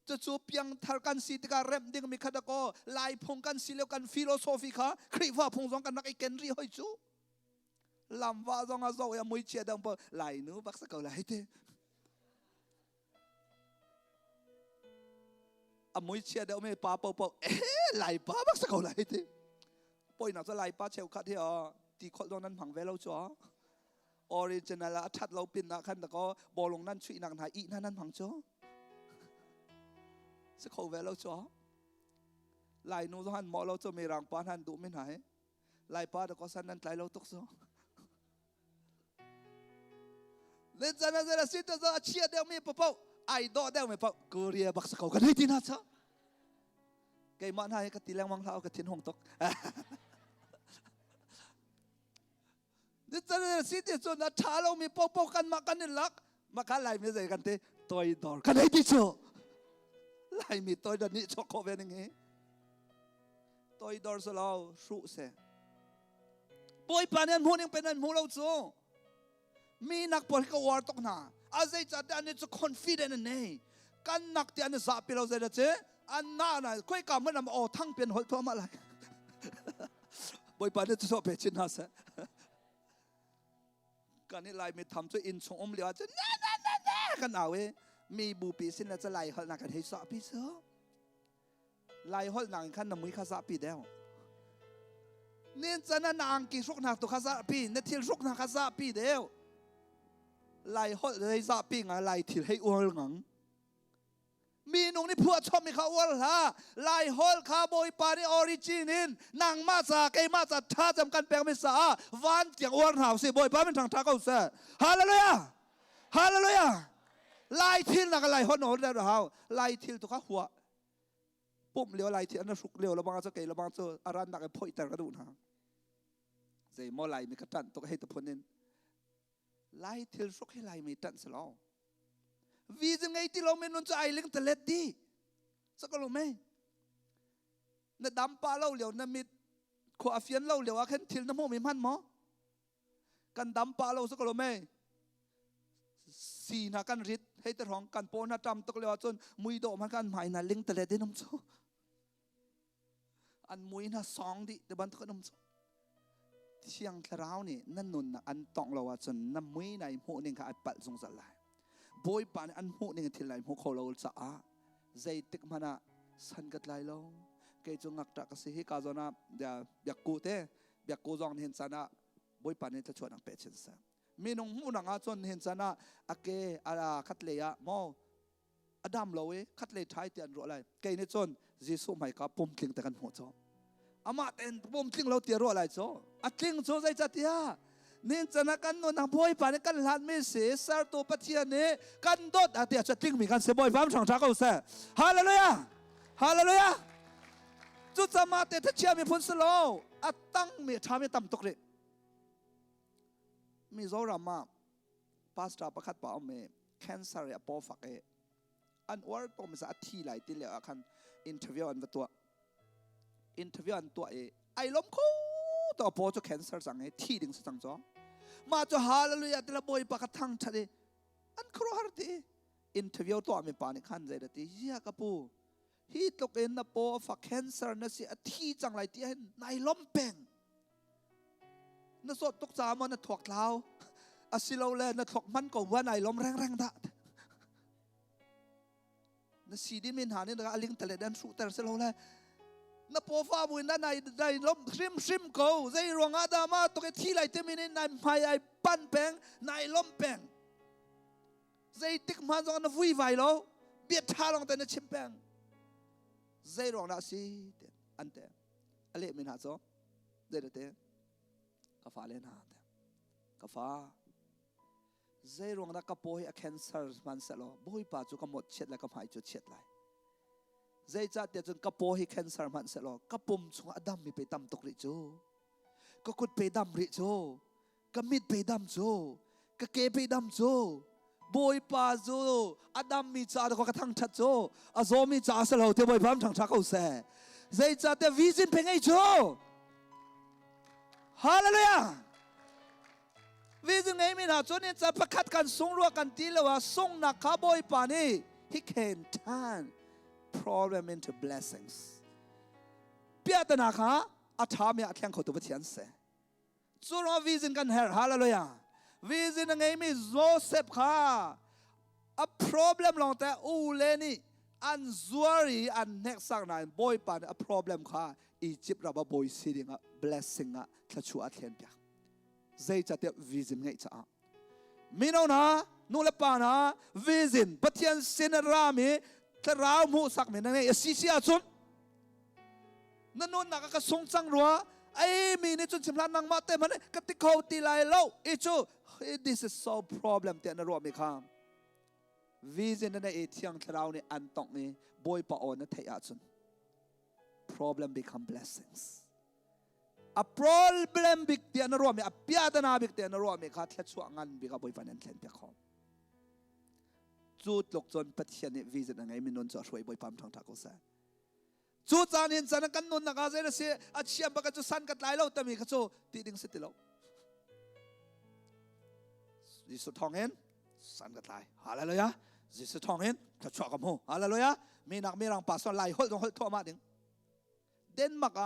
จะจูเพียงทาร์กันสิตการเริ่มดิ้งมีขัดก็ลายพงกันสิเลวกันฟิโลโซฟีค่ะครีว่าพงซองกันนักไอเกนรีหอยจูลำว่าซองอาโซยามวยเชียดังเปลายนู้บักสักเกาลายเตอมวยเชียเดี๋ยวไม่ป้าเปาลายป้าบักสักเกาลายเตปอยนักจะลายป้าเชลคัดที่อ๋อตีคนตรงนั้นผังเวลาจ้าออริจินัลชัดเราเป็นนักขันแต่ก็บอลงนั่นช่วยนักหายอีนั่นผังจ้าสักเขาเวลาจ้าลายนู้นหันมอเราจะมีรังป้าหันดูไม่หายลายป้าแต่ก็สันนั้นลายเราตกซ้อเล่นจันทร์จะสิทธิ์จะเชียเดียวไม่เปล่าไอดอลเดียวไม่เปล่ากูเรียบักสักเขากันให้ที่นั่นซะไก่มันให้กติแรงมังเท้ากตินหงตกเล่นจันทร์จะสิทธิ์จนนัดช้าเรามีเปล่ากันมากันนี่ลักมากันลายไม่ใช่กันเตะตัวอีดอลกันให้ที่โชลายมีตัวดันนี่โชคเวนึงเองตัวอีดอลสลาวสู้เสียป่วยปานนั้นหูนึงเป็นนั้นหูเราโจมีนักบอลก็วอร์ตกหน้าอาศัยจัดอันนี้จะคอนฟิเดนต์นี่กันนักที่อันนี้สับไปเราจะได้เจอันน่าหน่อยคุยกับมันนำโอ้ทั้งเป็นหัวตัวมาเลยบ่อยปานนี้จะชอบเป็นชินฮัสกันนี่ลายมีทำจะอินชงอมเหลียวจะแน่กันเอาเว้มีบูปีสินแล้วจะไล่เขาหนักกันให้สับปีเสือไล่เขาหนักขั้นน้ำมือข้าสับปีเดียวนี่จะนั่นนางกี่รุกหนักตัวข้าสับปีนี่ที่รุกหนักข้าสับปีเดียวไล่หดเลยซาปิ้งอะไรที่ให้อ้วนงังมีนุ่งนี่พวกชอบมีเขาอ้วนละไล่หดคาร์โบยปานี่ออริจินินนางมาจากไอ้มาจากท่าจำกันแปลงไม่สาวันเจียงอ้วนหาวสิบอยป้าเป็นทางท่าเขาเสียฮาเลลูยาฮาเลลูยาไล่ทิลนักไล่หดโน้ตแล้วหาวไล่ทิลตัวข้าหัวปุ่มเลี้ยวไล่ทิลอันนั้นสุกเลี้ยวระวังจะเกยระวังจะอารันนักไอ้พ่อยแต่กระดูกหางเจมอไล่มีกระตันตัวให้ตัวพนินไล่ทิลสุกให้ไล่ไม่ตันสลองวีจึงไงที่เราไม่นุ่นจะไอเลี้ยงตะเล็ดดีสักก็รู้ไหมน่ะดำปลาเล่าเหลียวน่ะมีขวาเฟียนเล่าเหลียวว่าแค่ทิลน้ำมันมีมันมั้งกันดำปลาเล่าสักก็รู้ไหมสีนักกันริดให้แต่ท้องกันโปนัดจำตกเลี้ยวจนมุยโดมันกันหมายน่ะเลี้ยงตะเล็ดได้น้ำโซอันมุยน่ะสองดิแต่บันทึกน้ำโซเชียงคราวนี่นั่นนุ่นอันต้องเราว่าจนน้ำมือในหัวหนึ่งค่ะอันปัดสงสารเลยบอยปานอันหัวหนึ่งที่ไหลหัวเขาเราจะใจติกมันอ่ะสันกัดไหลลงเกยจงงักตะกสิฮิกาจนะเดี๋ยวเบียกกูเต้เบียกกูจองเห็นสันะบอยปานนี่จะชวนนักเป็ดเช่นสันมีน้องหูนังอาจนเห็นสันะอเกอาคัดเลยะมออดัมเราคัดเลยท้ายเตียนรู้อะไรเกยนี่จนยิสุไม่กับปุ่มคลิงแต่กันหัวจออามาเต็นปุ่มคลิงเราเตียรู้อะไรจออัดคลิงจอใจจัดเตียนี่จะนักกันนนบอยปานกันหลานไม่เสียสารตัวปัจเจียนี่กันโดดอาเตียจะทิ้งมีกันเสียบอยฟ้ามช่างชักเอาเสียฮาเลลูยาฮาเลลูยาจุดจะมาเตะทัชเชียมีพ้นสโลอัดตั้งมีชามีต่ำตกเลยมีโซรามาพาสตาประคัดป่าเมแคนเซอร์ปอฟักอันว่าตัวมันจะทีไหลที่เหลือคันอินเทอร์วิวอันตัวอินเทอร์วิวอันตัวไอ้ล้มคู่ตัวพอจะแคนเซอร์สั่งที่ดึงสั่งจ้อมาจะฮาเลลูยาแต่ละบอยปากกทั้งชัดอันครัวฮาร์ตีอินเทอร์วิวตัวมีปานิขันใจดีเฮียกับปูฮีตกเอ็นนับปอฟักแคนเซอร์นั่นสิที่จังไรที่ให้นายล้มเป่งนั่นสดตกจามันนั่นถกเท้าอาศิลาเล่นั่นถกมันก็ว่านายล้มแรงๆด่านั่นสีดิมินหานี่นะอลิงทะเลดันสุดแต่ศิลาเล่นับพอฟ้าบุญนั่นนายล้มชิมเขาใจรวงอาดามาตกที่ไรเต็มนี่นายพายปั้นแปงนายล้มแปงใจติกมันจงนั่นวุ่ยวายแล้วเบียดท่าลงแต่นั่นชิมแปงใจรวงนั่นสิอันเตะอะไรมินหาโซ่เด็ดเตะกาฟ้าเล่นหาเตะกาฟ้าใจรวงนั่นกับป่วยแคนเซอร์มันเสร็จแล้วบ่อยป่าจุกหมดเช็ดแล้วก็หายจุดเช็ดเลยใจจัดเดี๋ยวจนกระโปงให้แคนเซอร์มันเสร็จแล้วกระปุ่มชงอดัมมีไปดำตกริโจก็กุดไปดำริโจก็มิดไปดำโจก็เกไปดำโจ บอยปาจูอดัมมีจ่าเด็กกระทั่งชัดโจอาโซมีจ่าเสลาเทบอยพามทางชักเอาเสใจจ่าเทวิจินเพ่งไอโจฮาเลลูยาวิจินไงมีนะจนนี่จะประคัดกันส่งรัวกันทีละว่าส่งนักข้าบอยปานี่ he can turn problem into blessings เปียตนาข้าอาธรรมยาแข่งเขาตัวเทียนเสจูรวิจินกันเฮร์ฮาเลลูยาวิจินไงมีโจเซฟข้า a problem ลองแต่อูเลนี่อันซัวรีอันเน็กสักนายบอยปาน a problem ข้าอียิปต์เราบอยซีดิงะ blessing ะทัชชัวเทียนเปียใจจะเทียบวิจินไงจ้ามีน้องนะนู่นละปานะวิจินปัทยันสินรามีทราวมูสักมีนั่นไงสิเสียจุนนั่นนู่นนักก็ส่งจังรัวไอ้มีนี่จุนชิมลานังมาเต้มันก็ติเขาตีลายเล่าอีจู this is so problem เตียนรัวมีข้ามวิจินนั่นไอ้ที่ยังทราวนี่อันตอกนี่บอยปะโอนนั่นเทียจุน problem become blessings a problem big เตียนรัวมีa พิจารณา big เตียนรัวมีข้าเทียช่วงงานบิกบอยปานันเทียนเปียกเขาจูดลกจนปัจจัยนี้วิจิตรไงมีนนจะช่วยบอยปามทางทักษะจูดจานินจานักันนนนักอาเซนเสียอาเชียมบักจูสันกัดไหลเราแต่มีข้าจูตีดิ่งสิติเราจิสุทองเห็นสันกัดไหลฮาเลลูยาจิสุทองเห็นข้าชอบกับหูฮาเลลูยามีนักมีรังปัสสาวะไหลหดตรงหดทั่วมาดิ่งเดนมาร์ก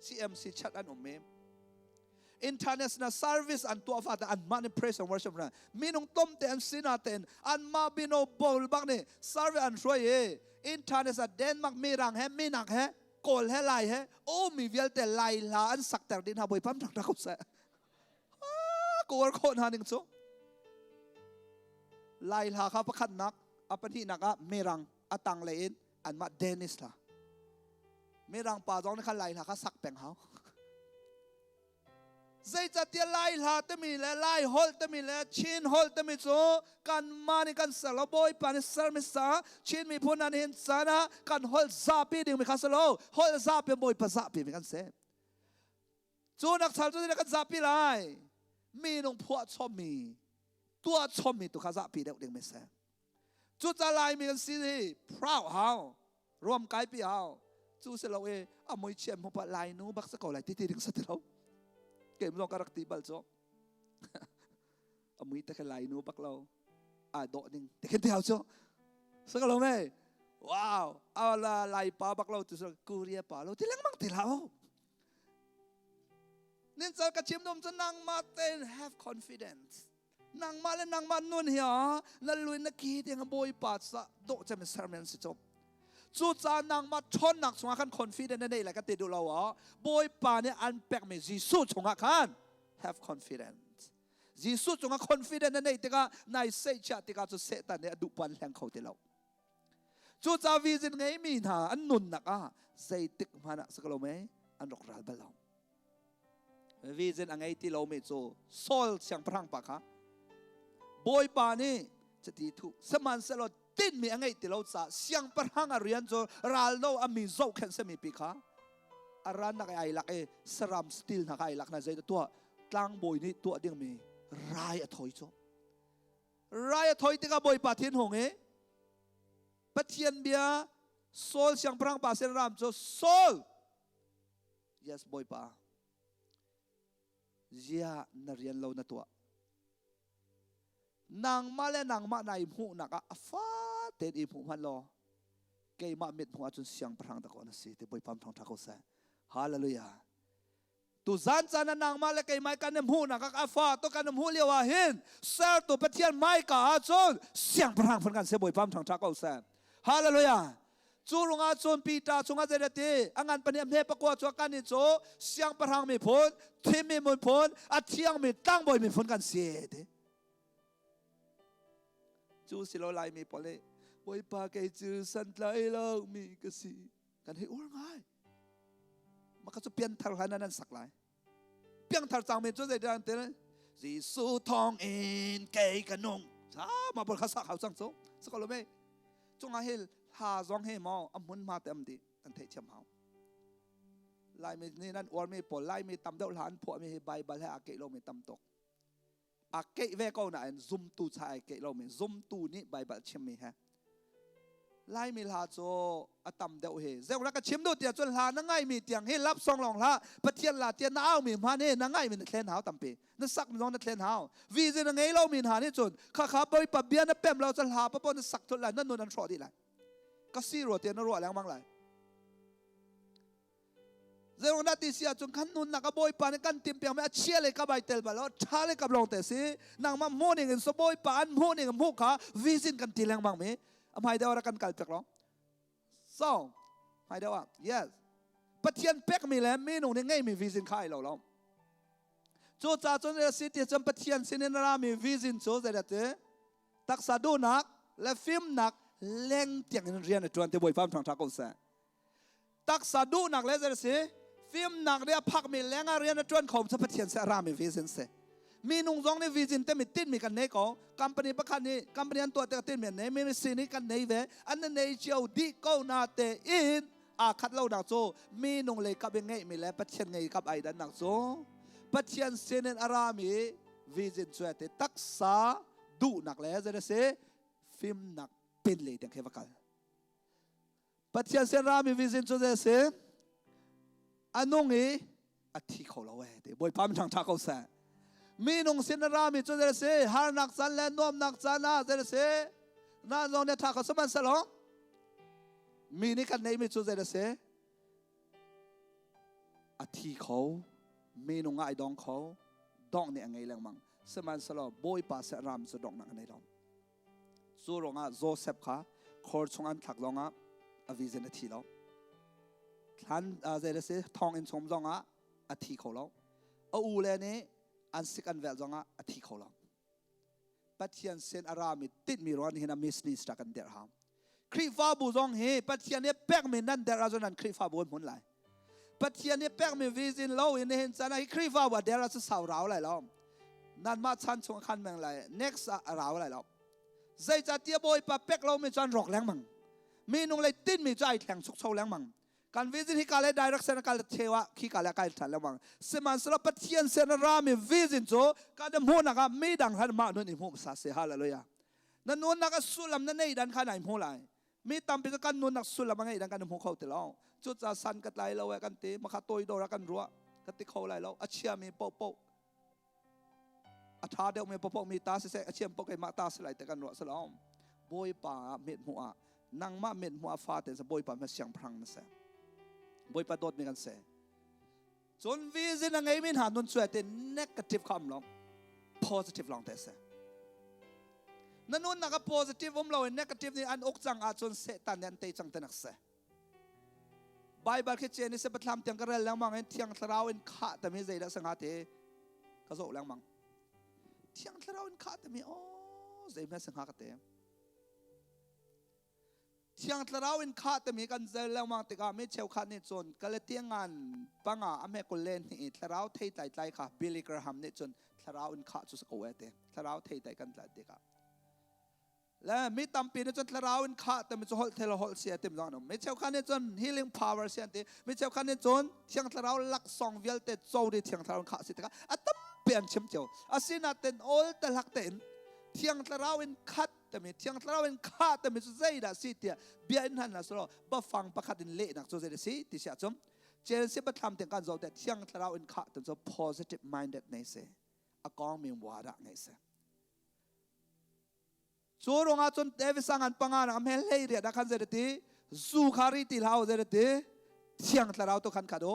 CMC ชัดอันอมเมInternational Service อันตัวฟ้าแต่อันมาใน Praise and Worship นะมีน้องต้มเต็นสินาเต็นอันมาบินโอบอลบักนี่ Service อันช่วยInternational เดนมักมีรังแฮมีหนักแฮโกลแฮไลแฮโอ้มีเวลแต่ไลลาอันสักแต่ดินหาบอยปั๊มทักทักเขาเสกูว่าคนหาหนึ่งโซไลลาเขาประคันนักอัปที่นักอะมีรังอัตังเลนอันมาเดนิสล่ะมีรังป่าจองนี่ขันไลลาเขาสักแปลงเขาใจจะเตียไล่หาเตมีและไล่ฮอลเตมีและชินฮอลเตมีโซกันมาในกันสลบอยปานิสารมิสาชินมีพูนันเห็นสานะกันฮอลซาปีดึงมีกันสโลฮอลซาปีบอยภาษาปีมีกันเซจูนักชาลจูนักกันซาปีไลมีนงพวดชอมมีตัวชอมมีตัวข้าซาปีเด็กดึงไม่เซจูจะไล่มีกันสิพราวเฮารวมไกปีเฮาจูเสลาอมวยเชียมพบไลนูบักสกอไลที่ดึงสติเราเกมลองการักตีบัลโซอามุยตะแคลายนูปักเราโดดนิ่งแต่แค่เดียวโซสักเราไหมว้าวเอาละลายป้าปักเราตัวสักกูเรียป้าเราที่เลี้ยงมังตีเรานี่จะกระชิมนมจะนั่งมาเต้น have confidence นั่งมาแล้วนั่งมานุ่นเหี่ยนั่นลุยนักขี่ที่งบอยป้าสะโดดจะเป็นเซอร์เมนสิจบจูจานังมาชนนักสงฆ์ขันคอนฟิเดนต์นั่นเองแหละก็ติดดูเราอ่ะบอยป่าเนี่ยอันแปลกไม่จีสุสงฆ์ขัน have confidence จีสุสงฆ์ confident นั่นเองที่ก็นายเสียชาติก็จะเสตันเนี่ยดูปันแรงเขาติดเราจูจาวิจิตไงมีนะอันนุนนักใจติกมานะสักเราไหมอันรกรัลเบลเราวิจิตอันไงที่เราไม่จูโซลเสียงพลังปากค่ะบอยป่านี่จะตีทุสมันสลดตินมีอะไรที่เราจะเสียงประหังเรียนจนรัลโลอามีโจเข็นเสมีปีค่ะอารันนักไอ้หลักสรามสติลนักไอ้หลักนั่นใจตัวตั้งบอยนี่ตัวเดียวมีรายถอยจ้รายถอยที่กับบ่อยปะเทียนหงปะเทียนเบียโซลเสียงพลังปะเซนรามจ้โซล yes บ่อยปะเจียนเรียนเราหน้าตัวนางมาและนางมาในหูนักฟ้าเต็ดอีหูพันโลเกี่ยมาเม็ดหัวจนเสียงพลังตะกอนสิที่บ่อยปั๊มทองทักเขาเสฮาเลลูยาตุจันจานันนางมาและเกี่ยมากันน้ำหูนักฟ้าตัวกันน้ำหูเลียวหินเซอร์ตัวปะเทียนไม้กาจนเสียงพลังพันกันเสียบ่อยปั๊มทองทักเขาเสฮาเลลูยาจูรุงอาจนปีตาจงอาเจเดตีอังานปนิยมเทปกวาจวกันนิโจเสียงพลังมีผลที่มีมุนผลอาเทียงมีตั้งบ่อยมีผลกันเสียเดจูสิเราไล่มีพอเลยบอยปากไอจูสันไล่เรามีกษีกันให้อ้วนง่ายมันก็จะเปลี่ยนทางนั้นสักหลายเปลี่ยนทางจังมีจุดใดดังเต้นสีสูทองเอ็นเกยกันนงมาบนข้าสักเขาสังสงสักเราไม่จงอาเฮลหาจงเฮมออมุนมาเต็มดีอันเทเชมเขาไล่มีนี่นั่นอ้วนมีปอไล่มีตำเดาหลานพวกมีใบใบให้อาเกลงมีตำตก อาเกะเวก็น่ะซุ่มตูชายเกะเราไม่ซุ่มตูนี่ไบเบิลชิมมีฮะไล่มีลาโจอตัมเดวเฮเจ้ารักก็ชิมดูเตียจนลานั่งไงมีเตียงให้รับซองลองละปะเทียนลาเตียนน้ามีมาเนี่ยนั่งไงมีนักเล่นหาวตัมปีนั่นสักมันน้องนักเล่นหาววีเจนั่งไงเรามีหานี่จนข้าไปปะเบียนนั่นเป็มเราจะลาปะปนสักทุลัยนั่นนู่นนั่นชอดีไรก็ซีรัวเตียนรัวแรงมั้งไรเจ้าหน้าที่เสียจนขันนุ่นนักบอยปานกันติมเปียงไม่เชี่ยเลยกับใบเตลบาแล้วชาเลยกับลองแต่สินางมาโมนี่เงินสบอยปานโมนี่เงินพวกขาวิสินกันตีแรงมั้งมั้ยอภัยเดียวรักกันกัลเป็กร้องสองให้เดียวว่า yes ปะเทียนเป็กมีแล้วมีหนุ่มนี่ไงมีวิสินขายเราแล้วจูจ่าจนเรื่องสิที่จำปะเทียนสินนรามีวิสินโซ่เสด็จตักษาดูนักและฟิล์มนักเล่งเตียงเรียนในจวนที่บอยฟ้าทางทางกุศลตักษาดูนักและเสด็จฟิล์มหนักเนี่ยพักมีแรงเรียนจวนเขาจะปะเทียนเสรามีวิสินเสมีนุ่งจงในวิสินแต่มีติดมีกันเนก็กัมปนีประคันนี้กัมปนีอันตัวแต่ติดมีเนมีสิ่งนี้กันเนเวอันนั้นเนเจียวดีก็นาเตอินอาคัดเล่าหนักโซมีนุ่งเลยกับยังไงมีแล้วปะเทียนไงกับไอ้ดันหนักโซปะเทียนเซนอารามีวิสินช่วยเตตักษาดูหนักแล้วจะได้เสฟิล์มหนักเป็นเลยดังแค่ว่ากันปะเทียนเซนอารามีวิสินช่วยได้เสอันนุ่งนี้อธิเขาเราเว้ยบอยพามทางทางเขาแสมีนุ่งสินรามีจุดเดชฮาร์นักสันและนอมนักสันน่าเดชน่าลองเนี่ยทางเขาสมันสลองมีนี่กันในมีจุดเดชอธิเขามีนุ่งไอ้ดองเขาดองเนี่ยไงแรงมั้งสมันสลองบอยป้าเสรามสุดดองนักในดองสู้ลงอ่ะโจเซฟค่ะคอร์ชงอันถักลงอ่ะอวิเซนทีแล้วท่านเจริญสิทองอินสมจงอ่ะอธิเขาแล้วอูเลนี้อันสิกันเวลจงอ่ะอธิเขาแล้วปัจจัยเซนอารามิติดมีร้อนหินามิสนิสตากันเดร์ฮามครีฟ้าบุจงเฮปัจจัยนี้แปกมีนั่นเดร์อาจนันครีฟ้าบุญมุนไหลปัจจัยนี้แปกมีวิจินเล่าอินเห็นจันให้ครีฟ้าบุเดร์อาจสาวราวไหลแล้วนั่นมาชันชงคันเมืองไหล next ราวไหลแล้วใจจัดเตียบอยปะแปกเราไม่จันรอกแรงมังมีนุ่งเลยติดมีใจแข็งสุกเชาแรงมังการวิจิตรที่การเล่น direction การเทวะขี้การเล่นการทันแล้วมั้งสมันสลับปะเทียนเซนรามีวิจิตรโจการดำหัวนักไม่ดังขันมาโน่นอิมหัวสาเสียฮาเลยอ่ะนั่นโน่นนักสุลามนั่นเองดันขันอิมหัวเลยมีตามไปสักการโน่นนักสุลามไงดันกันอิมหัวเขาติดแล้วจุดจะสันกัดไหลเราเวกันตีมาขัดตัวโดรักกันรัวกันติเขาไหลแล้วอาเชียมีโป๊ะโป๊ะอาทาเดียวมีโป๊ะโป๊ะมีตาเสกอาเชียมโป๊ะไก่มาตาสลายแต่กันรัวสลอมบอยป่าเม็ดหัวนั่งมาเม็ดหัวฟาเตนสบอยป่ามาเสียงพลังมาเสบอยประดดมีกันเสจนวิจิตรไงมินหานุนช่วยแต่ negative คำลอง positive ลองแต่เสนั่นนู่นนัก positive ผมเรา negative นี่อันอกจังอาจจนเสตันยันเตจังแต่นักเสไบเบิลคิดเจนี่เสบัดลำเตียงกระเรแล้วมั้งเห็นเที่ยงทราวอินข้าแต่ไม่ใจละสังหารเตกระโจแล้วมั้งเที่ยงทราวอินข้าแต่ไม่โอ้ใจไม่สังหารเตเที่ยงทราวอินข้าแต่มีกันเจอแล้วมั้งแต่ก็ไม่เชี่ยวขันนี่จนก็เลยเที่ยงงานปังอ่ะอเมริกันเล่นนี่ทราวเทย์ใจค่ะบิลลี่กระฮัมนี่จนทราวอินข้าจุดสกัวเตทราวเทย์ใจกันใจเด็กและมีตำปีนี่จนทราวอินข้าแต่ไม่จะฮอลเทลฮอลเสียเต็มร้อนไม่เชี่ยวขันนี่จน healing power เสียเตไม่เชี่ยวขันนี่จนเที่ยงทราวลักซองเวลเตโจดีเที่ยงทราวอินข้าสิตะอัตเปลี่ยนเชื่อมเจียวอาศินาเต็นโอลแต่ลักเต็นเที่ยงทราวอินคัดแต่ไม่เที่ยงทราวอินข้าแต่ไม่จะใจด่าสิเตียเบียนหันนะสโลบ่ฟังประคัดอินเละนักจะใจด่าสิที่เสียจมเจนสิบัดทำเตียงการโจแต่เที่ยงทราวอินข้าแต่จะ positive minded ไงเสอากองมีวาระไงเสจูรงอาจนเดวิสังอันปังงานอเมเล่เรียดขันเจดตีซูคาริติลาวเจดตีเที่ยงทราวตัวขันขัดโอ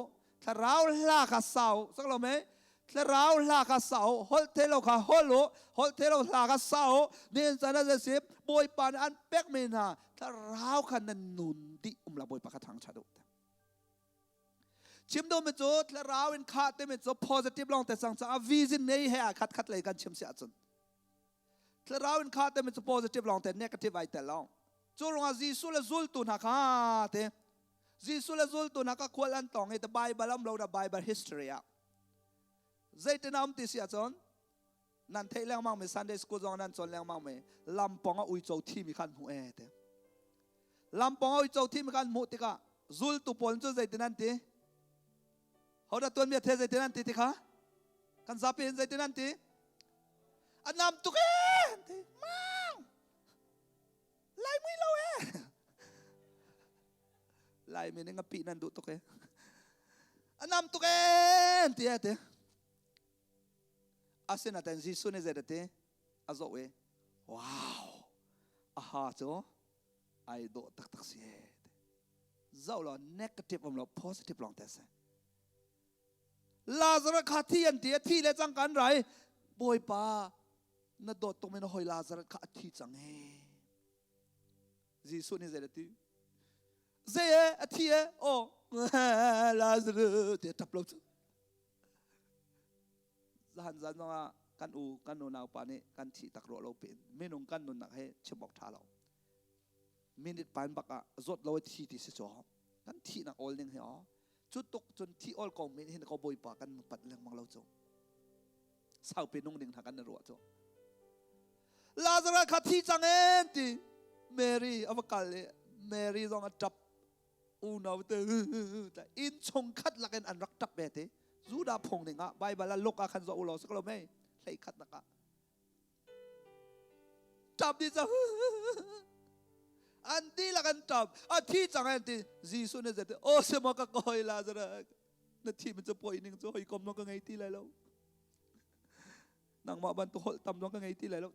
ทราวลากาสาวสักลมไหมทราวลากาสาวฮอลเทโลคาฮอลโลฮอลเทโลลากาสาวเนี่ยจะน่าจะเสียบอยปานอันเป็กเมน่าทราวขันนันนุนดิละบอยปากทางชาดกชิมดูไม่จุดทราวอินขาดแต่ไม่จุด positive ลองแต่สังสารวิจิตรเนี่ยให้ขัดเลยกันชิมเสียจนทราวอินขาดแต่ไม่จุด positive ลองแต่ negative ไอแต่ลองจูรงอาจีสุเลซุลตุนักฮะเตจีสุเลซุลตุนักควรอันตองไอแต่ไบเบิลเราได้ไบเบิล history อ่ะใจเต้นน้ำติเสียจนนั่นเทเลี้ยงมั่งมี Sunday school จงนั่นจนเลี้ยงมั่งมีลำปองอุยโจที่มีขันหูเอเตลำปองอุยโจที่มีขันหูติกะซุลตุปนจูใจเต้นนั่นติเขาได้ตัวเมียเทใจเต้นนั่นติติค่ะกันซาปีนใจเต้นนั่นติ อันนำตุกเอ็นมังไล่มือเราไล่มือนี่งปีนันดูตุกเอ็นอันนำตุกเอ็นเตี้ยเตี้ยอาเซนัดเอ็นจีสุนี่เจเดเต้อาโจเอว้าวอาฮาโจไอโดตักตักเสียเจ้าเรา negative ผมเรา positive ลองแต่เสลาซาร์ขาที่ยันเดียที่เลจังกันไรบอยป้าน่าโดดตรงไม่น่าหอยลาซาร์ขาที่จังเฮจีสุนี่เจเดตีเจ้าที่โอ้ลาซาร์เดียทับลงหันจันทร์ว่ากันนูนาวปานี่กันที่ตักโรเราเป็นไม่นุ่งกันนูนักให้ชิบอกท่าเรามินิทปานบักอะจดเราที่ที่สิจอกันที่นักออลนึงเหรอจุดตกจนที่ออลกองมินิเห็นเขาบอยปากันปัดเรื่องมังเราจงสาวเป็นนุ่งดึงทางกันนรัวจงลาซาร์ขัดที่จังเอ็นตีเมรี่อวกาศเลยเมรี่ต้องจับอูนาวเตอแต่อินชงคัดละกันอันรักจับเบเตจูดาพงหนึ่งอะใบบาลลกอาคันโซอุลอสก็เราไม่เลยขัดนักอะจับดิจ้าอันที่ละกันจับอันที่จังอันที่จีสุเนี่ยจะโอ้เสมอก็คอยลาซาร์นาทีมันจะปล่อยหนึ่งจะหอยกลมน้องก็ไงที่ไรแล้วนางมาบันตุหตำน้องก็ไงที่ไรแล้ว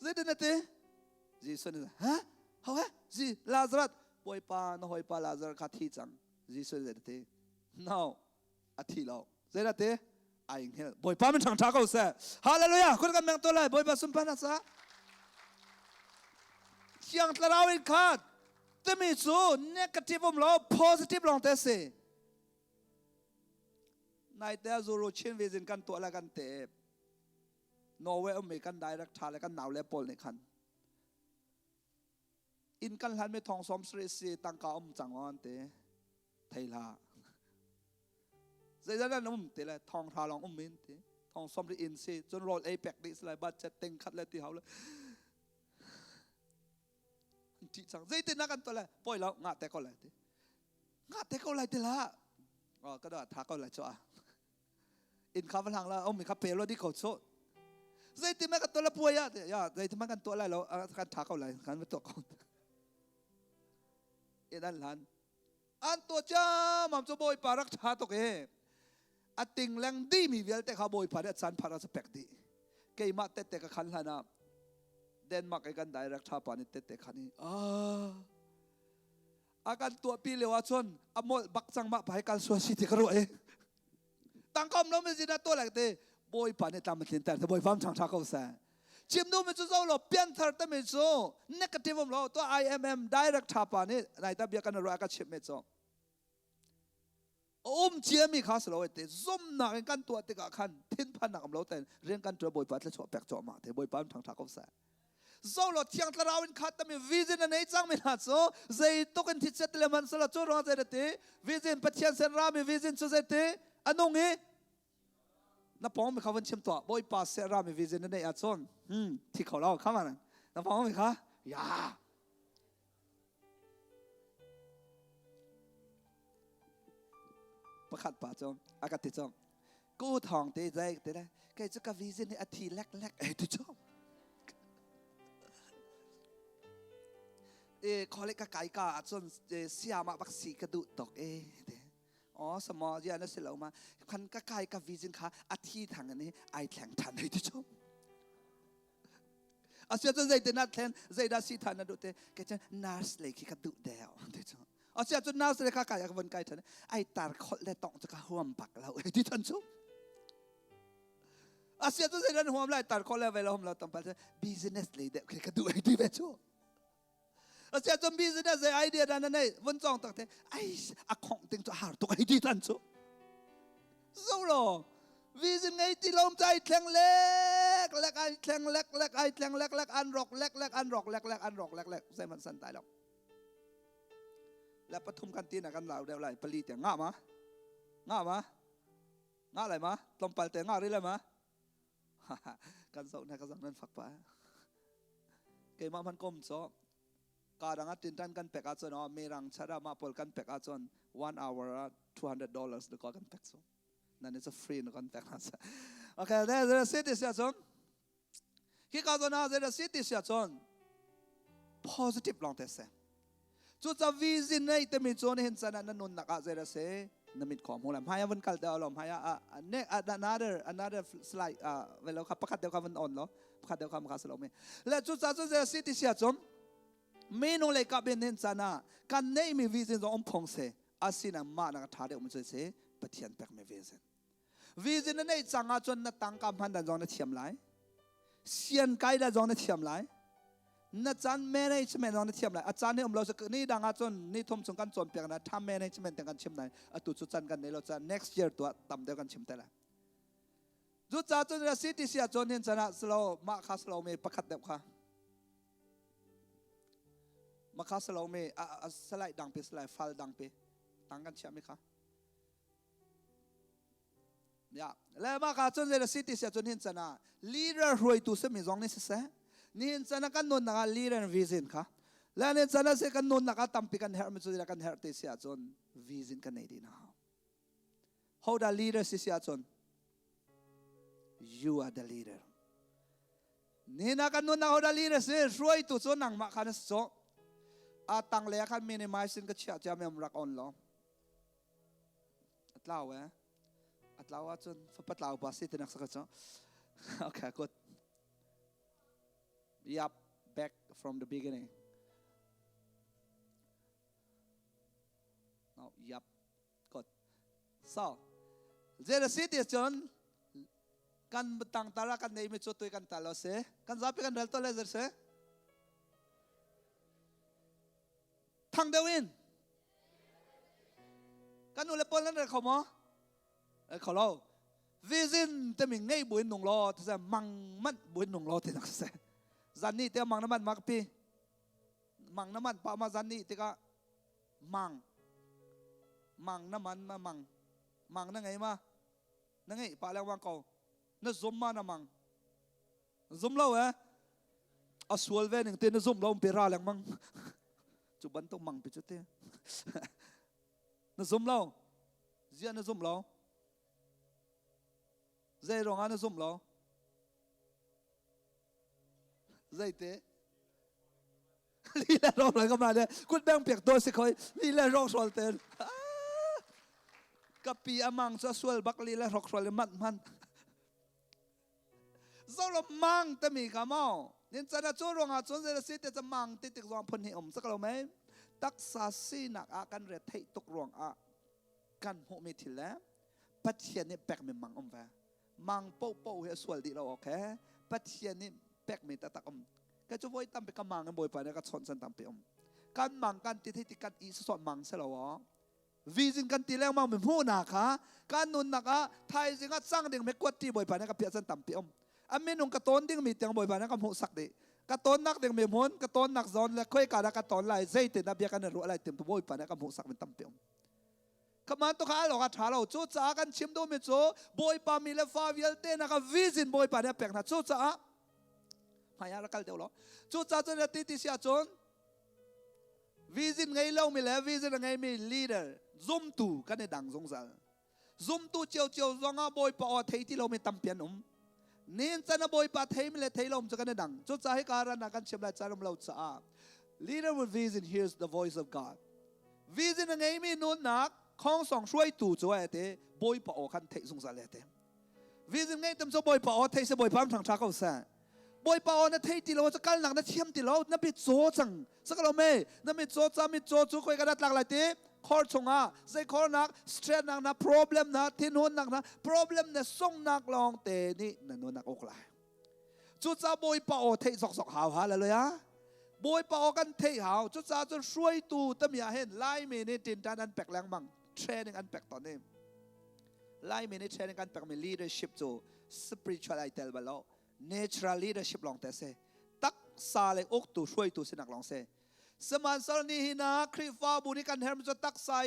เจเดนเต้จีสุเนี่ยฮะเขาฮะจีลาซาร์ปล่อยปาน้องหอยปาลาซาร์ขัดที่จังจีสุเนี่ยเต้now อาทิตย์เราเจนเต้ไอ้เหี้ยบอยป้ามันทางท้าเขาเสียฮาเลลูยาคุณกำลังตัวอะไรบอยป้าสุนพันธ์ซะเสียงตะเราอีกขาดแต่มีสูnegative ผมเรา positive ลองเตะสินายเตะจูโรชินวิจินกันตัวอะไรกันเตะนอร์เวย์อเมริกันไดรักทาแล้วกันหนาวและปอลในคันอินกันหันไม่ทองสมสรีสีตังกาอมจังวันเตะไทยลาเจ้านั่นอุ้มเตะเลยทองทาลองอุ้มมินเตะทองสมรีอินซีจนโรลเอเปกดิสไลบัตจะเต็งคัดเลยที่เขาเลยที่จังเจ้าตีนักกันตัวเลยปล่อยแล้วงาแต่ก็เลยงาแต่ก็เลยทีละอ๋อก็ได้ทักก็เลยจ้าอินข้าวพลังแล้วอุ้มมีข้าวเปรี้ยวที่เขาโซ่เจ้าตีนักกันตัวละป่วยอะเจ้าเจ้าตีนักกันตัวอะไรแล้วกันทักก็เลยกันไม่ตัวเขาอีนั่นหลานอันตัวจ้ามันจะบอยปารักชาตกเออติงแรงดีมีเวลแต่เขาบอยปาเนี่ยสันพาราสเปกดีเกี่ยมาเตะกับขันหานาเดนมาร์กกันได้รักชาปานิเตะขันนี้อาการตัวปีเลวชนอมอบักจังมาไปการสวดสิทธิ์กระโดดตั้งคำน้องไม่จีน่าตัวแหลกเตะบอยปาเนี่ยตามมันเขียนแต่บอยฟังช่างชาเขาแซ่ชิมดูมันจะเจ้าเราเปลี่ยนทาร์ตไม่โซ่เนกาทีฟผมเราตัว IMM direct ชาปานี่นายตาเบียกันเราอาการชิมไม่โซ่เจียมีข้าสโลว์เตะส้มหนักกันตัวเตะกันขันทิ้งพันหนักกับเราแต่เรื่องกันตัวบอยปัดและชอบแปลกจอมาเตะบอยปัดทางทักเขาแซ่โซ่เราเที่ยงตะเราอินขัดแต่มีวิจินในจังไม่หัดโซ่ใจตกันที่เซตเลมันสละโจรอใจเตะวิจินปัจจัยเซนรามีวิจินสุดเตะอันนู้นนับพองมีข้าวันชิมตัวบอยปัดเซรามีวิจินในอัดโซนที่เขาเล่าเข้ามานะนับพองมีข้ายาประคัดป่าจงอากาศติดจงกู้ทองเตะใจเตะได้แกจะกับวิจินในอาทิตย์แรกติดจงขอเล็กไก่กาจนเสียมาบักสีกระดุตกอ๋อสมอเยอะนั่นเสร็จแล้วมาคันก็ไก่กับวิจินค่ะอาทิตย์ทางอันนี้ไอแข่งทันเลยติดจงอาเสียจนใจเตนัดแทนใจดัชทันนั่นดูเตแกจะนาสเลยขี้กระดุเดียวติดจงอาเสียจนนาสเลยข้าไก่กับวันไก่ทันไอตาขดเลยต้องจะข้าห่วงปักเราที่ทันจงอาเสียจนใจนั้นห่วงเลยตาขดเลยเวลาห่วงเราต้องไปบิสเนสเลยเด็กขี้กระดุที่เวชอาเสียจนบิสเนสไอเดียนั้นนั่นวันจองตักเตไออะของติงจะหาตัวไอที่ทันจงสู้หรอวิจินไงที่ลมใจแข็งเล็กเล็กไอแข็งเล็กเล็กไอแข็งเล็กเล็กอันรอกเล็กเล็กอันรอกเล็กเล็กอันรอกเล็กเล็กใส่มันสันตายแล้วและปฐุมกันตีนกันเหล่าเดียวไรปลีแต่ง่ามะง่อะไรมะลมปัลแต่ง่าหรืออะไรมะกันส่งนะกันส่งนั้นฝักไปเกี่ยมามันก้มโซการังตินตันกันเป็กอาจนเมรังชาดามาปอลกันเป็กอาจน1 hour $200เดี๋ยวก็กันเป็กโซนั่นนี่จะฟรีนะกันเป็กอาจ Okay, there is city siya Kika zona there is city siya positive long testจุดจะวิจินในแต่มีโจนเห็นสันนันนุนนักอาเซระเซนมิดขอมหัวลำพายวันกัลเดียวลำพายเนี่ย another slide เวลาขับประคัดเดียวขับมันอ่อนเหรอประคัดเดียวขับมันขับสโลว์ไหมและจุดจะเซระสิที่เสียจมมีนุ่งเลยกับเป็นเห็นสันนะกันเนี่ยมีวิจินจะอมพงเซอาศินังมานักท้าเดียวมันจะเซปะเทียนแปกไม่วิจินนั่นเองจังอาจนนักตั้งกำพันดันจงนักเทียมไหลเสียนไกด์ดันจงนักเทียมไหลนักจัน management เราเนี่ยเทียมเลยอาจารย์เนี่ยเราจะนี่ดังอาจารย์นี่ทมส่งกันจนเปียกนะทำ management แต่กันเทียมไหนตุจุจันกันเนี่ยเราจะ next year ตัวต่ำเดียวกันเทียมแต่ละจุดจ้าจนเราสิที่เสียจนเห็นชนะสโลมาคาสโลมีประคัดเดียวค่ะมาคาสโลมีสไลด์ดังไปสไลด์ฟัลดังไปตั้งกันเทียมไหมคะเนี่ยแล้วมาคาจนเราสิที่เสียจนเห็นชนะ leader รวยตัวเสมีจงนี่เสียนี่ฉันนักการนนนักลีดและวิสินค่ะและนี่ฉันนักเสกนนนักตั้มปีกันเฮร์มิสุดนักการเฮร์ติเสียจนวิสินกันไหนดีนะ How the leader เสียจน You are the leader นี่นักการนนนัก How the leader เสียช่วยตัวจนนังมาขันสโซตั้งเลี้ยขันมินิมัยสินก็เชื่อจะไม่อมรักอ่อนหรออัตลาวอัตลาวจนฟัดลาวบาสิตินักสักจ้ะโอเค good Yup, back from the beginning. No, yup, good. So, the situation kan betang tara kan nei mit sotoy kan talo se kan zapi kan dalto laser se thang dewin kan ule pol nan ko mo ko lo vision te ming nei buin nong lo te mang man buin nong lo te nak seจันนี่เตี้ยมังน้ำมันมักปีมังน้ำมันปะมาจันนี่เตี้ยก็มังน้ำมันมามังนั่งไงมานั่งไงปะแล้ววังเก่านั่นซุ่มมานะมังซุ่มเราเอาสวลเวนึงเตี้ยนั่นซุ่มเราเป็นราแรงมังจุบันต้องมังไปจุดเตี้ยนั่นซุ่มเราเจ้านั่นซุ่มเราเจ้าโรงงานนั่นซุ่มเราใจเตะลีลาร้องเลยก็มาเนี่ยคุณแบงเปียกตัวสิคอยลีลาร้องสวลเตนกับปีอามังจะสวลบักลีลาร้องสวลมันโซโลมังแต่มีขมเอาเนี่ยจะน่าจูรงอาจนจะสิแต่จะมังติดรองพันหิอมสักเราไหมตักษาสีนักอากันเรทให้ตกรองอากันหัวมีทีแล้วปัจเจียนี่แปกมีมังอมแฝมังโป๊ะเฮสวลดีเราโอเคปัจเจียนี่แปกมีตะตักก็จะว่ายตั้มไปกำมังกันบ่อยไปนะก็ชนสันตั้มไปการมังกันติดที่กันอีสอดมังเสลวะวิจิงกันตีแล้วมังเป็นผู้นักฮะการนุนนักฮะไทยสิงห์สร้างดิ่งไม่กวดที่บ่อยไปนะก็เพียรสันตั้มไปอันเมนุงกระต้นดิ่งมีเตียงบ่อยไปนะก็หูสักดีกระต้นนักดิ่งมีม้วนกระต้นนักซ้อนและค่อยการกระต้นไหลใจเต็มนับเบียกันรู้อะไรเต็มตัวบ่อยไปนะก็หูสักเป็นตั้มไปขมันตัวข้าหลอกท้าเราจู่จ้ากันชิมดูมิจูบ่อยไปมีเลฟ้าวิลเตนะก็วิจินบ่อยไปเนี่ยแปลกนะจู่จ้าพายารักเดียวหรอจุดจ้าจนติดที่เสียจนวิจินไงเล่าไม่แล้ววิจินไงมีลีดเดอร์ซุ่มตู่กันในดังสงสารซุ่มตู่เจียวซองอาบอยปอเทที่เราไม่ตั้มเปียนเน้นจะน่าบอยปอเทไม่เลยเทเราจะกันในดังจุดจ้าให้การนักกันเชื่อมได้ใจเราจ้า leader with vision hears the voice of God วิจินไงมีนุ่นนักข้องสองช่วยตู่ช่วยเตะบอยปอกันเทสงสารเลยเตะวิจินไงเต็มจะบอยปอเทสบอยพัมทางชาเขาแซ่บอยปาวนั่นเทติโลจะกันหลังนั่นเทียมติโลนั่นเป็นโจจังสักเราไม่นั่นเป็นโจจังมีโจจุคุยกันหลักหลายทีคอร์ชงอ่ะใจคอร์นักสเตรทนักนะ problem นะที่โน่นนักนะ problem เนี่ยส่งนักลองเตนี่นั่นโน่นนักอกลายจุดจ้าบอยปาวเทสอกหาวหาเลยอ่ะบอยปาวกันเทหาวจุดจ้าจะช่วยตูตั้มยาเห็นไล่เมนี่ตินด้านอันแปลกแรงมั่งเทรนนิ่งอันแปลกตอนนี้ไล่เมนี่เทรนนิ่งอันแปลกมี leadership จู spiritual ไอเทลบาโลnatural leadership ลองแต่เสตักซาเลอกตูช่วยตูสินักลองเสสมานสารนีหินาคริฟ้าบุญกันเฮร์มจะตักใส่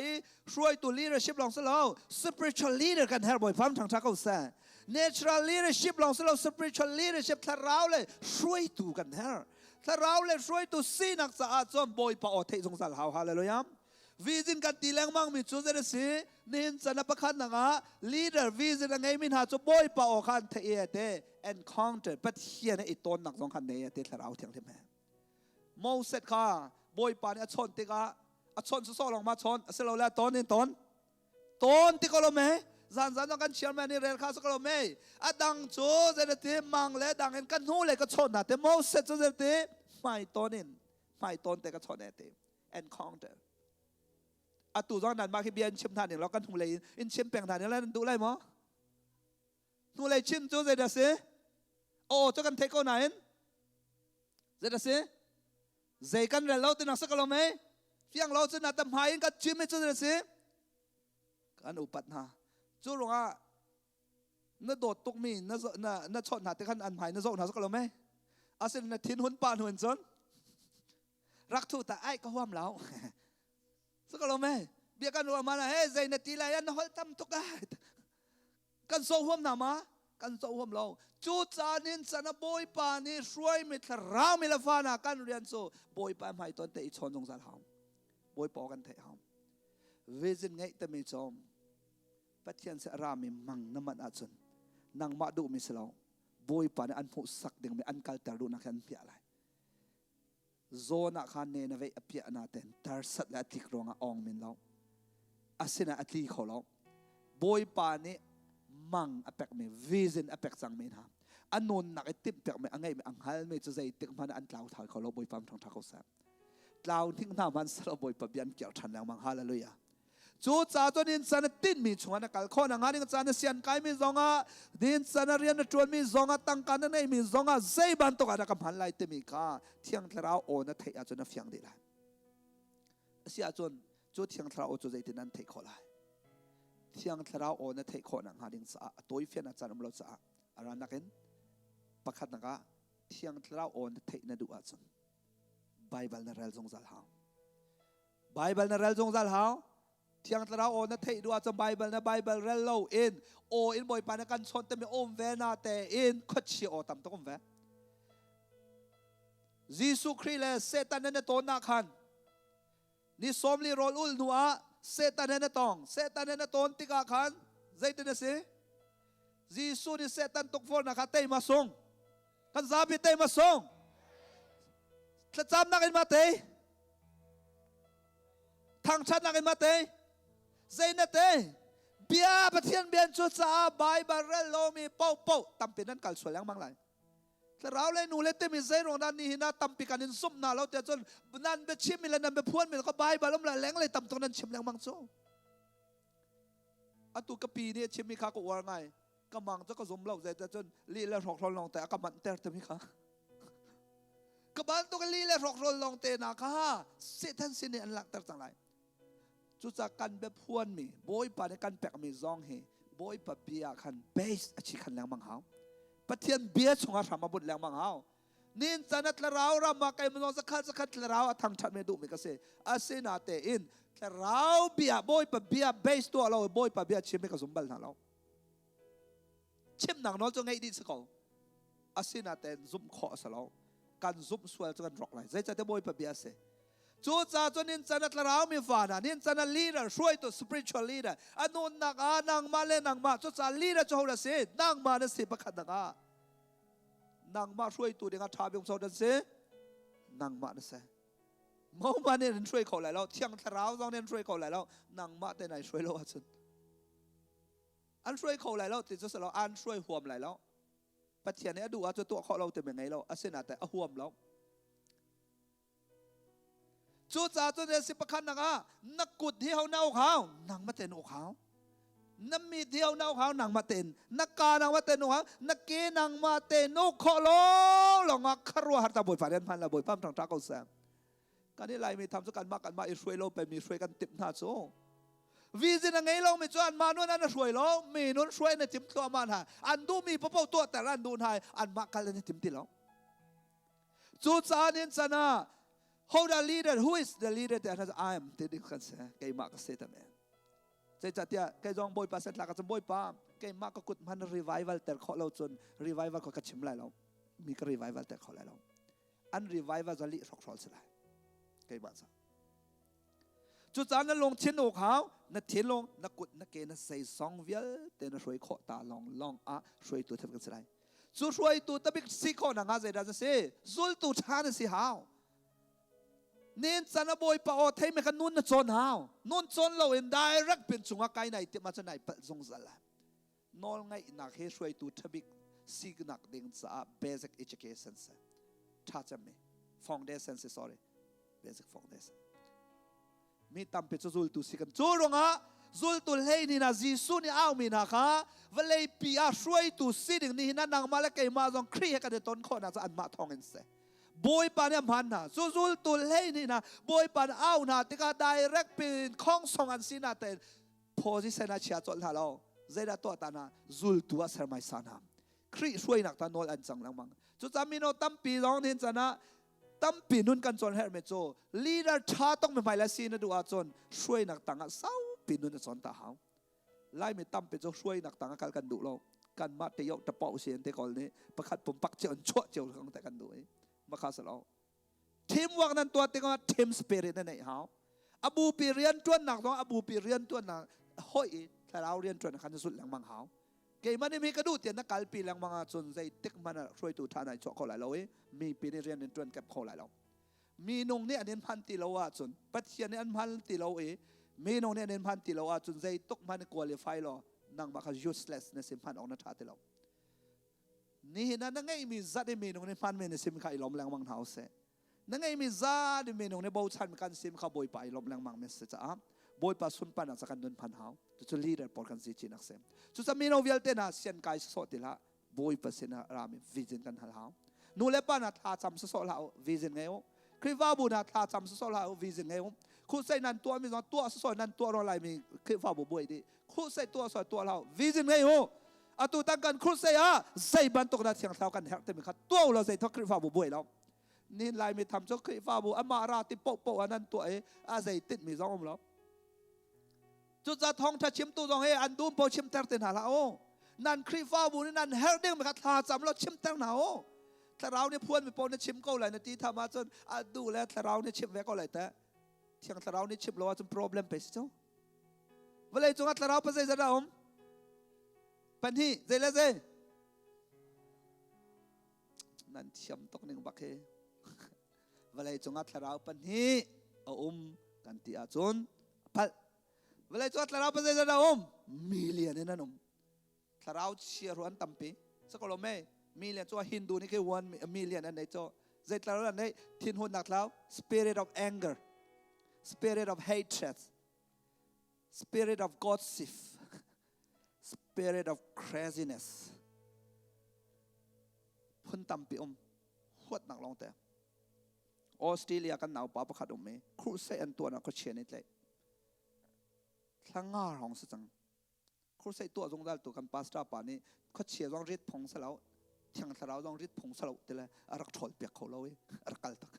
ช่วยตู leadership ลองเสแล้ว spiritual leader กันเฮร์บ่อยพัมทางทักเขาเส natural leadership ลองเสแล้ว spiritual leadership ถ้าเราเลยช่วยตูกันเฮร์ถ้าเราเลยช่วยตูสินักสะอาดจอมบ่อยปะอเทสงสารหาวฮาเลลูยา วิจินกันตีแรงมั่งมีจูเจนสีนินจันประคันนังleader วิจินไงมินหาจูบอยป่าอคันเทียเต encounter ปัจเจียนไอตอนนักสงขันเนี่ยเตะเราเทียงที่แม่โมเสสค่ะบอยป่าเนี่ยชนติกาชนสุดๆลงมาชนเสร็จแล้วตอนนี้ตอนที่ก็ลงไหมจันต้องกันเชียร์แมนนี่เรลคาสก็ลงไหมดังจูเจนตีมังเลยดังเห็นกันหูเลยก็ชนนะแต่โมเสสจูเจนตีไม่ตอนนี้ไม่ตอนแต่ก็ชนเนี่ยเต encounter tu do nan ma khi bian chim than lo kan thung lei in chim peng than la du lai mo tu lei chim chu zai da se o cho kan thei ko na en zai da se zai kan re lo tin nak sak lo me fiang lo chen na tam hai in ka chim me chu zai da se kan upat na chu longa na dot tuk mi na chot na te kan an hai na zo na sak lo me asin na thin hun pan hun chon rak thu ta ai ka huam laoสักลมไหมเบียกันรัวมานะเฮ้ใจนาทีไรยันหอลทำตุกายกันโซ่หัวหนามากันโซ่หัวเราจูจานินสนบอยปานี่ช่วยมิตรราวมิลฟานากันเรียนโซ่บอยปาไม่ตอนเตะชนจงสารหามบอยปอกันเตะหามเวจินไงแต่ไม่จอมปัจจัยเสรามีมังน้ำมันอาจุนนางมาดูมิสลาวบอยปานี่อันผู้สักเด้งมีอันกัลตาดูนักขันเปียอะไรโซนักขันเนนเวอภิอานาเตนตาร์สัตและทิกรองอองมินเราอาศินะอธิเขาเราบอยปานี่มังอเปกมีวิจินอเปกสังมินฮะอันนนนักติบเปกมีอังไงมีอังฮัลมีจะใจติกมันอันกล่าวถ่ายเขาเราบอยปามทางทักเขาแสบกล่าวทิ้งหน้ามันสระบอยปะเบียนเกี่ยวทันแล้วมังฮาเลลูยาจูจ่าตัวนินสันตินมีชวนกัลข้อนังหาดิงสันเสียนไกมีซองะดินสันเรียนชวนมีซองะตั้งกันนั่นเองมีซองะใจบันตกอันกับหันไล่เตมีก้าเที่ยงทราวโอนะเทียจนเฟียงดีละเสียจนจูเที่ยงทราวโอจูใจตินันเทขอไล่เที่ยงทราวโอนะเทขอนังหาดิงสะตัวเฟียนอาจารย์มรสะอารานักเห็นประคัดนักะเที่ยงทราวโอนะเทนดูอาจารย์ไบเบิลนเรลจงจัลฮาวไบเบิลนเรลจงจัลฮาวเที่ยงตราโอนะเทดูอาจจะไบเบิลนะไบเบิลเรลโลอินโออินบอยปานักันชนแต่ไม่อมเวนาแต่อินขดชีโอตามต้องอมเวยิสุคริเลเซตันเนี่ยโตนักขันนี่สมลีโรลอุลนัวเซตันเนี่ยตองเซตันเนี่ยโตนติกาขันใจตินะสิยิสุนี่เซตันตกฟอนนักเตยมาส่งกันซาบิเตยมาส่งถ้าจำนักอินมาเตยทางชัดนักอินมาเตยใจนั่นเตะเบียประเทียนเบียนชุดสาบายบาร์เรลโลมีเป้าตั้มเป็นนั่นกัลสวยแล้วมั้งไรแต่เราเลยหนูเล่นเตมีใจรงนั้นนี่หินะตั้มปีกันนินซุ่มนาเราแต่จนนั่นไปชิมมีแล้วนั่นไปพวนมีแล้วก็บายบาร์ล้มละแรงเลยตั้มตรงนั้นชิมแล้วมั้งโซ่อัตุกปีนี่ชิมมีข้าก็ว่าไงก็มังจะก็สมเราแต่จนลีแล้วหอกทนลงแต่ก็มันแต่มีข้าก็บ้านตัวกันลีแล้วหอกทนลงแต่นาข้าเสียท่านสิเนี่ยอันหลักแต่จังไรจุดจากกันแบบพวนมีบอยปาในกันแปกมีซองเฮบอยปะเบียขันเบสอชิขันแรงมังหาวปะเทียนเบียชงอาธรรมบุญแรงมังหาวนินจันทร์เรารามาไกมันสักขัดเราทางชัดไม่ดูไม่กระเซอาเซนาเตอินเราเบียบอยปะเบียเบสตัวเราบอยปะเบียชิมไม่กระสมบัติเราชิมหนังน้อยจะไงดีสักคนอาเซนาเตนซุ่มขอสเราการซุ่มสวยจะกันรอกไรใจจะได้บอยปะเบียเซจูจ่าจนนินจันทร์เรามีฝันนินจันทร์ leader ช่วยตัว spiritual leader อันนู้นนักนางมาเล่นนางมาจูจ่า leader จะหัวเสียนางมาเนี่ยเสียประคันนางมาช่วยตัวเด็กชาบิงโซดันเสียนางมาเนี่ยเสียเมื่อมาเนี่ยช่วยเขาแล้วเที่ยงเราต้องเนี่ยช่วยเขาแล้วนางมาแต่ไหนช่วยเราอันช่วยเขาแล้วติดจะเราอันช่วยห่วมแล้วปัจจัยนี้ดูว่าจะตัวเขาเราเป็นยังไงเราอาเซนาแต่ห่วมเราจูจ่าจนเดสิประคันนักกุดที่เขาเน่าเขานางมาเต้นอกเขาน้ำมีเที่ยวเน่าเขานางมาเต้นนักกานางมาเต้นอกเขานักเกนางมาเต้นอกขอร้องหลงอักขรัวหัตถบุญฝ่ายเดินพันละบุญปั้มทางตาเขาแสงการนี้ไรมีทำสักการมากกันมาช่วยเราไปมีช่วยกันติดหน้าโซ่วิจิตรไงเราไม่จวนมาโน่นนั่นช่วยเรามีโน่นช่วยในจิมตัวมันหาอันดูมีพระเป้าตัวแต่อันดูหายอันมากกันเลยในจิมติเราจูจ่านินสนา How the leader? Who is the leader? That has I am. Tidak kan saya. Kay mak kaseta me. Saya catia kay jong boy pa set la kasam boy pa. Kay mak ko kut man revival ter kho lo chun revival ko kachim lai lo. Mi ka revival ter kho lai lo. An revival zali sok sol selai. Kay ba sa. จุดจานนั้นลงเทียนอกเขานัดเทียนลงนักกุดนักเกนัดใส่ซองเวียลเตนช่วยขอตาลองช่วยตัวทำกันสิได้จู่ช่วยตัวตะบิกสิขอหนังอาเจได้จะเสียจุลตัวชาเนี่ยสิหาวเน้นจันบอยปะอเทไม่กันนุ่นจนหาวนุ่นจนเราเอ็นได้รักเป็นสุงไกไหนเตมาจะไหนเปิดทรงสละนอลไงนักเฮช่วยตัวทบิกสิกนักดิ่งซา basic education เสถ้าจะมี foundation เส sorry basic foundation มีตั้มเป็นจุลตัวสิกันจูรงะจุลตัวเฮนี่นะจีสุนี่เอามีนะคะเวลาปีอาช่วยตัวสิดิ่งนี่นั่นนางมาแล้วเกี่ยมาจงครีกันเดต้นคนน่ะจะอันมาทองเงินเสบอยปานเนี่ยมันนะจุลตัวเฮนี่นะบอยปานเอานะที่ก็ direct เป็นข้องส่งอันสินะแต่ position น่ะเชียร์จนฮัลโหลเจด้าตัวตานะจุลตัวเสร์ไม่สานามครีช่วยนักตานอลอันจังลังมังจุดจำมีโนตั้มปีร้องเห็นจะนะตั้มปีนุ่นกันจนเฮร์เมโจลีดเดอร์ชาต้องไม่ไปละซีนะดูอาจนช่วยนักต่างเศร้าปีนุ่นจะสอนตาหาวไล่ไม่ตั้มเป็นโจช่วยนักต่างกันกันดูเรากันมาเตยตะเปาเสียนเตก่อนนี้ประคัดผมปักเจียวชั่วเจียวของแต่กันดูมาคาสลาทีมวักนั้นตัวเตก็ทีมสปิริตนั่นเองหาวอบูปีเรียนตัวหนักต้องอบูปีเรียนตัวหนักห้อยแต่เราเรียนตัวหนักขันสุดหลังมังหาวเกี่ยมันมีกระดูกเตียนนักการปีหลังมังจนใจเต็กมันช่วยตัวท่านในช่วงเขาหลายเรามีปีนี้เรียนเรียนตัวเก็บเขาหลายเรามีนงเนี่ยอันนี้พันตีเราจนปัจจัยนี้อันพันตีเรามีนงเนี่ยอันนี้พันตีเราจนใจตกมันควอลิฟายเรานั่งมาเขา useless ในสิมพันออกนัดท้าตีเรานี่นั่นไงมีจัดมีนงเนี่ยพันในสิมเขาอีหลอมแรงมังเท้าเสนั่นไงมีจัดมีนงเนี่ยบ่าวชันกันสิมเขาบ่อยไปอีหลอมแรงมังเมสเซจบ่อยไปสุนปันนักสักการเดินพันเท้าจุดลีดเดอร์ปอดกันสิจีนักเสมจุดจะมีโนเวลเตนะเสียนกายสดติละบ่อยไปเสนารามีวิจินกันหันเท้านูเล็บปานะท่าจำสดละวิจินไงวคริวาบุนะท่าจำสดละวิจินไงวคู่ใส่นันตัวมีสองตัวสดนันตัวรออะไรมีคริวาบุบ่อยดิคู่ใส่ตัวสดตัวเราวิจินไงวอะตัวตั้งกันคู่ใส่ใส่บันตกนัดเสียงเท้ากันแฮกเต็มขัดตัวเราใส่ทักคริวาบุบ่อยแล้วนี่ลายมีทำจกคริวาบุอามาราติโปโปอันนั้นตัวใส่ติดมีสองแล้วจุดจะท้องถ้าชิมตัวตรงเฮอันดูมพอชิมเตอร์เต็นหาละโอนั่นครีฟ้าบุญนั่นเฮร์ดิ้งมันก็ทาจำเราชิมเตอร์หนาโอถ้าเราเนี่ยพวนไปปนเนี่ยชิมก็เลยนาทีทำมาจนดูแลถ้าเราเนี่ยชิมแวก็เลยแต่เที่ยงถ้าเราเนี่ยชิมเราจน problem ไปสิเจ้าเวลาจงถ้าเราไปใส่จะได้ผมปัญหาเจเลยเจนั่นชิมตกหนึ่งบักเฮเวลาจงถ้าเราปัญหากันที่อาจนพัดเวลาจวดเราไปเจอเรามิลเลียนนั่นถ้าเราเชียร์วันตั้มปีสักคนไม่มิลเลียนจวดฮินดูนี่แค่วันมิลเลียนอันไหนจวดเจอเราอันไหนทิ้งหุ่นหนักแล้ว spirit of anger spirit of hatred spirit of gossip spirit of craziness พุ่นตั้มปีหัวหนักลงแต่ออสเตรเลียกันหนาวป่าประคัดไม่ครูเซอันตัวน่ะก็เชียร์นี่เลยทั้งงาของสังครูใส่ตัวตรงนั้นตัวกันพาสต้าป่านี้เขาเชียร์รองริดพงสลาวเชียงสลาวรองริดพงสลาวแต่ละรักถอดเปียกเขาเลยรักกัลตัก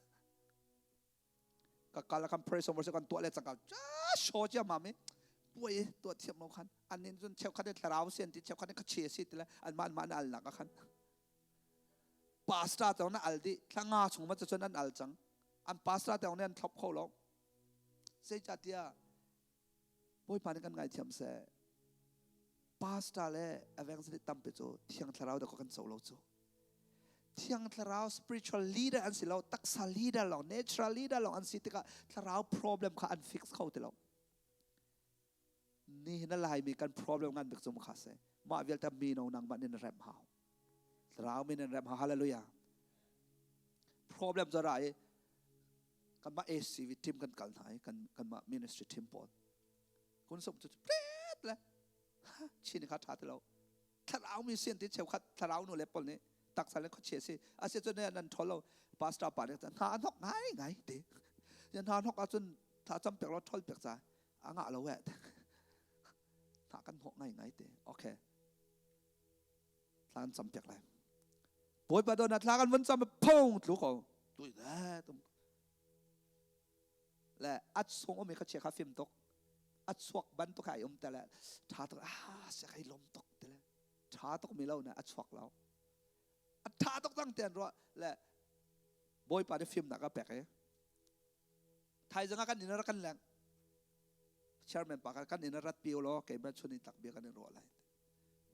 ก็การละคำเพรสโมสกันตัวเล็กสังกัดจ้าโชว์เจ้ามามิป่วยตัวเทียมเราคันอันนี้จนเชฟคันได้สลาวเสียนที่เชฟคันได้เขาเชียร์สิแต่ละอันมันอัลนักคันพาสต้าแต่ว่าอัลดีทั้งงาชงมันจะชนอันอัลจังอันพาสต้าแต่ว่าเนี่ยท็อปเขาแล้วเสียจัดเดียบ่อยปานกันไงเทียมเสพาสต้าเล่อเวงสิตั้มไปโจเที่ยงทาราวเด็กกันโซโลโจเที่ยงทาราว spiritual leader อันสิเราตักษา leader เรา natural leader เราอันสิติกะทาราว problem เขาอัน fix เขาแต่เรานี่นั่นแหละมีการ problem งานเบิกสมขาเสมาเวลแต่มีน้องนางมันในแรมเฮาทาราวมีในแรมเฮาฮาเลลูยา problem จะไรกันมาACVทีมกันกันไหนกันมา ministry team ปอนคุณสมจุดเปรตเลยชินขัดท้าที่เราถ้าเรามีเสียงที่เชี่ยวขัดถ้าเราหนูเล็บปนนี้ตักสารเล็กเขาเชี่ยสิอาเซียนจนเนี่ยนั่นทอเราพาสต้าป่าเนี่ยหาหอกไงดิยันหาหอกอาจนถ้าจำเปียกเราทอลเปียกใจอ่างะเราแหวะหากันหอกไงดิโอเคทานจำเปียกอะไรป่วยประโดนทากันวันจำแบบพุ่งถูกเขาตุยแล้วตุ้มและอัดทรงมีเขาเชี่ยข้าฟิล์มตกอัดสวกบันตุกไข่แต่ละท้าตกเสียใครลมตกแต่ละท้าตกมีเล่านะอัดสวกเราอัดท้าตกตั้งเตียนรัวและบอยปาได้ฟิล์มหนักก็แปลกไทยจะงั้นกันนี่นะกันแรง chairman ปากกันอินรัตปิวล้อเกย์แมชนิตักเบียกันในรัวอะไร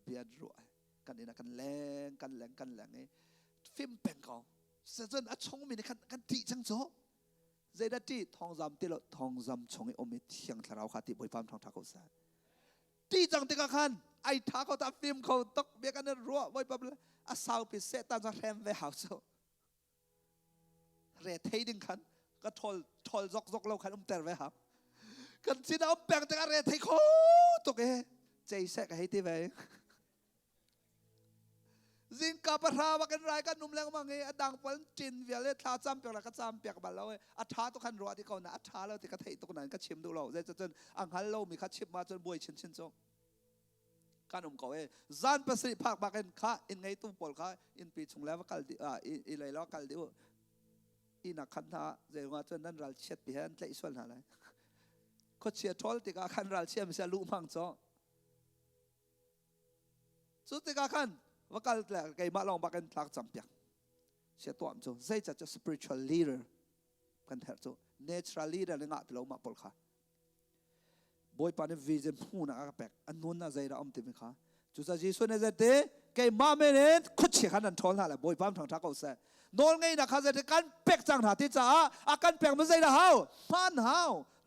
เบียดรัวกันอินกันแรงกันแรงกันแรงไอ้ฟิล์มเป็นเขาเสร็จอัดชงมีในกันตีจังโจเจดัตีทองจำตีละทองจำชงไอ้อมิเทียงทาราวขาติบอยปามทองทักเขาซะตีจังติกาคันไอ้ทักเขาตัดฟิล์มเขาตกเบียกันในรัวบอยปามเลยอาสาวพิเศษตาจะแรมเวหาโซเรทให้ดึงคันก็ทอลซอกเราคันเตอร์เวหากันสินะแบ่งจากเรทให้เขาตกเอใจแสกให้ที่เวจินกับพระว่ากันไรกันนุ่มแรงมังเออดังพันจินเวลท้าจำเปียกละก็จำเปียกบัลเราเออัฐาตุขันรัวที่เขาหน้าอัฐาเราที่กระเทยตุกนั้นก็ชิมดูเราจนอังฮัลโลมีคัดชิมมาจนบวยชินโจการนุ่มเขาเอจานประสิทธิภาพบักันข้าอินไงตุ้มปอลข้าอินปีชงแล้วว่ากัลดิอิเลยแล้วกัลดิวอินักขันท่าเจ้าว่าจนนั้นเราเช็ดปีฮันเตะส่วนอะไรเขาเชียร์ทอลติกาขันเราเชียร์ไม่ใช่ลูกมังโจสุดติกาขันว่าการแหลกไก่มาลองบักกันทักจำเปียกเสียตัวมั้งใจจะ spiritual leader กันเถอะจ้ natural leader เลยงัดเรามาปลค่ะบอยปานวิจารณ์พูนักแปกอันนู้นน่ะใจเราอมติมิค่ะจุดจะจีส่วนเนี่ยจะไก่มาเมเนตคุดเชี่ยขันนั่นทอนหาเลยบอยปานทางทักเอาเสียนอนไงนะข้าจะกันเป็กจังหาที่จ้าอาการแปกมันใจละเฮาพันเฮา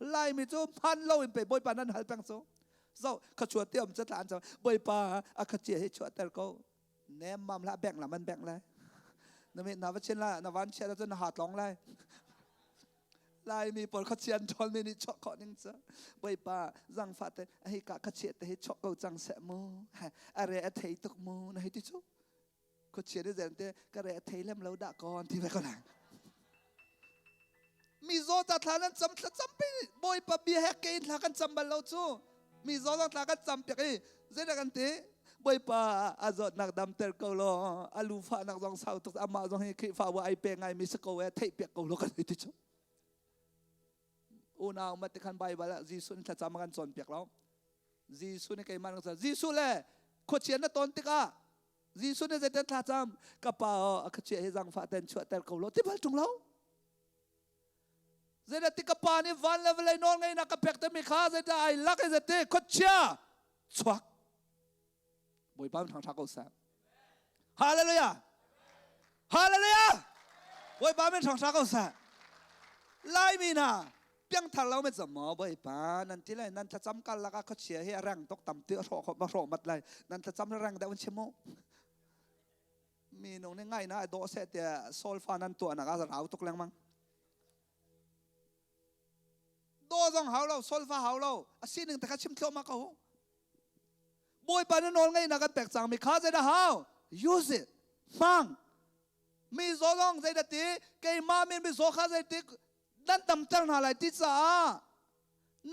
ไล่มิจูพันเล่าอินไปบอยปานนั้นหันแปงโซ่เจ้าขชวดเตี้ยมจะทานจ้าบอยปาอาขเจียให้ชวดแต่ก็เนมมัมละแบ่งละมันแบ่งเลยนั่นเป็นนวัชเชนละนวันเชนละจนหาดร้องเลยลายมีปนขเชียนชนมีนิชขอนึงจ้ะใบป่าจังฟัดไอ้กะขเชียแต่ให้ชกเอาจังเสมูอะไรไอ้เทยตกมูนะให้ที่ชุกขเชียนได้เจนเต้ก็เลยเทยเล่มเราด่าก่อนที่ไปก็หลังมีโซตัดทานั้นจำไปใบป่าเบียร์แฮกเกนทากันจำบัลเราจูมีโซตัดทากันจำเปียกไอ้เจนกันเต้บอยป่าอาจจะนักดำเตอร์เกลออาลูฟ้านักร้องสาวตุกอามาจงให้คิดฟ้าว่าไอเปียงไงมีสกอเวทเปียกเกลอกันเลยที่ชุดอุณาอุมาติขันใบบาละจีสุนถ้าจำกันส่วนเปียกแล้วจีสุนในใครมันก็จะจีสุนเลยขดเชียนนั่นตอนติกาจีสุนในใจเต้นถ้าจำกระเป๋าขดเชียให้จังฟ้าเต้นช่วยเต้นเกลอที่บ้านจงแล้วเจนติกาปานี่วันเลเวลนอนไงนักเปียกแต่ไม่ข้าเจนไอลักไอเจนเต้ขดเชียชวักบอยปามทางทักเอาแสบฮาเลลูยาฮาเลลูยาบอยปามเป็นทางทักเอาแสบไล่มีนาเพียงทางเราไม่จะหมอบอยปานั่นที่ไรนั่นถ้าจำกันแล้วก็เขาเชียร์ให้แรงตกต่ำเตี้ยรอเขามาโรมัดเลยนั่นถ้าจำแรงได้วันเชโมมีน้องนี่ง่ายนะโดเสตเตียโซลฟานั่นตัวนักอาสาเอาตกแรงมั้งโดจงหาเราโซลฟาหาเราสิ่งหนึ่งแต่เขาชิมเที่ยวมาเขาบอยปานนอนไงนักแตกจังมีข้าใจได้ how use it ฟังมีโซลองใจได้ตีเกยมามีโซข้าใจตีนั่นตำจังอะไรที่จ้า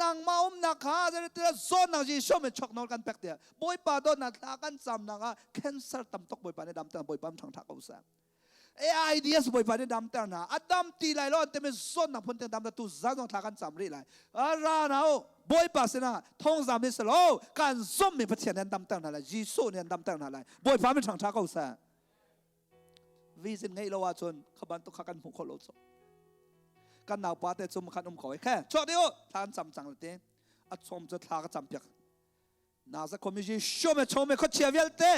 นางมานักข้าใจได้ตีโซนนักจีชอบมีช็อกนอนกันแปกเดียบอยปานโดนนักกันจำนักแคนเซอร์ตำตกบอยปานในดำจังบอยปานทางทักเอาซะไอเดียสบอยปานในดำจังนะอัดดำตีไหลล้อแต่ไม่โซนนักพ้นแต่ดำแต่ตุจ้าต้องทักกันจำรีไหลรานาบอยปาสินะท่องจำนี่สโลการส้มมีพัฒนาดำตั้งนั่นแหละจีซูเนี่ยดำตั้งนั่นแหละบอยฟ้าเป็นทางทักเอาซะวิสินไงเราว่าชนขบันตุกขันมุขโลจกันหนาวปาเตจุมขันขอยแค่ชอบเดียวทานจำจังเลยเต้อัดชมจะทากจำเปียกน่าจะคอมมิจีชมชมเขาเชียร์เวลเต้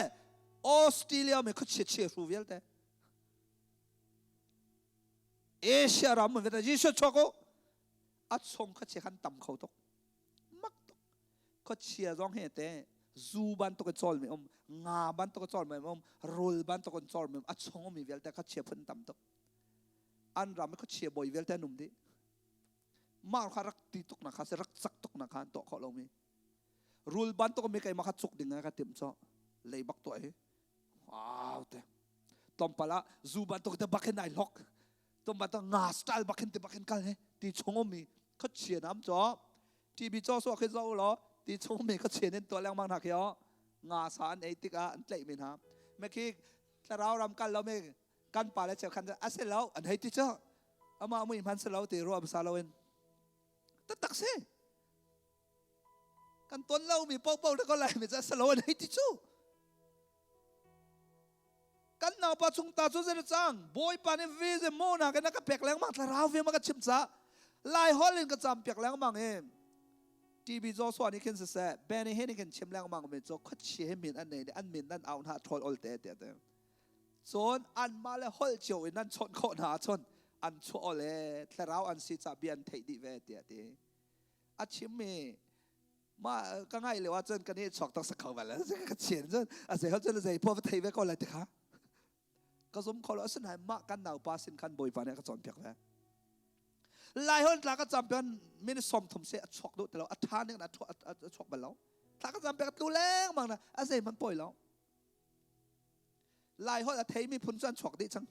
ออสเตรเลียเขาเชียร์รูเวลเต้เอเชียรามันเวลาจีซูชอบเขาอัดชมเขาเชียร์ขันต่ำเขาตกก็เชียร์ร้องเฮเต้ซูบันตกจอลไม่งาบันตกจอลไม่รูลบันตกจอลไม่อัดส่งมีเวลแต่เขาเชียร์พันต่ำตกอันรำไม่เขาเชียร์บ่อยเวลแต่หนุ่มดิมาเขารักตีตกนะเขาจะรักสักตกนะเขาตัวเขาเรามีรูลบันตกมีใครมาขัดสุกดิ่งนะเขาเต็มจ่อเลยบักตัวว้าวเต้ตอมปละซูบันตกแต่บักเห็นไอล็อกตอมบันตกงาสไตล์บักเห็นแต่บักเห็นกันเลยตีส่งมีเขาเชียร์น้ำจ่อที่บีจ่อสัวขึ้นเจ้าหรอที่ชงมีก็เชียร์ในตัวแรงมากนักเหรองาสารไอติกาอันเตะมินฮะเมื่อกี้ถ้าเรารำกันเราไม่กันป่าแล้วเจ้าคันจะอัศแล้วอันให้ที่เจ้าอามาไม่พันเสลาตีรัวภาษาเราเองตัดตักเสกันต้นเรามีเป้าแล้วก็ไหลมีจะสลาอันให้ที่เจ้ากันหนาวปะชุงตาชุดเสจังบอยปานิวิเซโมนะกันนักเปียกแรงมากถ้าเราเวียมันก็ชิมซะลายฮอลลินก็จำเปียกแรงมากเอง ทีบีโจส่วนนี้ขึ้นเสียแบนนี้เห็นกันเชื่อมแรงมากเป็นโจคัดเชี่ยมินอันไหนอันมินนั่นเอาหน้าทอลอลเตะเตะจนอันมาเลยฮอลเจียวนั่นชนโคหนาชนอันชัวเลยแต่เราอันสิจะเบียนเทดีเวเตะเตะอาชิมมีมาก็ง่ายเลยว่าจนกันนี้ช็อกต้องสักเขาไปแล้วก็เฉียนจนอาศัยเขาจนเลยพอไปเทไว้ก็เลยเถอะค่ะก็สมเขาแล้วสนายมากกันหนาวปาสินคันบอยปานเนี่ยก็จอนเพียงแล้วลายคนหลักก็จำเป็นไม่ได้สมทมเสียช็อกดูแต่เราอัฐานเนี่ยนะช็อกไปแล้วหลักก็จำเป็นดูแรงมากนะอาศัยมันปล่อยแล้วลายคนอัฐมีพุ่นจนช็อกดิจัง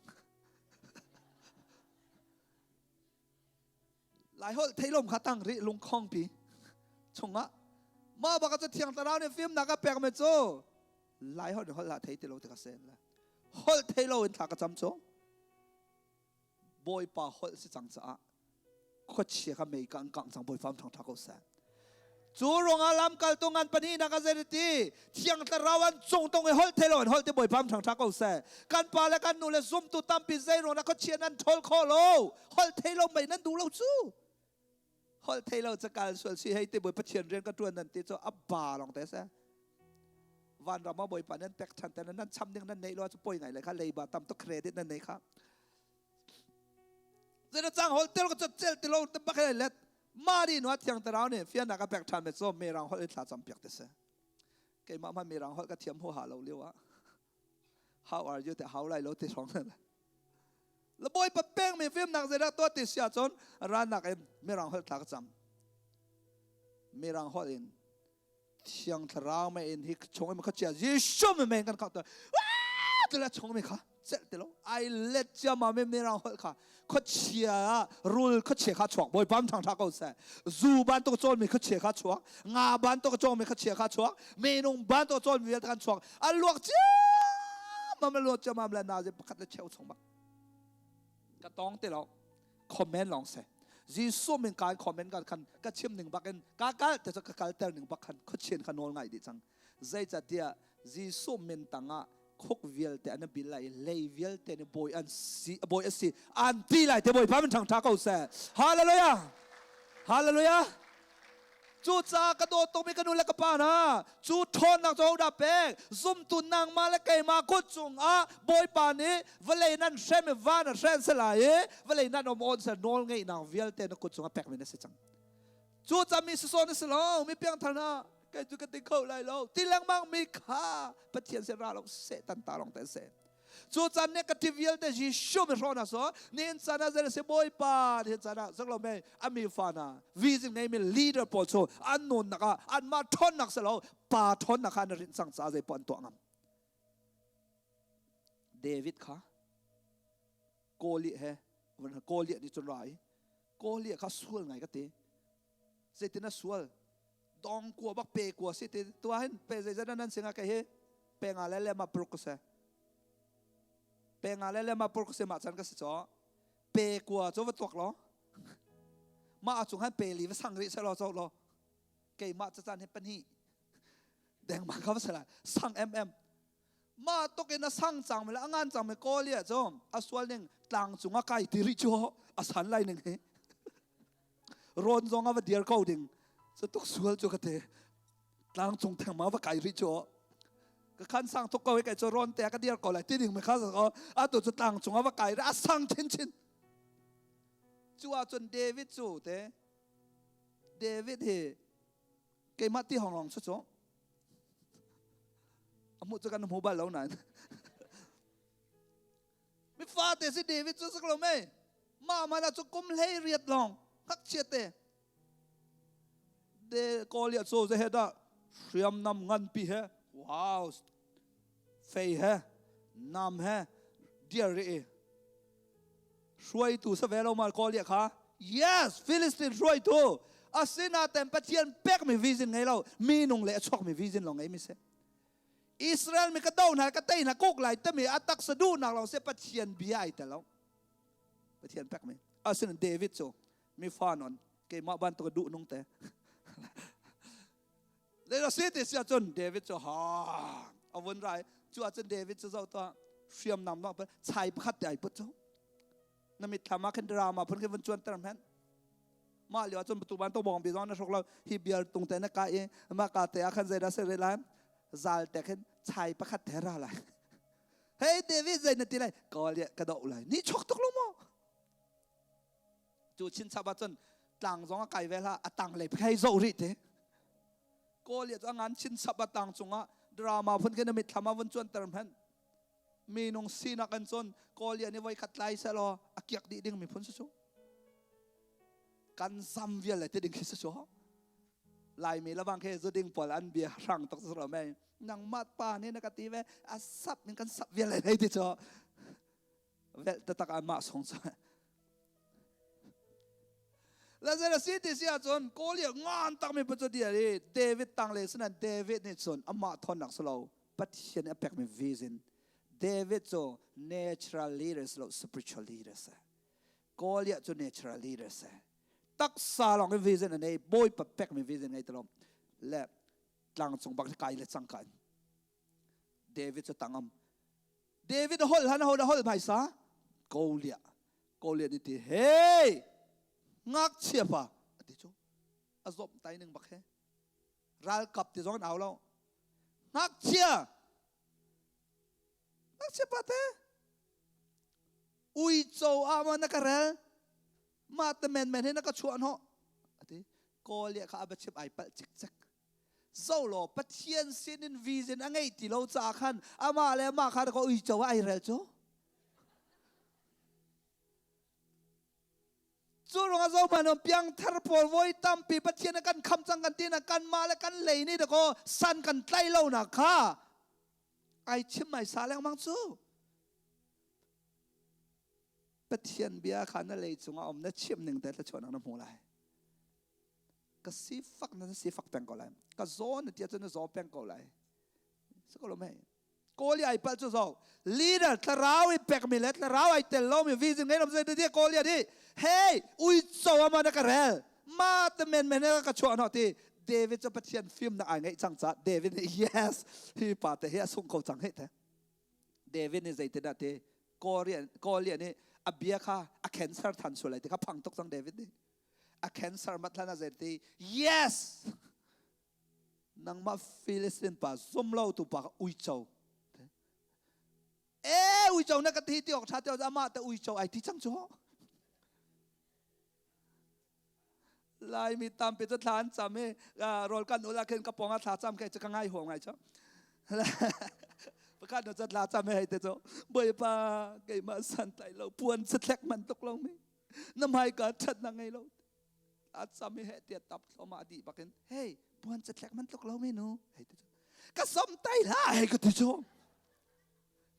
ลายคนเทลมขาตั้งริลุงคองปีชงอ่ะมาบอกจะเที่ยงตะเราเนี่ยฟิล์มนักก็แปลกไม่โจ้ลายคนเขาละเทติโลติกาเซนละฮอลเทโลอินทักก็จำโจ้บอยป่าฮอลสิจังจ้าก็เชี่ยกันไม่กังกังจังบอยฟาร์มทางทักก็เซนจูรงอาลามกัลตรงงานปนีนักเซนตีเที่ยงตะเราวันจงตรงไอ้ฮอลเทโลฮอลที่บอยฟาร์มทางทักก็เซนการป่าและการนูเลซุ่มตุตัมปิเซโรนักก็เชี่ยนั้นทอลโคโลฮอลเทโลไม่นั้นดูเราจูฮอลเทโลจะการส่วนสีให้ที่บอยพัชเชียนเรียนก็ตัวนั้นที่จะอับบาลองแต่เซวันเรามาบ่อยป่านนั้นแปลกทันแต่นั้นช้ำนึงนั้นในเราจะป่วยไงเลยครับเลยบาตามต้องเครดิตนั่นเองครับจะจ้างฮอลเทลก็จะเจลติโลตั้งบักเลยเล็ดมาดีนวัดอย่างแต่เราเนี่ยเฟียนักก็แปลกทันเมื่อส้มเมรังฮอลเลยถ้าจำเปียกแต่เสียเกี่ยมันเมรังฮอลก็เทียมหัวหาเราเรียกว่า how are you แต่ how ไรเราติดสองนั่นแหละแล้วบ่อยปะเป้งมีฟิล์มนักเสียตัวติดเสียจนร้านนักเองเมรังฮอลถ้าจำเมรังฮอลเองเชียงทราวไม่เอ็นฮิกชงมันเขาเจียยิชุมเมงกันเขาตัวว้าตัวละชงไม่ค่ะเสร็จแล้วไอเล็ดจะมาไม่รังเขาค่ะเขาเชียรูลเขาเชียขาชวกบ่อยปั๊มทางทักเขาเสร็จซูบ้านตัวโจรมีเขาเชียขาชวกงาบ้านตัวโจรมีเขาเชียขาชวกเมนูบ้านตัวโจรมีการชวกอันลวกเจ้ามันลวกจะมาแล้วน่าจะพัดเชี่ยวชงบักกระต้องเตะเราคอมเมนต์ลองเสร็จจีซูเป็นการคอมเมนต์กันคันก็เชื่อมหนึ่งบักกันกาแต่จะกาเตอร์หนึ่งบักคันเขาเชียนขนนง่ายดิจังใจจะเดียจีซูเป็นต่างะคุกวิลแต่อันนั้นบิลไลเลยวิลแต่เนี่ยบอยอันซีบอยซีอันตีไลแต่บอยพามันทางทักเอาเสียฮาเลลูยาฮาเลลูยาจูจากระโดดตรงไปกันนู่นแล้วก็ป้านะจูทอนนักโจดับเป้ซุ่มตุนนางมาแล้วไก่มากุดจุงบอยป่านี้เวลานั้นเชมวานเชนสลายเวลานั้นอมอนเสนอลไงนางวิลเตนกุดจุงแปลกไม่ได้สิจังจูจะมีสุสานสลองมีเพียงท่านะแกจูกันติเข้าไรเราที่แรงมากมีค่าปะเทียนเสราเราเสตันตาลงแต่เสจูจันเนี่ยกติวิลเตจิชูไม่รอนะสอเนี่ยจันนะเจอเสบอยป่าเนี่ยจันนะสักเราไม่อามีฟานะวิจิงเนี่ยมีลีดเดอร์พอลโซอันนู้นนะคะอันมาทอนนักสลาวป่าทอนนะคะนรินสังสาใจปอนตัวงามเดวิดค่ะโกลิเฮวันโกลินี่จนไรโกลิเขาสวลไงก็ตีเสติน่าสวลดองกัวบักเปกัวเสติตัวเห็นเปเจจะนั่นสิงห์ก็เฮเปงอะไรเลยมาปลุกเสเปงอะไรเลยมาปลุกเสมาจันก็สิจ่อเปกัวจะว่าตกหรอมาอาจงให้เปลีว่าสังริสลอโซโลเกยมาจะจันให้ปนีแดงมาเขาว่าสละสังมาตกเอ็นสังจังมาแล้วงานจังมาโกเลียจอมอาสวลหนึ่งต่างจุงอาไก่ติริจ่ออาสันไลหนึ่งเฮรอนจงอาว่าเดียร์เขาดิ่งจะตกสวลจุกเตะต่างจงแทงมาว่าไก่ริจ่อก็ขันสังทุกคนไก่จะรอนแต่ก็เดียร์เขาเลยที่หนึ่งไม่ข้าสักอาตัวจะต่างจงอาว่าไก่อาสังชินจัวจนเดวิดจูเตเดวิดเฮเกมาที่ห้องชุดโจอามุจกันหัวบ้านเราหน่อยไม่ฟาเตสิเดวิดจูสักเราไม่มาแล้วจะกุมเฮเรียดลองฮักเชียเตเดกอเลียโซจะเฮด้าเสียมนำเงินปีเฮว้าวเฟยเฮนำเฮเดียร์เอช่วยตัวสเวลเรามากอเลียค่ะ yes ฟิลิสตินช่วยตัวอาศินาเต็มปะเทียนเป็กมีวิจินไงเรามีนงเละชกมีวิจินลองไงมิเสอิสราเอลมีกระโดดนะกระเตยนะกุกไหลแต่มีอัตักสะดูนักเราเสปะเทียนบีไอแต่เราปะเทียนเป็กมีอาศินเดวิดโจมีฟานอนเกมาบันตัวดุนงแต่เลยเราเสียติเสียจนเดวิดโจฮ่าเอาวันไรจู่อาจารย์เดวิดจะเจ้าตัวเชื่อมนำน้องไปใช้พัดใหญ่ปุ๊บโจนั่นมีธรรมะขึ้นดราม่าเพิ่งขึ้นวันจวนตรมแฮน มาเหลียวจนประตูบ้านต้องมองปีน้องนะชกเราฮิเบียร์ตรงแต่นักกายมากาเตะขันใจได้เสร็จแล้วจัลแต่ขันชายประคัดเทระอะไรเฮ้ยเดวิดใจนั่นทีไรก็เลียกระโดดเลยนี่ชกตกลงมั้งจูชินชาบัจนต่างสองไก่เวลาต่างเลยไปให้โซริเตก็เลียจะงานชินชาบัต่างจงอ่ะดราม่าพุ่นกันมิดทำมาวันจวนเติมพันมีนงซีนักกันจนก็เลียนี่ไว้ขัดไล่เสลออักยักดีดิ้งมีพุ่นสุดกันซ้ำเวียนเลยที่ดิ้งคิดสุดลายมีระบางแค่จะดิ้งปอลอันเบียรังตกสุดหรอแม่นางมาดป่านี่นักตีแม่อาซับมันกันซับเวียนเลยที่จ่อเวลตะตะการมาสงสารแล้วเจอสิ่งที่เสียจนก็เรียกงานตั้งไม่เป็นจุดเดียวเลยเดวิดตั้งเลยสนั่นเดวิดนี่จนอามาทนหนักสโลปัจจัยนี้เป็นมีวิชั่นเดวิดจน natural leaders แล้ว spiritual leaders ก็เรียกจน natural leaders ตักสาลองกับวิชั่นนี้บ่อยเป็นมีวิชั่นไงตลอดและหลังส่งบักไก่และสังกันเดวิดจะตั้งเดวิดฮอลฮันฮอลไม่ซะก็เรียกนี่ที่เฮ้ยงักเชียบอ่ะติโจอาซบไตหนึ่งบักแค่รัลกับติโจกันเอาแล้วงักเชียปะเต้อุยโจอามันนักเรลมาแต่เมนให้นักชวนเหรอติก็เรียกข้าบัชเชบไอปัลจิกจักโซโลปัทเทียนซินินวีเซนอังไงติเราจากขันอามาเลยมาขันก็อุยโจไอเรลโจจู่รงอาโซมันเพียงทาร์ปอลไว้ตั้มปีปัจเจียนกันคำจังกันตีนักันมาและกันเลยนี่เด็กก็สั่นกันไล่เล่านะค่ะไอชิมไม่สาแล้วมั้งจู่ปัจเจียนเบียขันนั่นเลยจงเอาเนี่ยชิมหนึ่งแต่ละชวนน้ำหัวไหลก็สีฟักนั่นสีฟักแปงก็ไหลก็โซนเดียวจนโซแปงก็ไหลสักคนรู้ไหมโกลีไอปัจจุบันลีดเดอร์ทาราวไอเป็กมิเลตทาราวไอเตลโลมีวิจิงไงเราจะได้โกลีดิเฮ้ยอุยโซอามานักเรลมาแต่เมนเนี่ยก็ชวนเขาที่เดวิดจะพัฒนาฟิล์มนักไงจังจ้าเดวิดนี่ yes ที่ป่าแต่เฮียส่งเขาจังให้แต่เดวิดนี่ใจเด็ดที่โกลีนี่อเบียค่ะอแคนเซอร์ทันสุดเลยที่เขาพังตกจังเดวิดนี่อแคนเซอร์มัทลานาเซตี yes นังมาฟิลิสตินป่าซุ่มเล่าตุป่าอุยโซอุยโจนักที่ที่ออกชาติเอาอามาแต่อุยโจไอที่จังจ้อลายมีตามเป็นฐานจำให้รอลกันอุลาเคนกระปองอาถาจำแค่จะง่ายห่วงไงจ้ะประกาศเราจะลาจำไม่ให้แต่จ้ะบ่อยป่าไก่มาสันไตเราปวนสแลกมันตกลงไหมน้ำหายการชัดนังไงเราอาจำไม่ให้เตียตับเรามาดีบักเห็นเฮ้ยปวนสแลกมันตกลงไหมหนูให้แต่จ้ะก็สมไตล่ะให้ก็ติจ้ะ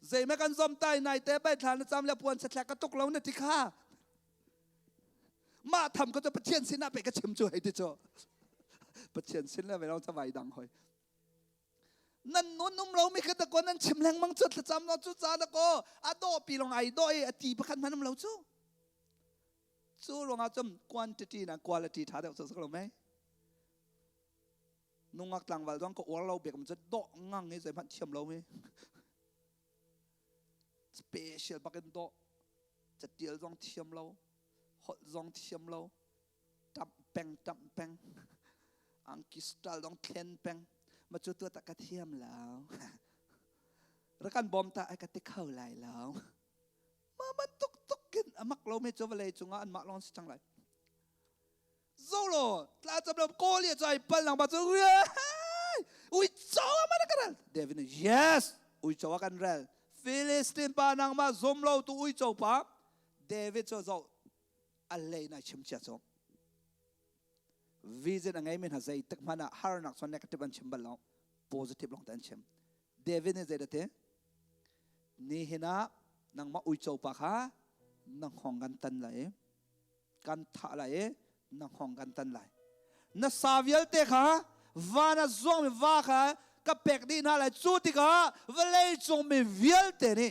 เจไม่กันสมไตในแต่ไปทานจำแล้วปวนสแลกก็ตกลงนั่นที่ข้ามาทำก็จะประเทียนสินะไปก็ชิมช่วยที่จ่อประเทียนสินะไปเราจะไหวดังหอยนั่นนุ่มเราไม่เคยตะโกนนั่นชิมแรงมั่งจุดจำเราจุดจ้าตะโกอาโดปีลงไอโดอตีประคันมันเราจู่ลงอาจม quantity นะ quality ท่าเดียวสักหรือไม่นุ่งอักตังวัลต้องก็ว่าเราเบียกมันจะโดงังนี่ใส่พันชิมเราไหม special ประกันโดจะเดียวต้องชิมเราหดจงเทียมเราตับแปงอังกิสตัลต้องเทนแปงมาจุดตัวตะกะเทียมแล้วแล้วกันบอมตาไอกะติเข้าไหลแล้วมามันตุกกินมักเราไม่จบเลยจุงอันมักลองสิจังไรโซโลตาจับเราโกเลียใจปั้นหลังมาจุเว้ยอุ้ยโจ้มานักกันเดวิด yes อุ้ยโจ้กันเรลฟิลิสตินปานังมาซอมเราตัวอุ้ยโจ้ปะเดวิดโจ้อะไรน่าชิมเชียร์จงวิจิตรไงมินหาใจตึกมันฮาร์นักส่วน negative อันชิมบัลลัง positive ลงแต่อันชิมเดวิดเนี่ยใจเด็ดนี่เห็นนะนังมาอุยโจปะค่ะนังห้องกันตันเลยกันท่าเลยนังห้องกันตันเลยนักสาวยัลเตะค่ะวานาจงมีว่าค่ะกับเป็กดีน่าเลยจุดที่ค่ะเวลัยจงมียัลเตะนี่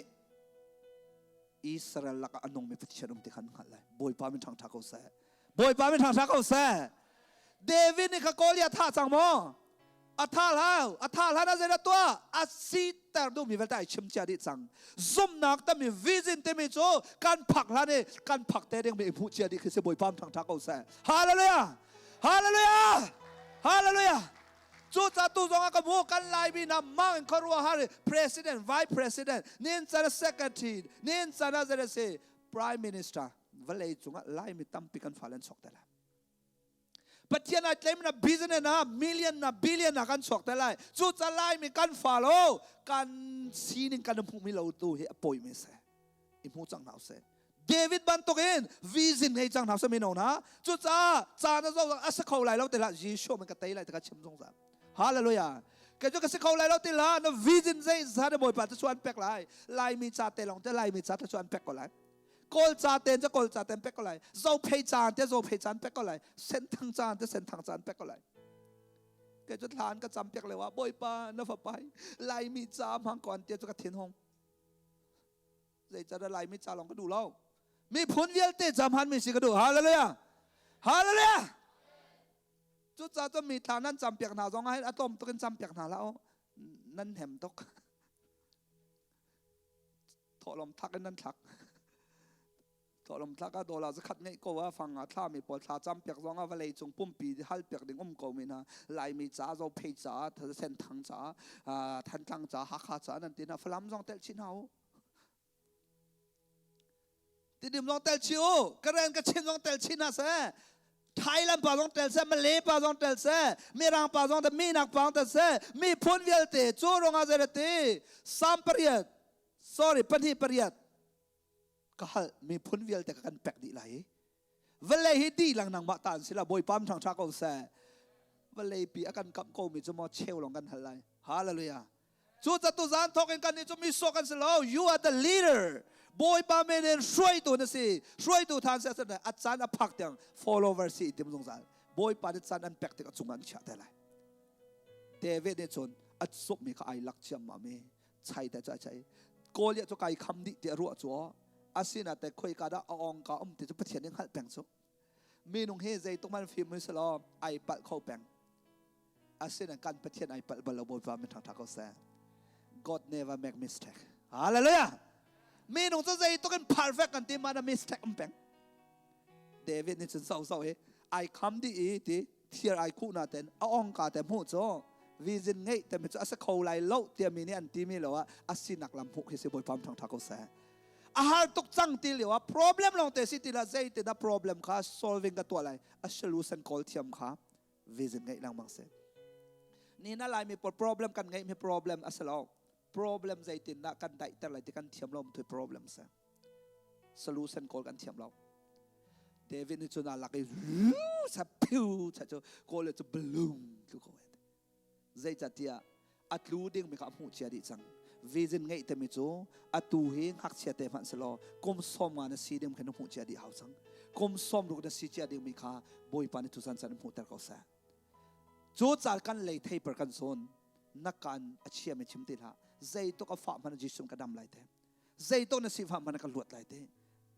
อิสราเอลก็อันนงไม่พิจารณาที่ขันขันเลยบอยป้าเป็นทางทักเอาเสียบอยป้าเป็นทางทักเอาเสียเดวิดนี่ข้าโกลียท่าจังโม อัฐาลานะเจนะตัวอาศิแต่ดูมีเวลาชิมเจดิจังซุ่มนักแต่มีวิจินเตมีโจการผักลาเนี่ยการผักแต่เรื่องมีผู้เจดิคือเสบอยปั๊มทางทักเอาแซ่ฮาเลลูยาฮาเลลูยาฮาเลลูยาจูจัตุจงอากับพวกกันไล่บินามังครัวฮาริ president vice president นินซานะ secretary นินซานะเจนะเซ prime minister วันเลยจงอาไล่มีตั้มปีกันฟ้าเล่นสกแต่ละปัจจัยนั้นเต็มนะบิสเนสนะมิลเลียนนะบิลเลียนนะกันสกแต่ละจูจะไล่มีกันฟ้าโลกันซีนิงกันพุ่งมีเราตัวเฮปอยไม่เสอิมูจังหนาวเสเดวิดบันตุกินวิจินให้จังหนาวเสไม่นอนนะจูจ้าจานะโซอาศัยเขาไล่เราแต่ละยิชูมันก็เตะไล่แต่ก็ชิมสงสารฮาเลลูยาแกจะก็อาศัยเขาไล่เราแต่ละนะวิจินใจซาเดบอยปัตตชวนเป็กไล่มีจ่าเตลองแต่ไล่มีจ่าชวนเป็กก็ไล่กอลจ่าเต็นจะกอลจ่าเต็นเป็กก็ไล่โซเพย์จานจะโซเพย์จานเป็กก็ไล่เส้นทางจานจะเส้นทางจานเป็กก็ไล่แกจะทานก็จำเป็กเลยว่าบอยป้านะฝ่าไปไล่มีจ่าพังก่อนเตี้ยจะกระเทียนห้องเลยจะได้ไล่มีจ่าลองก็ดูเล่ามีผลเวียลเตจำหันมีสิกระดูฮาเลลูยาฮาเลลูยาจุดจะมีทางนั้นจำเปียกหนาสองให้อะตอมต้องจำเปียกหนาแล้วนั่นแหมตกถอดลมทักนั่นทักถอดลมทักก็โดนเราจะคัดไงก็ว่าฟังถ้ามีปอดถ้าจำเปียกสองว่าเลยจงปุ่มปีฮัลเปียกดึงก็มีนะลายมีจ้าเราเพย์จ้าถ้าเส้นทางจ้าทันทางจ้าหักขาจ้านั่นตีนะฟลัมจงเตลชินเอาติดดิมลองเตลชิวกระเรนกระชินลองเตลชินนะเซ่ไทยแลนด์ป่าลองเตลเซ่มาเลป่าลองเตลเซ่มีรังป่าลองแต่มีนักป่าลองเตลเซ่มีพ้นเวลเตจูรงอาเจรตีสามปริยัด sorry ปัญหาปริยัดก็ฮัลมีพ้นเวลเตกันแปลกดีไหลเวลาฮิดีหลังนังมาตันสิละบอยปั๊มทางชักเอาเซ่เวลาปีอาการกับโกมีจะมาเชลลงกันฮัลไลฮาเลลูยาจูจะตุจานทอกันนี่จะมีโซกันสิละ you are the leaderบอยปาเมเนนช่วยตัวนั่นสิช่วยตัวทานเสียสนะอาจารย์อภักเตียง follower สิที่มึงสงสารบอยปาดิจานอันแปลกเตียงจุงอันเฉาแต่ไรเดวิดเนี่ยจนอัดซุบมีข้าไอลักเชียมมาเมใช่แต่ใจโกเลียจะไกคำดิเดียรัวจัวอาศินะแต่คุยกันได้เอาองกาที่จะเปลี่ยนยังหัดแปลงซุมีนุ่งเฮใจตรงมันฟิล์มมิสลอมไอปัดเข้าแปลงอาศินะการเปลี่ยนไอปัดบอลบอลฟ้าเป็นทางทักเขาแซ่ God never make mistake ฮาเลลูยามีนุ่งจะใจต้องกัน perfect กันที่มันจะ mistake อันแปลงเดวิดนี่ฉันเศร้าไอคำดิที่เทียร์ไอคู่นาเต็นเอาองกาแต่พูดจ้วิจินไงแต่ไม่จะอาศัยเขาไล่เล่าเตียมีนี่อันที่มีเลยว่าอาศินักลำพูกที่เสียบอยปั๊มทางทักเขาแซ่อาหารตุกจังตีเลยว่า problem ลองเตสิตีละใจตีละ problem ค่ะ solving กับตัวอะไร a solution call เทียมค่ะวิจินไงลังบางเสนี่น่าไล่มี problem กันไงมี problem อาศัยเรา problem ใจตีน่ะกันได้แต่อะไรที่กันเทียมเราถึง problem เส solution call กันเทียมเราเดวิดนี่จุน่าลักเลยสับพิวสับจะ call เลยจะ bloom ทุกคนใจจัดที่อัดรู้ดิ้งมีคำพูดเชียดิจังวิจินไงแต่ไม่จูอัตูเฮงหักเชียเตมันสโลกุมสมงานสีเดียมแค่นุ่งหูเชียดิหาวจังกุมสมลูกนั้นสีเชียดิมีค่าบอยปานิทุสันสันหูแต่เขาแซ่จูจัดกันเลยเทปกันโซนนักการอาชีพไม่ชิมติละใจตัวก็ฝ่ามันจิสุมกระดำไหลเตใจตัวนั้นสีฝ่ามันก็หลวดไหลเต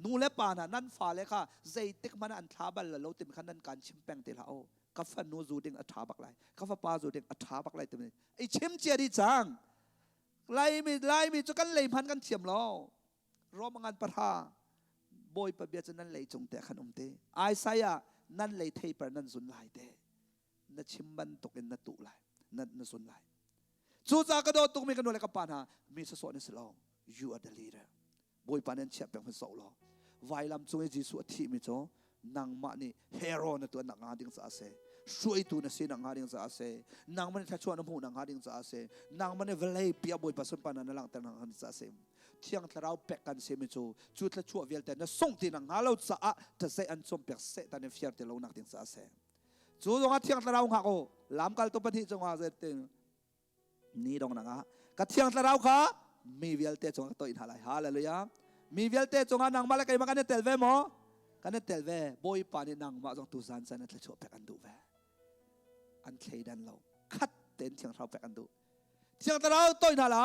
นูเล็บปานะนั่นฝ่าเลยค่ะใจติกมันอันท้าบัลละเราเต็มขันนั้นการชิมแป้งติละโอกัฟนูจูดิ้งอัฐาบักไหลกัฟปาจูดิ้งอัฐาบักไหลเต็มเลยไอชิมเชียดิจังไล่มีจุกันเลยพันกันเฉียมล้อรอมังานประทาบอยปะเบียจะนั่นเลยจงแต่ขนมเตไอไซยะนั่นเลยเทปนั่นสุนไหลเตนั่นชิมบันตกเป็นนั่นตุไหลนั่นสุนไหลจูจากระโดดตุกมีกันโดนอะไรกับปานามีสสอนในสลอง you are the leader บอยปานันเฉียบเป็นคนสาวล้อไวลำจงไอจีสุทีมิโจนางมานี่เฮโร่ในตัวนางงาดิ้งสาเซช่วยตัวนั่นสินางงาดิ้งสาเซนางมันถ้าชวนน้ำหูนางงาดิ้งสาเซนางมันเนี่ยเวลัยเปียบอยปัสสุนปานันนั่งแต่นางงาดิ้งสาเซเที่ยงทะเลาเป็กกันเซมิโจจุดละชั่วเวลแต่นั่นส่งที่นางงาเราสะจะเซอันสมเป็กเซแต่เนี่ยเฟียร์แต่เรานักดิ้งสาเซจูตรงนั้นเที่ยงทะเลาหักโอลำกัลตัวปฏิจงอาเซตินี่ตรงนั้นก็เที่ยงทะเลาค่ะมีเวลแต่จงตัวอินหาไลฮาเลลูยามีเวลแต่จงนางมาละกันมากันเนี่ยเตลเวมอกันเนี่ยเตลเวบอยปานี่นางมาจงตุสันสันนั่นละชั่วเป็กอันดูเวอันเคยดันเราคัดเต็นเที่ยงเราเป็กอันดูเที่ยงทะเลาตัวอินหาไล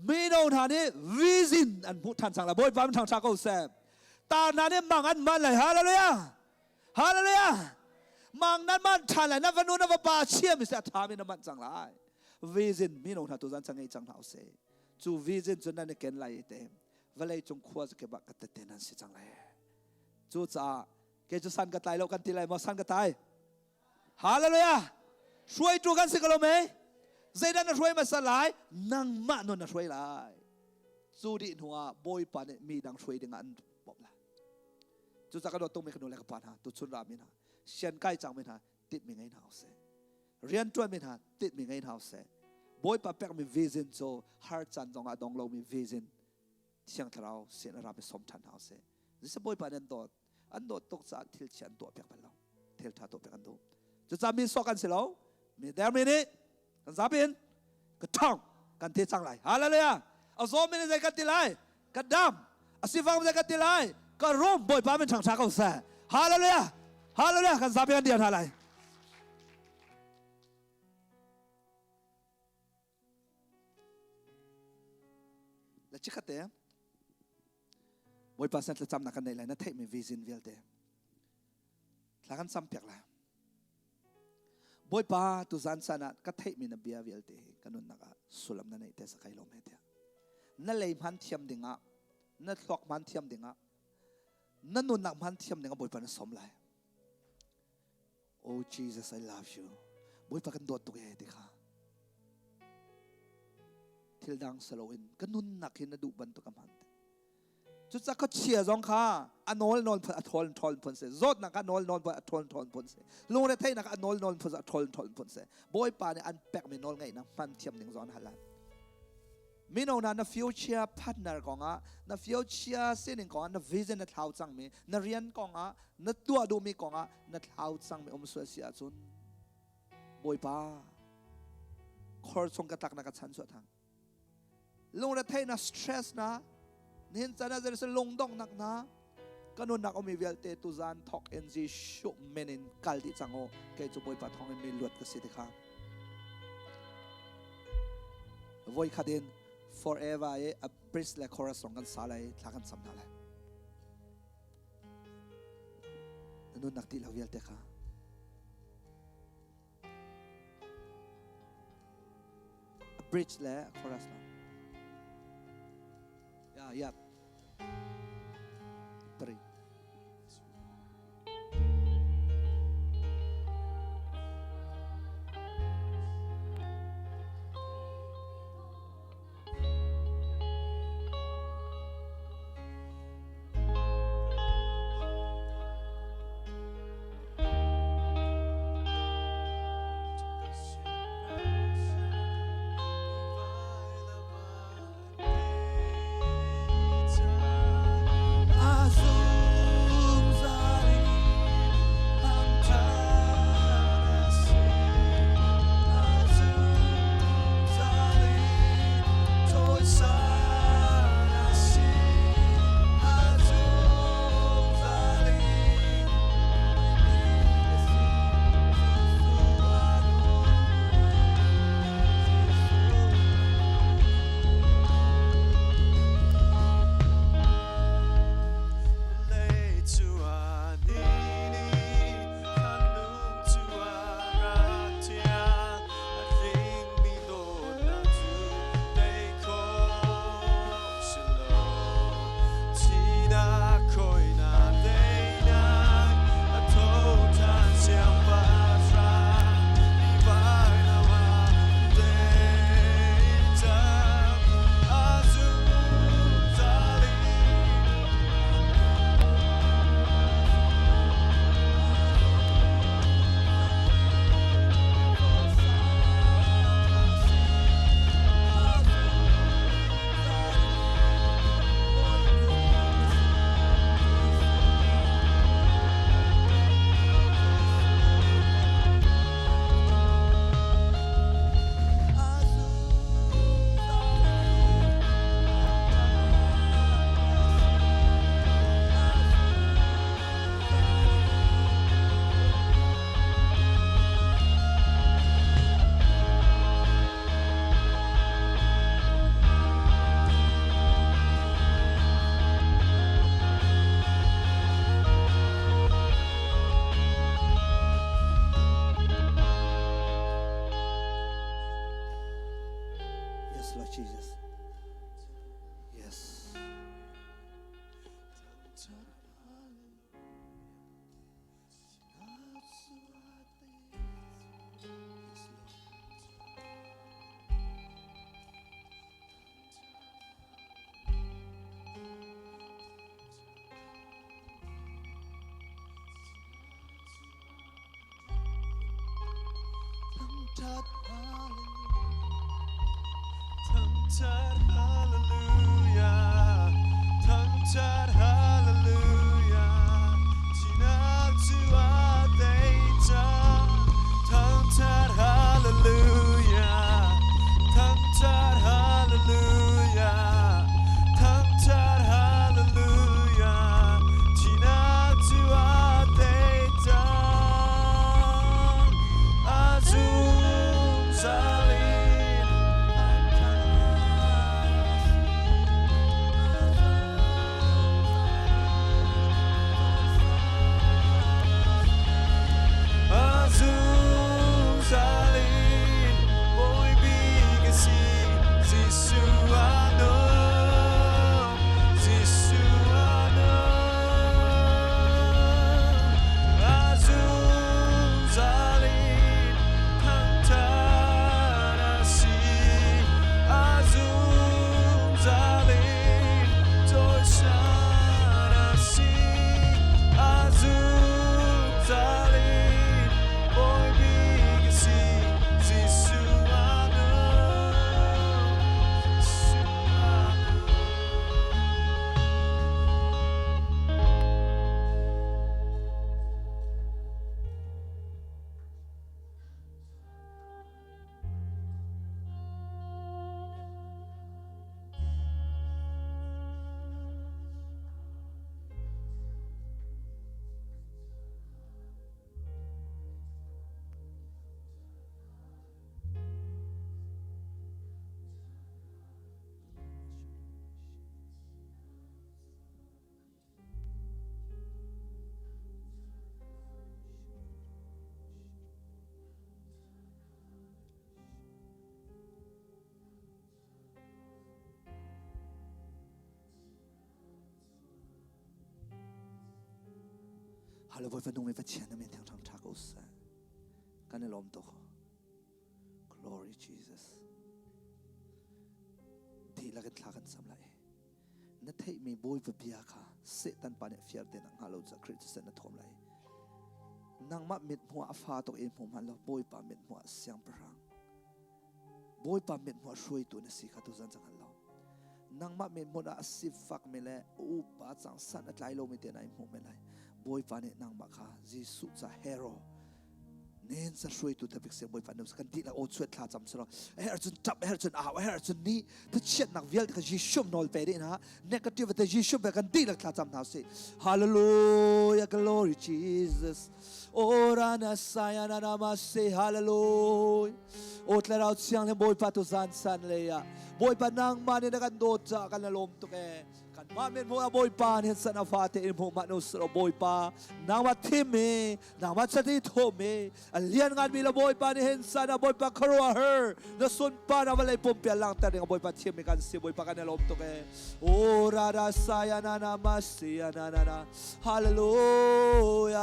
มีโน่นหานี่วิจินอันพูดทันสังละบอยปามันทางชาเขาแซมตาหน้านี่มังอันมันเลยฮาเลลูยาฮาเลลูยา มังนั้นมันทันเลยนะวันนู้นนะว่าป่าเชี่ยมิเสียทามินะมันจังไรวิจินมีน้องท่าตัวจันจังไงจังเท้าเสจูวิจินจนนั่นเกินไรเต็มเวลาจงขวาจะเก็บกัดเตนันสิจังไรจูจ้าเกจูสันกัดไตเรากันทีไรมาสันกัดไตฮาเลลูยาช่วยจูกันสิกะโลเมใจดันน่ะช่วยมาสลายนั่งมะนนน่ะช่วยไรจูดิหัวบอยปานมีดังช่วยดึงอันบอกละจูจักรโดดตรงไม่ขนุนเลยกับปานฮะตุชุนรามินฮะเชียนใกล้จังมินฮะติดมีไงหนาวเสเรียนจวนมินฮะติดมีไงหนาวเสบอยปาเป็กมีวิจินโจฮาร์จันจงอาดองเรามีวิจินเชียงทะเลาเสียนรามิสมทันหนาวเสนี่สบอยปานอันโดดตกจากทิลเชียนตัวเป็กไปแล้วทิลท่าตัวเป็กอันโดจะจำมีสอกันสิแล้วมีเดมินี่กันซาบินกันท่องกันเทจังไรฮาเลลูยาเอาโซมินใจกันติไลกันดำอาศิฟังใจกันติไลก็ร่มบอยปาเป็นช่างชาเขาแซ่ฮาเลลูยาฮาเลลูยากันซาบินเดียนฮาไลและชิคเตะบอยปาเซนจะจำนักกันในไรนั่นเทมีวิจินเวลเตะหลังกันซ้ำเปียกละบอยปาตุจันสนัดก็เทมีนเบียเวลเตะกันนุนนักสุลมนั่นเองเตะสกายลมเตะนั่นเลยมันเทียมดิ่งอ่ะนั่นตอกมันเทียมดิ่งอ่ะนั่นนุนนักมันเทียมดิ่งอ่ะบอยปานั่นสมเลยOh Jesus I love you บอยปากันโดดตัวเองเตะค่ะทิลดังสโลอินกันนุนนักเห็นดูบันตุกมันจุดสักเขาเชียร์จงค่ะอันโนลนนพอทอลทอลพนเสจดนักอันโนลนนพอทอลทอลพนเสลุงเรทให้นักอันโนลนนพอทอลทอลพนเสบอยปาเนี่ยอันแปลกไม่นอลไงนะมันเทียมดิ่งซ้อนฮัลลันมีน้องนั้นฟิวเชียร์พาร์ทเนอร์ของอ่ะนั่นฟิวเชียร์เส้นของอ่ะนั่นวิชั่นนั่นเท้าจังมีนั่นเรียนของอ่ะนั่นตัวดูมีของอ่ะนั่นเท้าจังมีสวยเสียจนบอยป้าคอร์ส่งกระตักนักชันสวดทางลงระเทน่ะสเตรสนะนี่จะน่าจะเป็นลงดองนักนะก็นุ่นนักอมีเวลเตตุจานทอกเอ็นจีชุเมนินกัลดิจังโอเกจูบอยป้าทองมีลวดกสิทธิ์ค่ะวอยขัดินforever a priest และ chorus สองกันสาเลยทากันสำนักเลยนั่นนักที่เราเวียลเตะค่ะ a bridge และ chorus นะยับตรี Yes, Lord Jesus. Yes. Hallelujah, tongue-tied hallelujah, Tina tongue-tied hallelujah, tongue-tied hallelujah, tongue-tied hallelujah, Tina Azul Salim. Azul Salim, boy bigasi, Zisuano, Zisuano. Azul Salim, Tantarasi, Azul Salim, Tosanasi, Azul Salim, boy bigasi, Zisuano, Zisuano. Hallo, wir verdungen wir tjänar med ting som tack oss. Kan det lom doch. Glory Jesus. Thì là cái thằng samlai. Nó thấy mình bôi về bia cả, sẽ tan pan fiar den ang halo za Christ na thom lai. Nang ma mit mo afa to em hom halo bôi pa mit mo siang perang. Bôi pa mit mo shui tu na si khatu zan zang halo. Nang ma mit mo na sifak mele u pa chang san at lai lo mi te na em hom melai. Boy panik nang maka Jisu sa hero nen sa shui tu tapik se boy panik kan di la o chuat thla cham sro herchun tap herchun a herchun ni ta chet nak vial ka Jisu nol pe din ha negative ta Jisu be kan di la thla cham na se hallelujah glory Jesus ora na sayana namaste hallelujah o tla raut siang le boy pa tu zan san le ya boy pa nang mani na kan do cha kan lom to ke Mamin mo aboy pa ni sa nafate in mo manus aboy pa nawa timi nawa sa dito me alian ngan mi aboy pa ni hensa na aboy pa karua her na sun pa na walay pumpya lang tani aboy pa timi kan si aboy pa kanelom to ke ora ra saya na namasi na hallelujah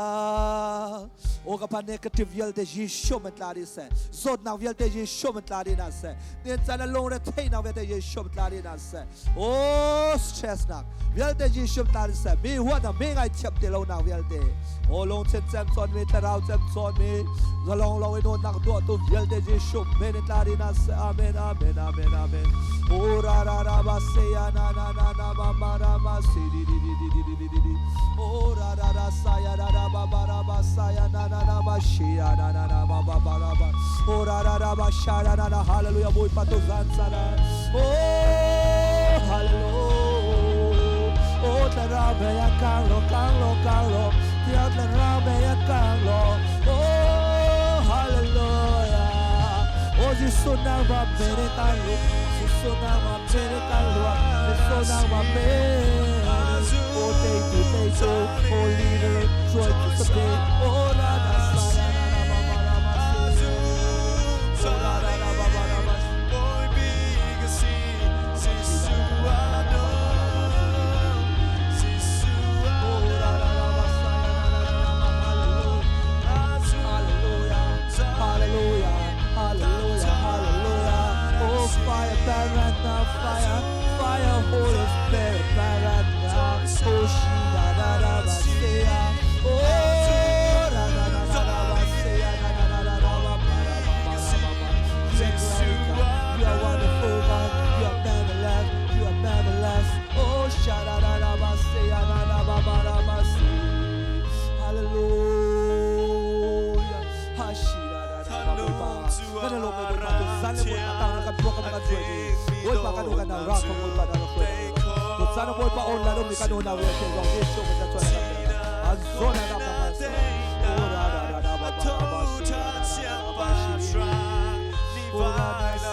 o kapag negative yel de Jisu metlari se zod na yel de Jisu metlari na se nen sa na long re tay na yel de Jisu metlari na se oh stress na vial de Jisu metlari se mi huwa na mi ngai chep de lo na vial de o long chen chen son mi tarau chen son mi zalong long ino nak do tu vial de Jisu metlari na se amen amen amen amen o ra ra ra ba se ya na na na na ba ma ra ma si di di di di di di di di o ra ra ra sa ya ra ra ba ba ra ba sa ya na na na ba shi ya na na na ba ba ba ra ba o ra ra ra ba sha ra na na hallelujah boy pa to zan sa na oh hallelujah oh ta ra be ya kang lo tia ta ra be ya kang lo oh hallelujah oh Jisu na ba bere ta lo Jisu na ba bere ta lo Jisu na ba bere oh day to oh leader joy to the day oh la la sa na na ba ba ra ma si oh la la la ba ba ra ma boy big fire, burn right now, fire, fire, Holy Spirit, burn right now. Oh, Shida, da, da, ba, say, oh, da, da, da, da, da, ba, say, da, da, da, da, da, ba, ba, ba, ba, ba, ba. You are wonderful, God. You are marvelous. You are marvelous. Oh, Shada, da, da, ba, say, da, da, ba, ba, da, ba, say. Hallelujah. Hashira, da, da, ba, ba, ba. Kada lo may buwan to sana mo matang na kadwa ka mga dwede. Oy pa kanu ka na rock mo pa na kwede. Kung sana mo pa on lalo mi kanu na wete go yeso mo sa tsaya. Azona na ba ba. Ora da da da ba ba ba. Ora da se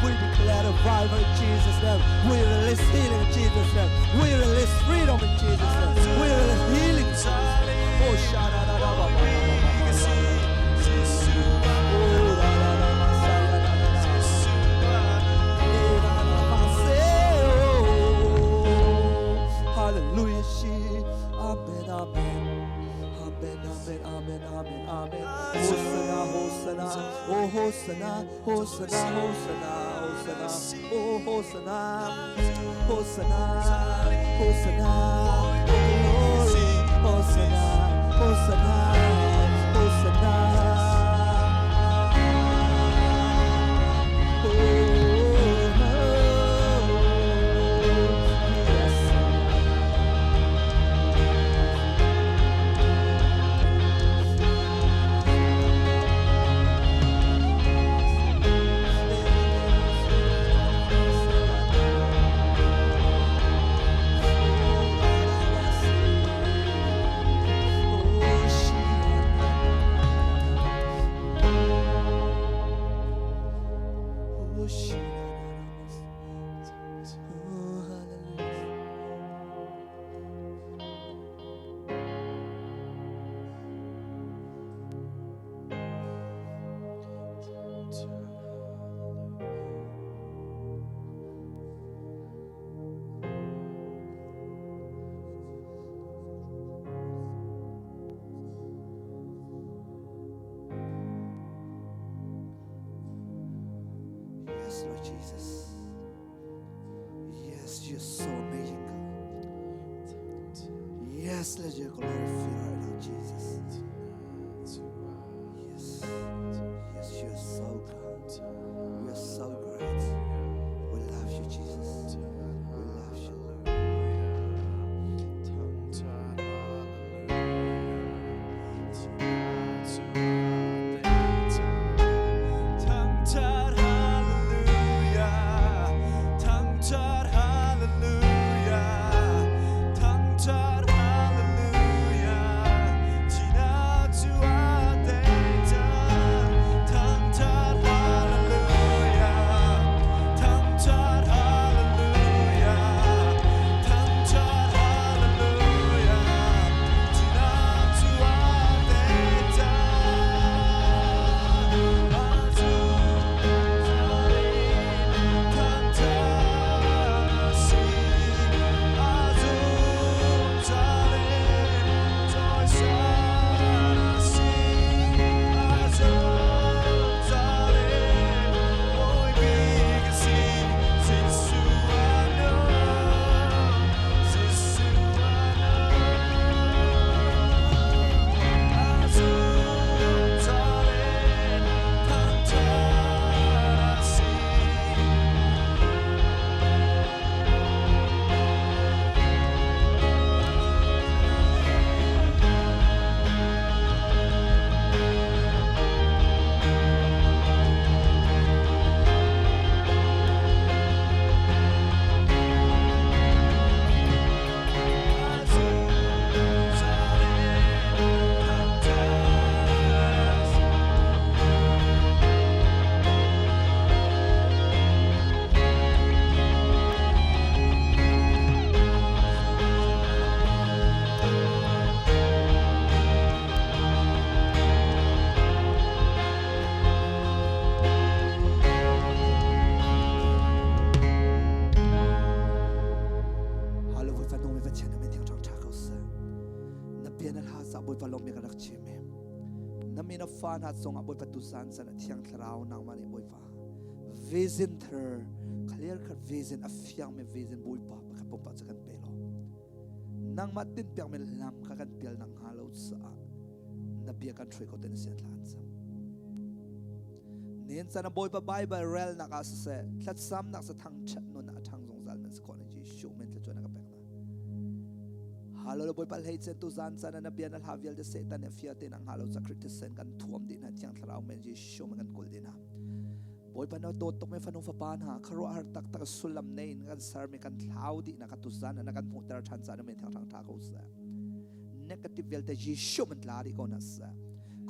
we declare revival in Jesus' name. We release healing in Jesus' name. We release freedom in Jesus' name. We release healing in Jesus' name. Oh, shada da da ba ba ba ba ba. Hallelujah, she. Amen, amen. Amen, amen, amen, amen, amen. Hosanna, Hosanna, oh Hosanna, Hosanna, Hosanna, Hosanna, oh Hosanna, Hosanna, Hosanna, glory, Hosanna, Hosanna, Hosanna. Yes, Lord Jesus. Yes, you're so amazing, God. Yes, let your glory fill our Lord Jesus. Yes, yes, you're so good. You're so great. We love you, Jesus. We love you, Lord. Hallelujah. pan hat song boy pa tu san san thiang thrau nang mani boy pa vision thar clear cut vision a fyang me vision boy pa ka pom pa chakan pelo nang matin piang me lam ka kan pel nang halo sa na bia kan throi ko ten sen lan sam nen san boy pa bible rel na ka se thlat sam nak sa thang chat no na thang zong zal men ko na ji show men thla chona ka pek na halo boy pa hei chen tu zan san na bia na havial de setan e fia ten ang halo sa kritisan kan thuam din ha tiang thrau men ji show men kan kul din ha boy pa na to tok me fanung fa pan ha kharo har tak tak sulam nein kan sar me kan thlau di na ka tu zan na kan mu tar than sa na men thang thang tha ko sa negative vel te ji show men la ri ko na sa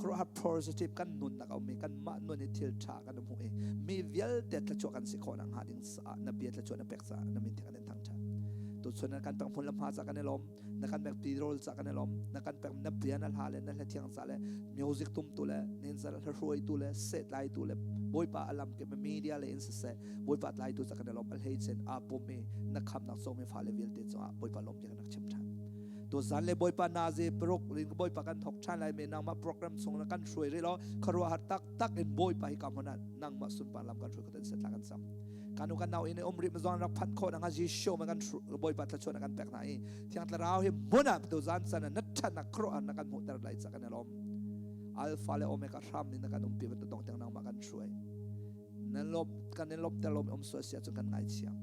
kharo har positive kan nun na ka me kan ma nun e thil tha kan mu e mi vel te tla cho kan si ko nang ha ding sa na bia tla cho na pek sa na min thang thang tha tu chon na kan pang phun lam ha sa kan lom na kan mek pirol sa kan lom na kan pek na pian al halen na thiang sa le music tum tu le nen sa la roi tu le set lai tu le boy pa alam ke media le in se boy pa lai tu sa kan lom al hei sen a pom me na kham nak so me fa le vil te so boy pa lom je nak chem than to zan le boy pa na je prok rin boy pa kan thok than lai me nang ma program song na kan shroi re lo kharo har tak tak in boy pa hi kam hona nang ma sun pa lam kan shroi ko ten set la kan sam kanu kan naw in omri ma zon rak phan kho na ji show ma kan boy pa thla chona kan pek na i thiang tla raw hi mona to zan san na that na kro an na kan mu tar lai sa kan lom alpha le omega ram ni na kan umpi ba dong tang nang ma kan shroi na lop kan lop ta lom om so sia chu kan ngai chiam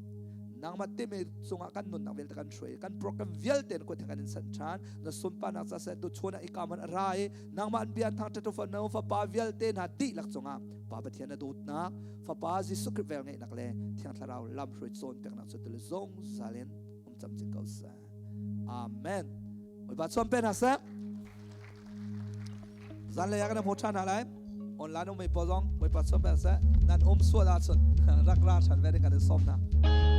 nang ma te me sunga kan nun na vel kan shroi kan program vel ten ko thang kan san chan na sun pa na sa se tu chona i kaman rai nang ma an bian thang ta to fa no fa pa vel ten ha ti lak chonga pa ba thian na dut na fa pa ji sukri vel ngai nak le thiang tharau lam shroi chon pek na chu tel zong zalen cham ching ko sa amen oi ba chom pen ha sa zan le ya kan mo chan ha lai on la no me pozong oi pa chom pen sa nan so la chon rak ra chan ve kan som na